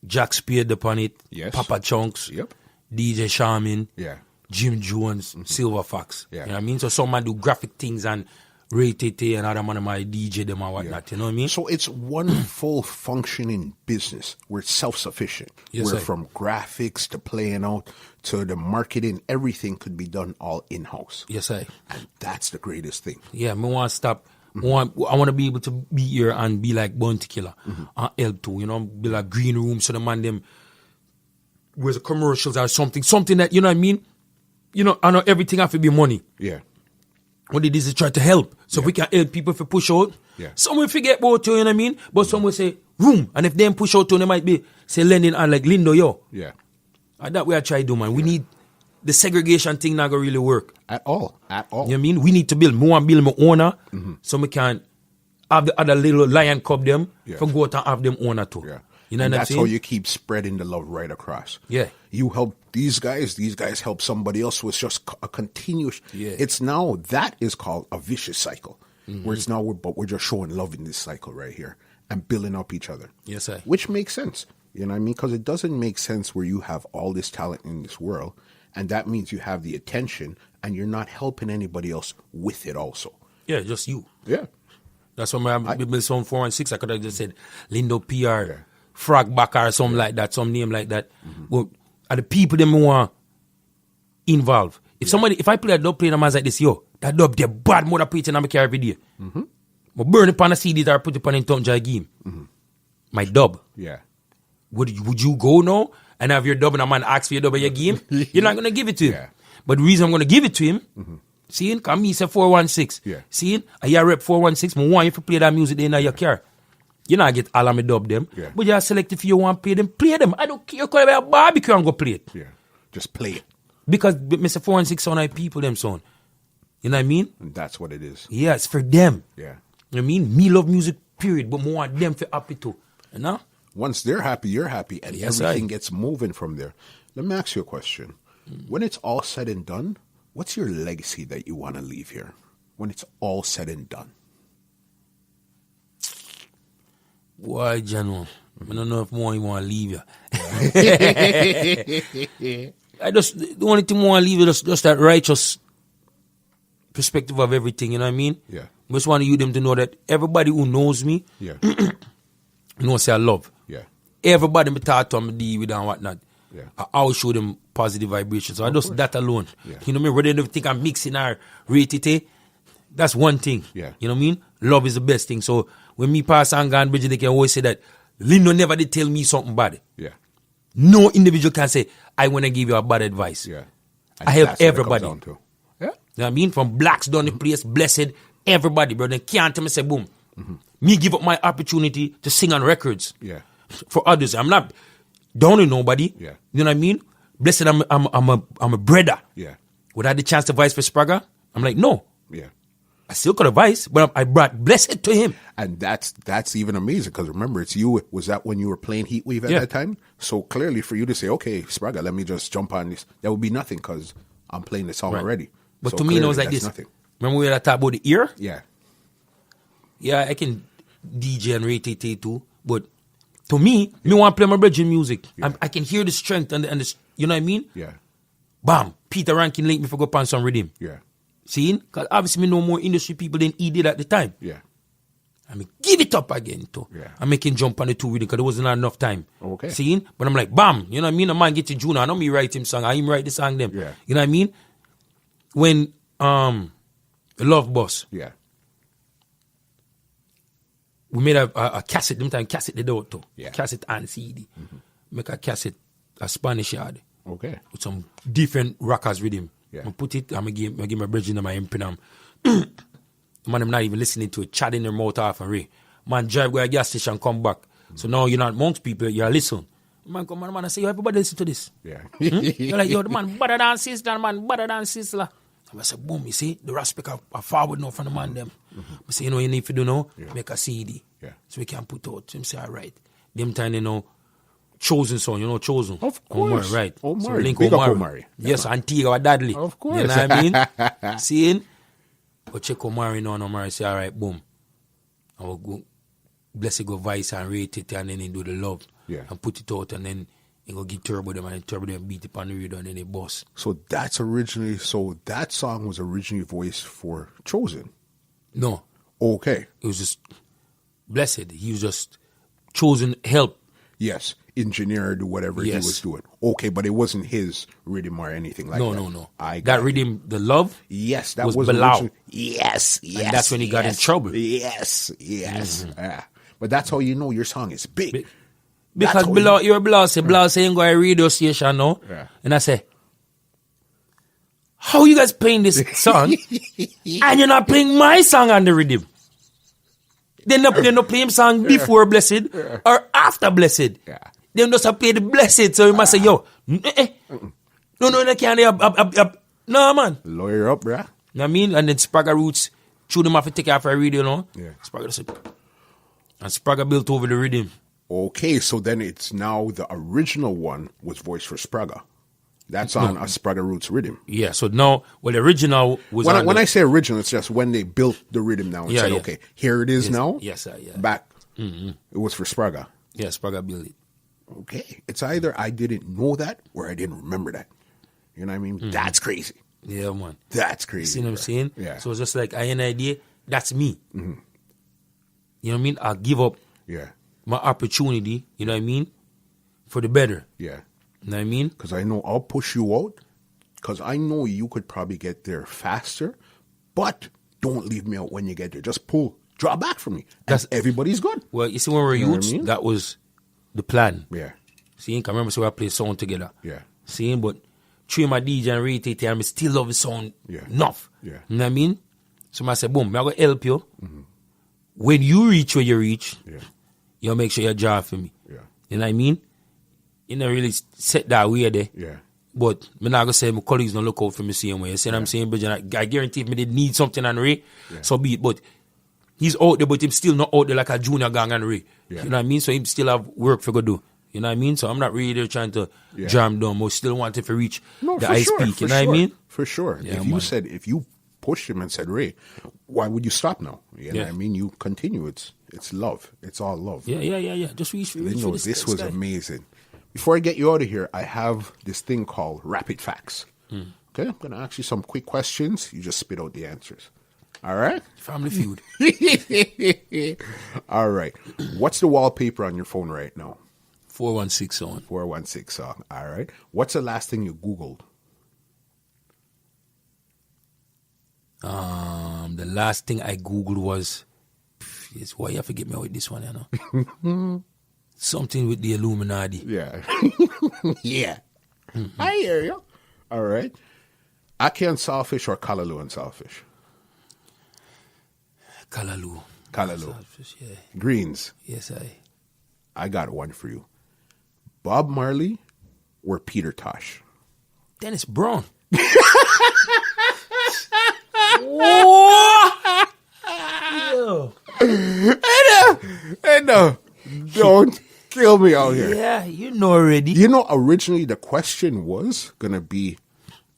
Jack Spade upon it. Yes. Papa Chunks. Yep. DJ Shaman. Yeah. Jim Jones. Silver Fox. Yeah. You know what I mean? So some man do graphic things and rate it and other man might DJ them and whatnot. You know what I mean? So it's one full functioning business. We're self-sufficient. Yes, We're sir. from graphics to playing out to the marketing. Everything could be done all in-house. Yes, I. And that's the greatest thing. Yeah, me want to stop. I want to be able to be here and be like Bounty Killer and help too. You know, be like green room so the man them where's the commercials or something that, you know what I mean? You know, I know everything have to be money. Yeah. What it is try to help. So if we can help people if we push out. Yeah. Some will forget about you, you know what I mean? But some will say room. And if them push out too, they might be say lending and like Lindo, yo. Yeah. And that way I try to do, man. We need the segregation thing not gonna really work. At all. At all. You know what I mean? We need to build. We want to build my owner so we can have the other little lion cub them for go out and have them owner too. Yeah. You know and what I'm that's saying? how you keep spreading the love right across. Yeah. You help these guys help somebody else with just a continuous. Yeah. It's now, that is called a vicious cycle. Where it's now, we're just showing love in this cycle right here and building up each other. Yes, sir. Which makes sense. You know what I mean? Because it doesn't make sense where you have all this talent in this world and that means you have the attention and you're not helping anybody else with it also. Yeah, just you. Yeah. That's why I built some 416. I could have just said Lindo P or Frog Back or something like that, some name like that. But are the people them want involved. If I play a dub playing a man like this, yo, that dub the bad mother preaching and I carry every day. But burn it on a CD or put it on in tongue game. My dub. Yeah. Would you go now and have your dub and a man ask for your dub in your game? You're not gonna give it to him. Yeah. But the reason I'm gonna give it to him, seeing, come me say 416. Yeah. Seeing, I hear rep 416, I want you to play that music in your car. You not get all of me dub them. Yeah. But you select if you want to play them. I don't care. You call it a barbecue and go play it. Yeah. Just play it. Because Mr. 416 sound like people them son. You know what I mean? And that's what it is. Yeah, it's for them. Yeah. You know what I mean? Me love music, period. But more want them for happy too. You know? Once they're happy, you're happy, and Yes, everything aye. gets moving from there. Let me ask you a question. When it's all said and done, what's your legacy that you want to leave here? When it's all said and done. Why, General? I don't know if more you want to leave you. The only thing I want to leave you is just that righteous perspective of everything, you know what I mean? Yeah. I just want you them to know that everybody who knows me Yeah. knows say I love. Yeah. Everybody me talk to and deal with and whatnot. Yeah. I always show them positive vibrations. So I just that alone. Yeah. You know what I mean? Whether they think I'm mixing or rated, that's one thing. Yeah. You know what I mean? Love is the best thing. So when me pass and go and Bridget, they can always say that Lindo never did tell me something bad. Yeah. No individual can say, I want to give you a bad advice. Yeah. I help that's what it comes everybody. down to. Yeah. You know what I mean? From blacks down the place, blessed, everybody, bro. They can't tell me, say, boom. Me give up my opportunity to sing on records. Yeah. For others. I'm not downing nobody. Yeah. You know what I mean? Blessed, I'm a brother. Yeah. Would I have the chance to vice for Spraga? I'm like, no. Yeah. I still could have vice, but I brought blessed to him. And that's even amazing because remember, it's you. Was that when you were playing Heatwave at Yeah. that time? So clearly for you to say, okay, Spraga, let me just jump on this, that would be nothing because I'm playing the song already. But So to me, it was clearly like this. that's nothing. Remember we had talk about the ear? Yeah. Yeah, I can DJ and rate it too. But to me, me want to play my bridging music. Yeah. I can hear the strength and the, you know what I mean? Yeah. Bam, Peter Rankin link me for go pan some rhythm. Yeah. See? Because obviously me know more industry people than he did at the time. Yeah. I mean, give it up again too. Yeah. I make him jump on the two rhythm because there wasn't enough time. Okay. See? But I'm like, bam, you know what I mean? A man get to June, I know me write him song, I him write the song them. Yeah. You know what I mean? When Love Boss, Yeah. we made a cassette, them time cassette the door too. Yeah. Cassette and CD. Make a cassette, a Spanish yard. Okay. With some different rockers rhythm. Yeah. I put it, I give my bridging and my imprint. Man, I'm not even listening to it, chatting their mouth off and Ray. Man, drive go to a gas station, come back. So now you're not amongst people, you're listen. Man, come on, man, I say, yo, everybody listen to this. Yeah. You're like, yo, the man better than sister, man, better than sister. I say, boom, you see, the respect are forward now from the man them. I say, you know, you need to do now, make a CD. Yeah. So we can put out. Him say, all right. Them time, you know, Chosen song, you know, Chosen. Of course. Omar, right. Omar. So link Big up Omar. Omar. Yes, Antigua Dadley. Of course. You know what I mean? Seeing? But check Omar in on Omar, say, all right, boom. I will go, bless it, go vice and rate it, and then he do the love. Yeah. And put it out, and then he go give Turbo them, and Turbo them beat it on the radio, and then they boss. So that song was originally voiced for Chosen. No. Okay. It was just blessed. He was just chosen help. Yes. Engineered whatever he Yes. was doing. Okay, but it wasn't his rhythm or anything like that. No. I That got it. rhythm, the love, Yes, that was was Bilal. original. Yes. and that's when he got in trouble. Yes. Yeah. But that's how you know your song is big. Because That's how Bilal, you're Bilal, say Bilal saying go a radio station now. Yeah. And I say, how you guys playing this song and you're not playing my song on the rhythm? They're not playing song before Blessed or after Blessed. Yeah. They just play the Blessed. So you must say, yo, no, they can't. No, man. Lawyer up, bruh. You know what I mean? And then Spragga Roots, chew them off and take it off a radio, no? Yeah. Spragga said, and Spragga built over the rhythm. Okay, so then it's now the original one was voiced for Spragga. That's on a Spragga Roots rhythm. Yeah, so now, well, the original was When I say original, it's just when they built the rhythm now and Yeah, said, yeah. okay, here it is now. Yes, sir, yeah. Back, it was for Spragga. Yeah, Spragga built it. Okay, it's either I didn't know that or I didn't remember that. You know what I mean? That's crazy. Yeah, man. That's You crazy. see what I'm bruh. saying? Yeah. So it's just like, I had an idea, that's me. You know what I mean? I'll give up Yeah. my opportunity, you know what I mean, for the better. Yeah. You know what I mean? Because I know I'll push you out because I know you could probably get there faster, but don't leave me out when you get there. Just draw back from me. And everybody's good. Well, you see, when we were You know what I youths, mean? that was the plan. Yeah. See, I remember so I played sound together. Yeah. See, but through my DJ and rate it, I still love the sound Yeah. enough. Yeah. You know what I mean? So I said, boom, I'm going to help you. When you reach where you reach, Yeah. you'll make sure you draw for me. Yeah. You know what I mean? You know, really set that way there. Yeah. But I'm not going to say my colleagues don't look out for me same way. You see what I'm saying? But I guarantee if me did need something on Ray, so be it. But he's out there, but he's still not out there like a junior gang on Ray. Yeah. You know what I mean? So he still have work for go do. You know what I mean? So I'm not really there trying to jam down, but still wanting to reach the ice peak. You know what I mean? For sure. Yeah, If you pushed him and said, Ray, why would you stop now? You know what I mean? You continue. It's love. It's all love. Yeah. Just reach for Lindo, this was guy. amazing. Before I get you out of here, I have this thing called Rapid Facts. Okay? I'm going to ask you some quick questions. You just spit out the answers. All right? Family Feud. All right. What's the wallpaper on your phone right now? 416 on. 416 song. All right. What's the last thing you Googled? The last thing I Googled was, why you forget me with this one, you know? Something with the Illuminati. Yeah. Yeah. I hear you. All right. Aki and Saltfish or Callaloo and Saltfish? Callaloo. Callaloo. Selfish, yeah. Greens. Yes, I got one for you. Bob Marley or Peter Tosh? Dennis Brown. I know. Don't kill me out here. Yeah, you know already. You know, originally the question was going to be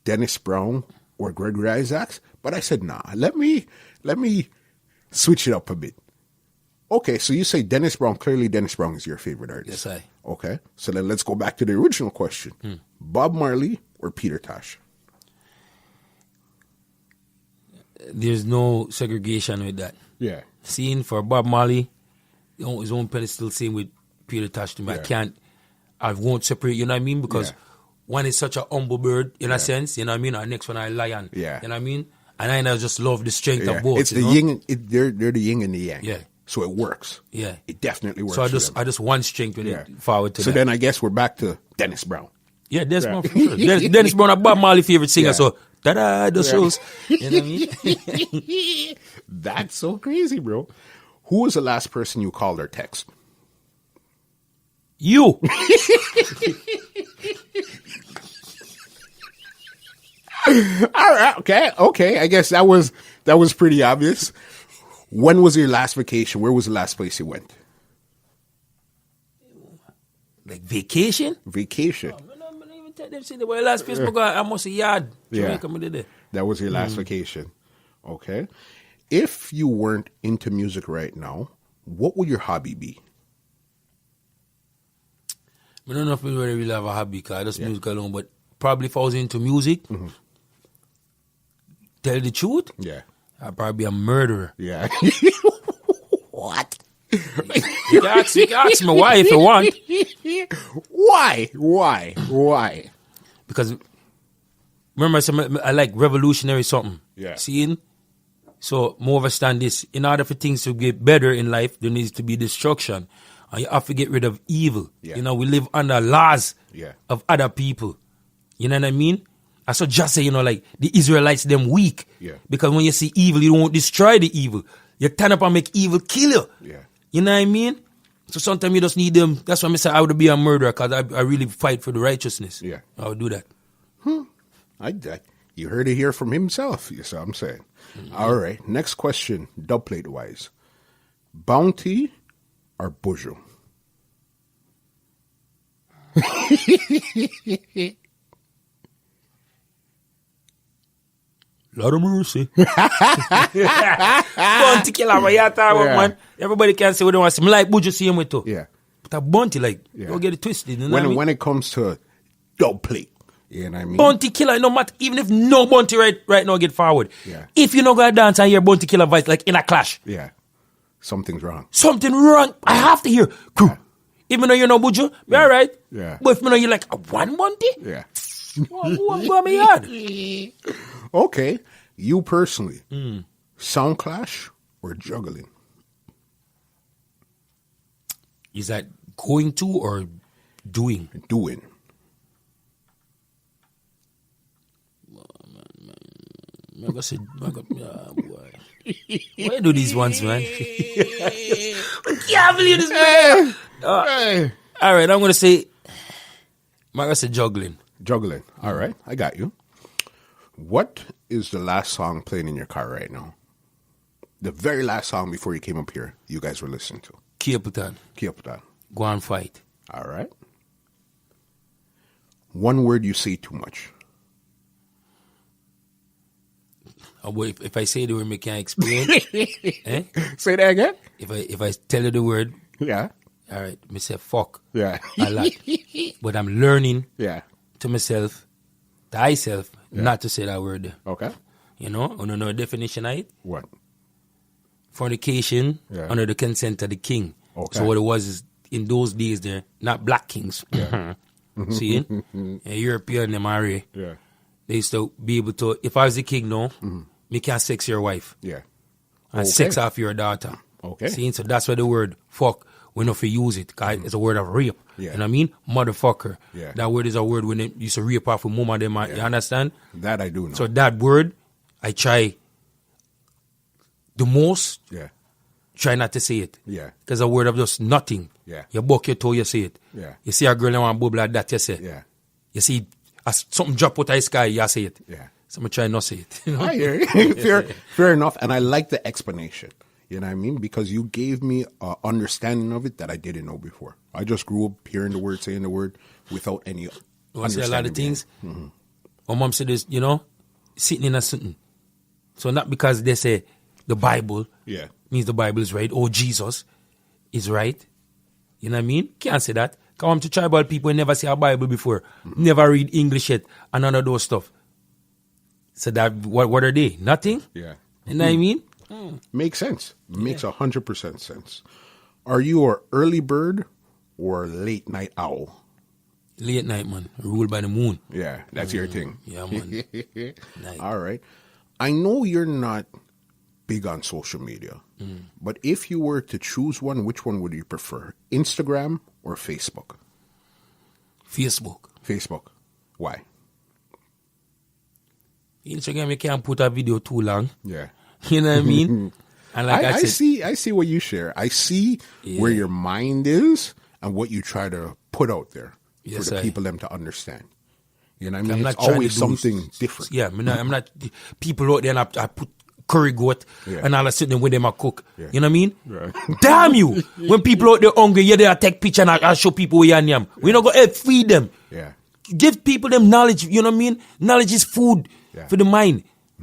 Dennis Brown or Gregory Isaacs, but I said, nah, let me switch it up a bit. Okay, so you say Dennis Brown. Clearly, Dennis Brown is your favorite artist. Yes, I. Okay, so then let's go back to the original question. Bob Marley or Peter Tosh? There's no segregation with that. Yeah. Seeing for Bob Marley, his own pedestal, same with Peter Tosh to me. Yeah. I won't separate, you know what I mean? Because one is such a humble bird, in a sense, you know what I mean? And next one, a lion. Yeah. You know what I mean? And I just love the strength of both. It's the yin. They're the yin and the yang. Yeah. So it works. Yeah. It definitely works. So for I just want strength when it forward to so that. then I guess we're back to Dennis Brown. Yeah, Dennis Brown for sure. Dennis Brown, a Bob Marley favorite singer, so the shows. You know what I mean? That's so crazy, bro. Who was the last person you called or text? You. All right, okay. I guess that was pretty obvious. When was your last vacation? Where was the last place you went? Like vacation? Vacation. I don't even tell them, see the last place I go, I must a yard. Jamaica, me did it. That was your last vacation. Okay. If you weren't into music right now, what would your hobby be? I don't know if we really have a hobby, because I just music alone, but probably if I was into music, tell the truth, I'd probably be a murderer. Yeah. What? You can ask me why if you want. Why? Because remember, I like revolutionary something. Yeah. Seeing? So, more understand this. In order for things to get better in life, there needs to be destruction. And you have to get rid of evil. Yeah. You know, we live under laws Yeah. of other people. You know what I mean? I saw just say, like the Israelites, them weak. Yeah. Because when you see evil, you don't destroy the evil. You turn up and make evil kill you. Yeah. You know what I mean? So sometimes you just need them. That's why I say I would be a murderer, because I really fight for the righteousness. Yeah. I would do that. You heard it here from himself. You see what I'm saying? All right. Next question, dubplate wise. Bounty or Bosom? Lord of mercy. Bounty killer, man. Everybody can say what they want to say. I like Buju see him with too. Yeah. But a bounty, don't get it twisted. You know what I mean? When it comes to dubplate, you know what I mean? Bounty killer, no matter, even if no bounty right now get forward. Yeah. If you not gonna dance and hear bounty killer voice like in a clash. Yeah. Something's wrong. Something wrong. I have to hear. Crew. Even though you know Buju, be alright. Yeah. But if you know you like a one bounty, Yeah. who go me yard? Okay. You personally, sound clash or juggling? Is that going to or doing? Doing. Boy. Why do these ones, man? I can't believe this, man. All right, I'm going to say, I said juggling. Juggling. All right. I got you. What is the last song playing in your car right now? The very last song before you came up here, you guys were listening to. Capitan. Go and fight. All right. One word you say too much. If I say the word, I can't explain. Eh? Say that again? If I tell you the word, Yeah. all right, me say fuck Yeah. a lot. But I'm learning Yeah. to myself, not to say that word there. Okay. You know, I don't know the definition of it. What? Fornication under the consent of the king. Okay. So what it was is, in those days, they're not black kings. Yeah. See? European, them are. Yeah. They used to be able to, if I was the king now, me can sex your wife. Yeah. And sex off your daughter. Okay. See? So that's why the word fuck, we know if you use it, because it's a word of rape. Yeah. You know what I mean? Motherfucker. Yeah. That word is a word when they used to rape off with mama, them, you understand? That I do know. So that word, I try the most, try not to say it. Yeah. Because a word of just nothing. Yeah. You buck your toe, you say it. Yeah. You see a girl and want bubble like that, you say it. Yeah. You see something drop out of the sky, you say it. Yeah. So I try not to say it. You know? I hear you. Fair enough. And I like the explanation. You know what I mean? Because you gave me an understanding of it that I didn't know before. I just grew up hearing the word, saying the word without any You want to say a lot of things? My mom said this, sitting in a something. So not because they say the Bible means the Bible is right, or Jesus is right. You know what I mean? Can't say that. Come to tribal people never see a Bible before, never read English yet, and none of those stuff. So that what are they? Nothing? Yeah. You know what I mean? Makes sense. Makes 100% sense. Are you an early bird or late night owl? Late night, man. Ruled by the moon. Yeah, that's your thing. Yeah, man. All right. I know you're not big on social media, but if you were to choose one, which one would you prefer? Instagram or Facebook? Facebook. Facebook. Why? Instagram, you can't put a video too long. Yeah. You know what I mean? And like I said, I see what you share. I see where your mind is and what you try to put out there for the people them to understand. You know what I mean? It's always something different. Yeah, I'm not people out there and I put curry goat and all of a sudden when them a cook. Yeah. You know what I mean? Right. Damn you! When people out there hungry, they take picture and I show people where you yam. We not go help feed them. Yeah. Give people them knowledge, you know what I mean? Knowledge is food for the mind.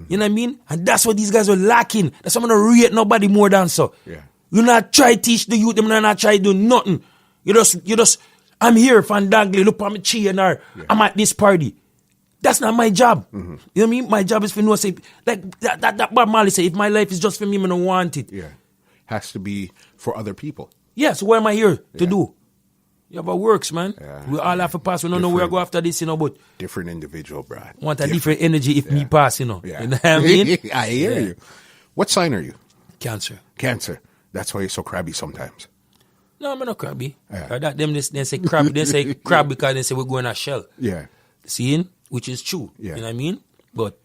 You know what I mean? And that's what these guys are lacking. That's why I'm not rate nobody more than so. Yeah. You not try teach the youth, them not try do nothing. You just I'm here, Fandangly, look at me cheering or I'm at this party. That's not my job. You know what I mean? My job is for no say like that Bob Marley say, if my life is just for me, I don't want it. Yeah. Has to be for other people. Yeah, so what am I here to do? Yeah, but works, man. Yeah. We all have to pass. We don't know where I go after this, but different individual, Brad. Want a different energy if me pass, Yeah. You know what I mean? I hear you. What sign are you? Cancer. Cancer. That's why you're so crabby sometimes. No, I'm not crabby. Yeah. They say crab. They say crab because they say we're going a shell. Yeah. Seeing? Which is true. Yeah. You know what I mean? But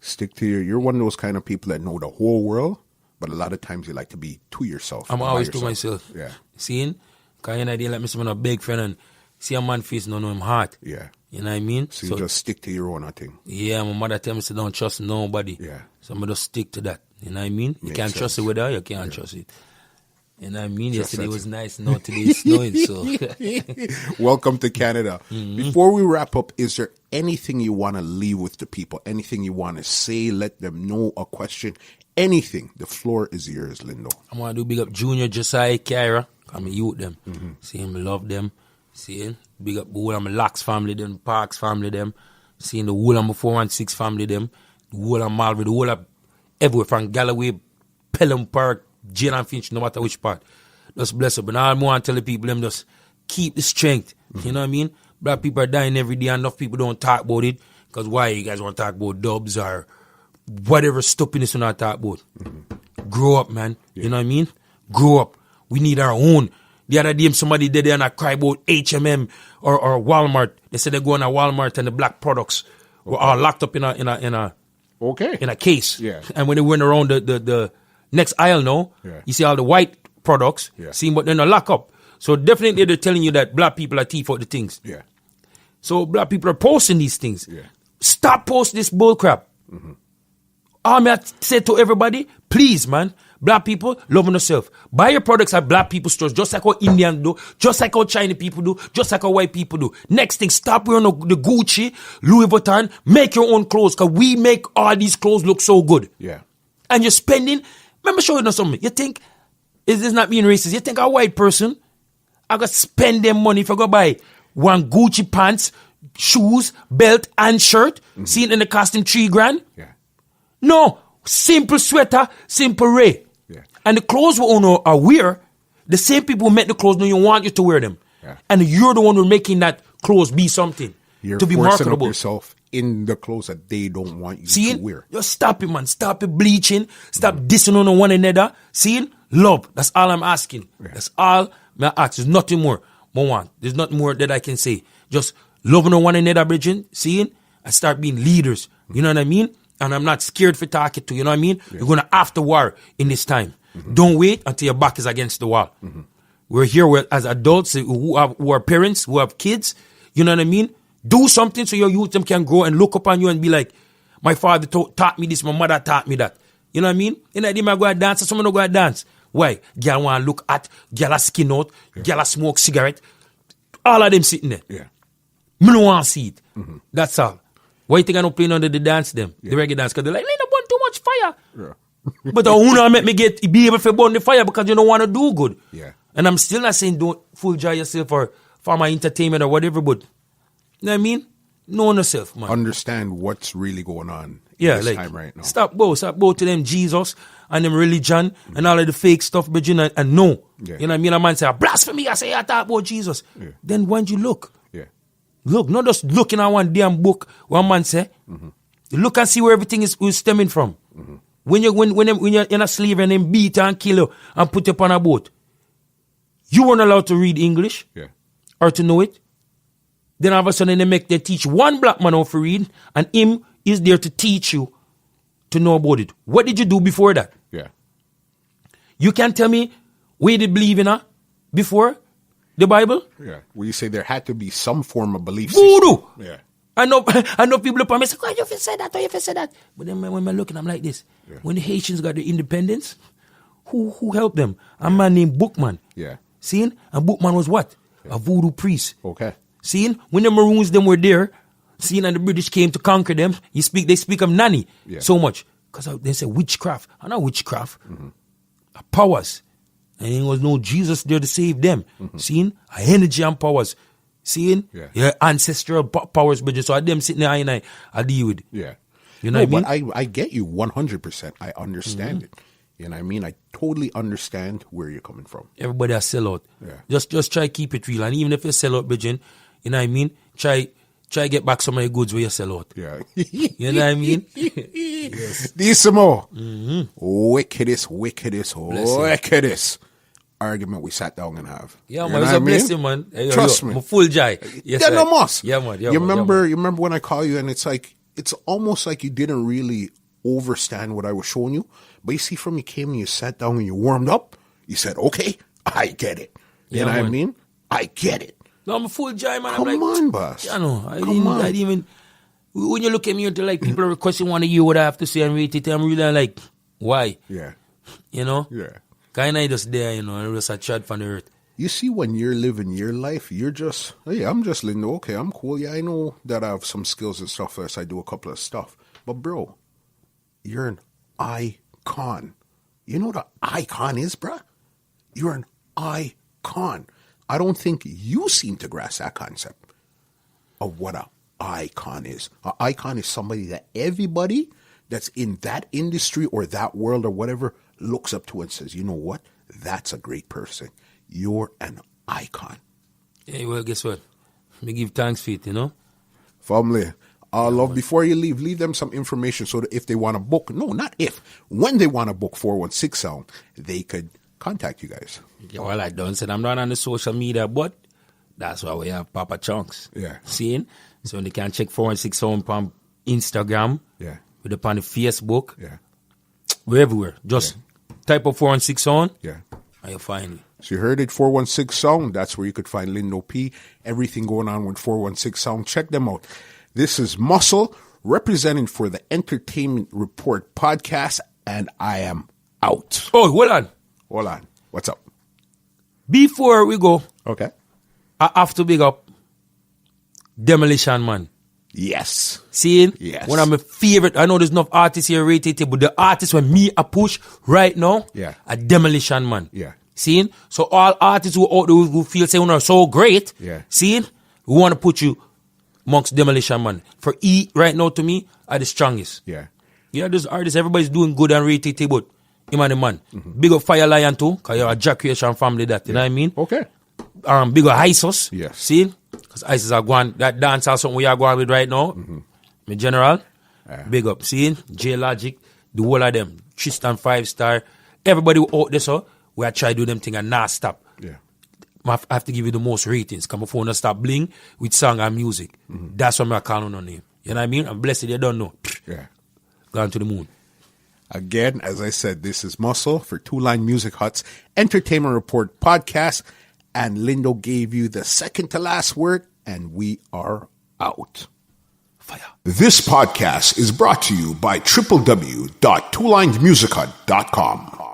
stick to you're one of those kind of people that know the whole world, but a lot of times you like to be to yourself. I'm always to myself. Yeah. Seeing? Because you know, they like me some a big friend and see a man face, no know him heart. Yeah. You know what I mean? So you just stick to your own thing. Yeah, my mother tell me to don't trust nobody. Yeah. So I'm just stick to that. You know what I mean? You can't trust it without you can't trust it. You know what I mean? Yesterday was nice, now today it's snowing, so. Welcome to Canada. Before we wrap up, is there anything you want to leave with the people? Anything you want to say? Let them know a question? Anything. The floor is yours, Lindo. I want to do big up Junior, Josiah, Kyra. I'm a youth them. See him, love them. See big up the whole of my Locks family, them, Parks family, them. Seeing the whole of my 416 family, them. The whole of Malvern, the whole of everywhere from Galloway, Pelham Park, Jane and Finch, no matter which part. Just bless up. And all I want to tell the people, them just keep the strength. You know what I mean? Black people are dying every day and enough people don't talk about it. Because why you guys want to talk about dubs or whatever stupidness you want to talk about? Grow up, man. You know what I mean? Grow up. We need our own. The other day, somebody did there and I cry about H&M or Walmart. They said they're going to Walmart and the black products were all locked up in a case. Yeah. And when they went around the next aisle now, you see all the white products, see, but they're not locked up. So definitely they're telling you that black people are thief out the things. Yeah. So black people are posting these things. Yeah. Stop posting this bull crap. All I say to everybody, please, man, black people, loving yourself. Buy your products at black people stores, just like how Indians do, just like how Chinese people do, just like how white people do. Next thing, stop wearing the Gucci, Louis Vuitton, make your own clothes, because we make all these clothes look so good. Yeah. And you're spending, remember showing us something, you think, is this not being racist? You think a white person, I got to spend their money if I go buy one Gucci pants, shoes, belt, and shirt, seen in the costume $3,000? Yeah. No, simple sweater, simple ray. Yeah. And the clothes we are wear, the same people who make the clothes don't even want you to wear them. Yeah. And you're the one who making that clothes be something. You're to be forcing marketable. Up yourself in the clothes that they don't want you See, to wear. just stop it, man. Stop it bleaching. Stop dissing on one another. See, love. That's all I'm asking. Yeah. That's all I ask. There's nothing more. There's nothing more that I can say. Just loving on one another, bridging. Seeing, and start being leaders. You know what I mean? And I'm not scared for talking to, you know what I mean? Yeah. You're going to have to war in this time. Don't wait until your back is against the wall. We're here as adults who are parents, who have kids. You know what I mean? Do something so your youth them can grow and look up on you and be like, my father taught me this, my mother taught me that. You know what I mean? You know, they might go and dance, someone don't go and dance. Why? Girl want to look at, girl a skin out, girl a smoke cigarette. All of them sitting there. Yeah. Me don't want to see it. That's all. Why you think I don't play none of the dance them? The reggae dance, because they're like, Lindo burn too much fire. Yeah. But I wanna make me be able to burn the fire because you don't want to do good. Yeah. And I'm still not saying don't fool joy yourself or for my entertainment or whatever, but you know what I mean? Know yourself, man. Understand what's really going on Yeah, this like, time right now. stop both to them Jesus and them religion and all of the fake stuff, but you know, and no. Yeah. You know what I mean? A man say, blasphemy, I say, I talk about Jesus. Yeah. Then when you look, Yeah. look, not just looking at one damn book, one man say, look and see where everything is stemming from. When you're in a slave and them beat and kill you and put you up on a boat, you weren't allowed to read English or to know it. Then all of a sudden they teach one black man how to read, and him is there to teach you to know about it. What did you do before that? Yeah. You can't tell me where they believe in her before the Bible? Yeah. Well, you say there had to be some form of belief system. Voodoo! Yeah. I know people up on me say, oh, you said that, or you said that. But then when I'm looking, I'm like this. Yeah. When the Haitians got their independence, who helped them? A man named Bookman. Yeah. Seeing? And Bookman was what? A voodoo priest. Okay. Seeing? When the Maroons them were there, seeing, and the British came to conquer them, they speak of nanny so much. Because they say witchcraft. I know witchcraft. Powers. And there was no Jesus there to save them. Seeing? Energy and powers. Seeing? Yeah. Ancestral powers, but so them sitting there and I deal with. Yeah. You know what I mean? But I get you 100%. I understand it. You know what I mean? I totally understand where you're coming from. Everybody a sell out. Yeah. Just try keep it real. And even if you sell out, Bridget, you know what I mean? Try get back some of the goods where you sell out. Yeah. You know what I mean? Yes. These some more. Wickedest argument we sat down and have. Yeah, man. It's a blessing, man. Hey, Trust me. I'm full joy. Yes, yeah, no muss. Yeah, man. You remember when I call you and it's like, it's almost like you didn't really understand what I was showing you. But you see, from you came and you sat down and you warmed up, you said, okay, I get it. You know what I mean? I get it. No, I'm a full joy, man. Come on, boss. I know. I didn't even, when you look at me until like people are requesting want to hear what I have to say and rate it, I'm really like, why? Yeah. You know? Yeah. Kind of just there, you know, and just a chat from the earth. You see, when you're living your life, you're just, hey, I'm just Lindo. Okay, I'm cool. Yeah, I know that I have some skills and stuff as I do a couple of stuff. But, bro, you're an icon. You know what an icon is, bruh? You're an icon. I don't think you seem to grasp that concept of what an icon is. An icon is somebody that everybody that's in that industry or that world or whatever looks up to and says, you know what? That's a great person. You're an icon. Hey, well, guess what? Me give thanks for it, you know? Family, love, before you leave them some information so that if they want to book, no, not if, when they want to book 416 Sound, they could contact you guys. Yeah, well, I done said I'm not on the social media, but that's why we have Papa Chunks. Yeah. Seeing? So they can check 416 Sound on Instagram. Yeah. With upon the Facebook. Yeah. We're everywhere. Just type up 416 Sound. Yeah. And you'll find it. So you heard it, 416 Sound. That's where you could find Lindo P. Everything going on with 416 Sound. Check them out. This is Muscle, representing for the Entertainment Report podcast, and I am out. Oh, hold on. Hold on. What's up? Before we go, Okay. I have to big up Demolition Man. Yes. Seeing? Yes. One of my favorite, I know there's enough artists here rated, but the artist when me a push right now, a Demolition Man. Yeah. Seeing? So all artists who out there who feel say are so great, seeing? We want to put you amongst Demolition Man. For E right now to me are the strongest. Yeah. Yeah, there's artists, everybody's doing good and rated, but him and the man. Big up Fire Lion too, because you're a Jack Creation family that, you know what I mean? Okay. Big up Isos. Yes. See? Because Isos are going, that dance or something we are going with right now. My general. Big up. See? J Logic, the whole of them. Tristan 5 Star. Everybody who out there, so we are trying to do them thing and not stop. Yeah. I have to give you the most ratings. Because my phone not stop bling with song and music. That's what I'm calling on him. You know what I mean? I'm blessed you don't know. Yeah. Gone to the moon. Again, as I said, this is Muscle for Two Line Music Hut's Entertainment Report podcast. And Lindo gave you the second to last word, and we are out. Fire. This podcast is brought to you by www.twolinesmusichut.com.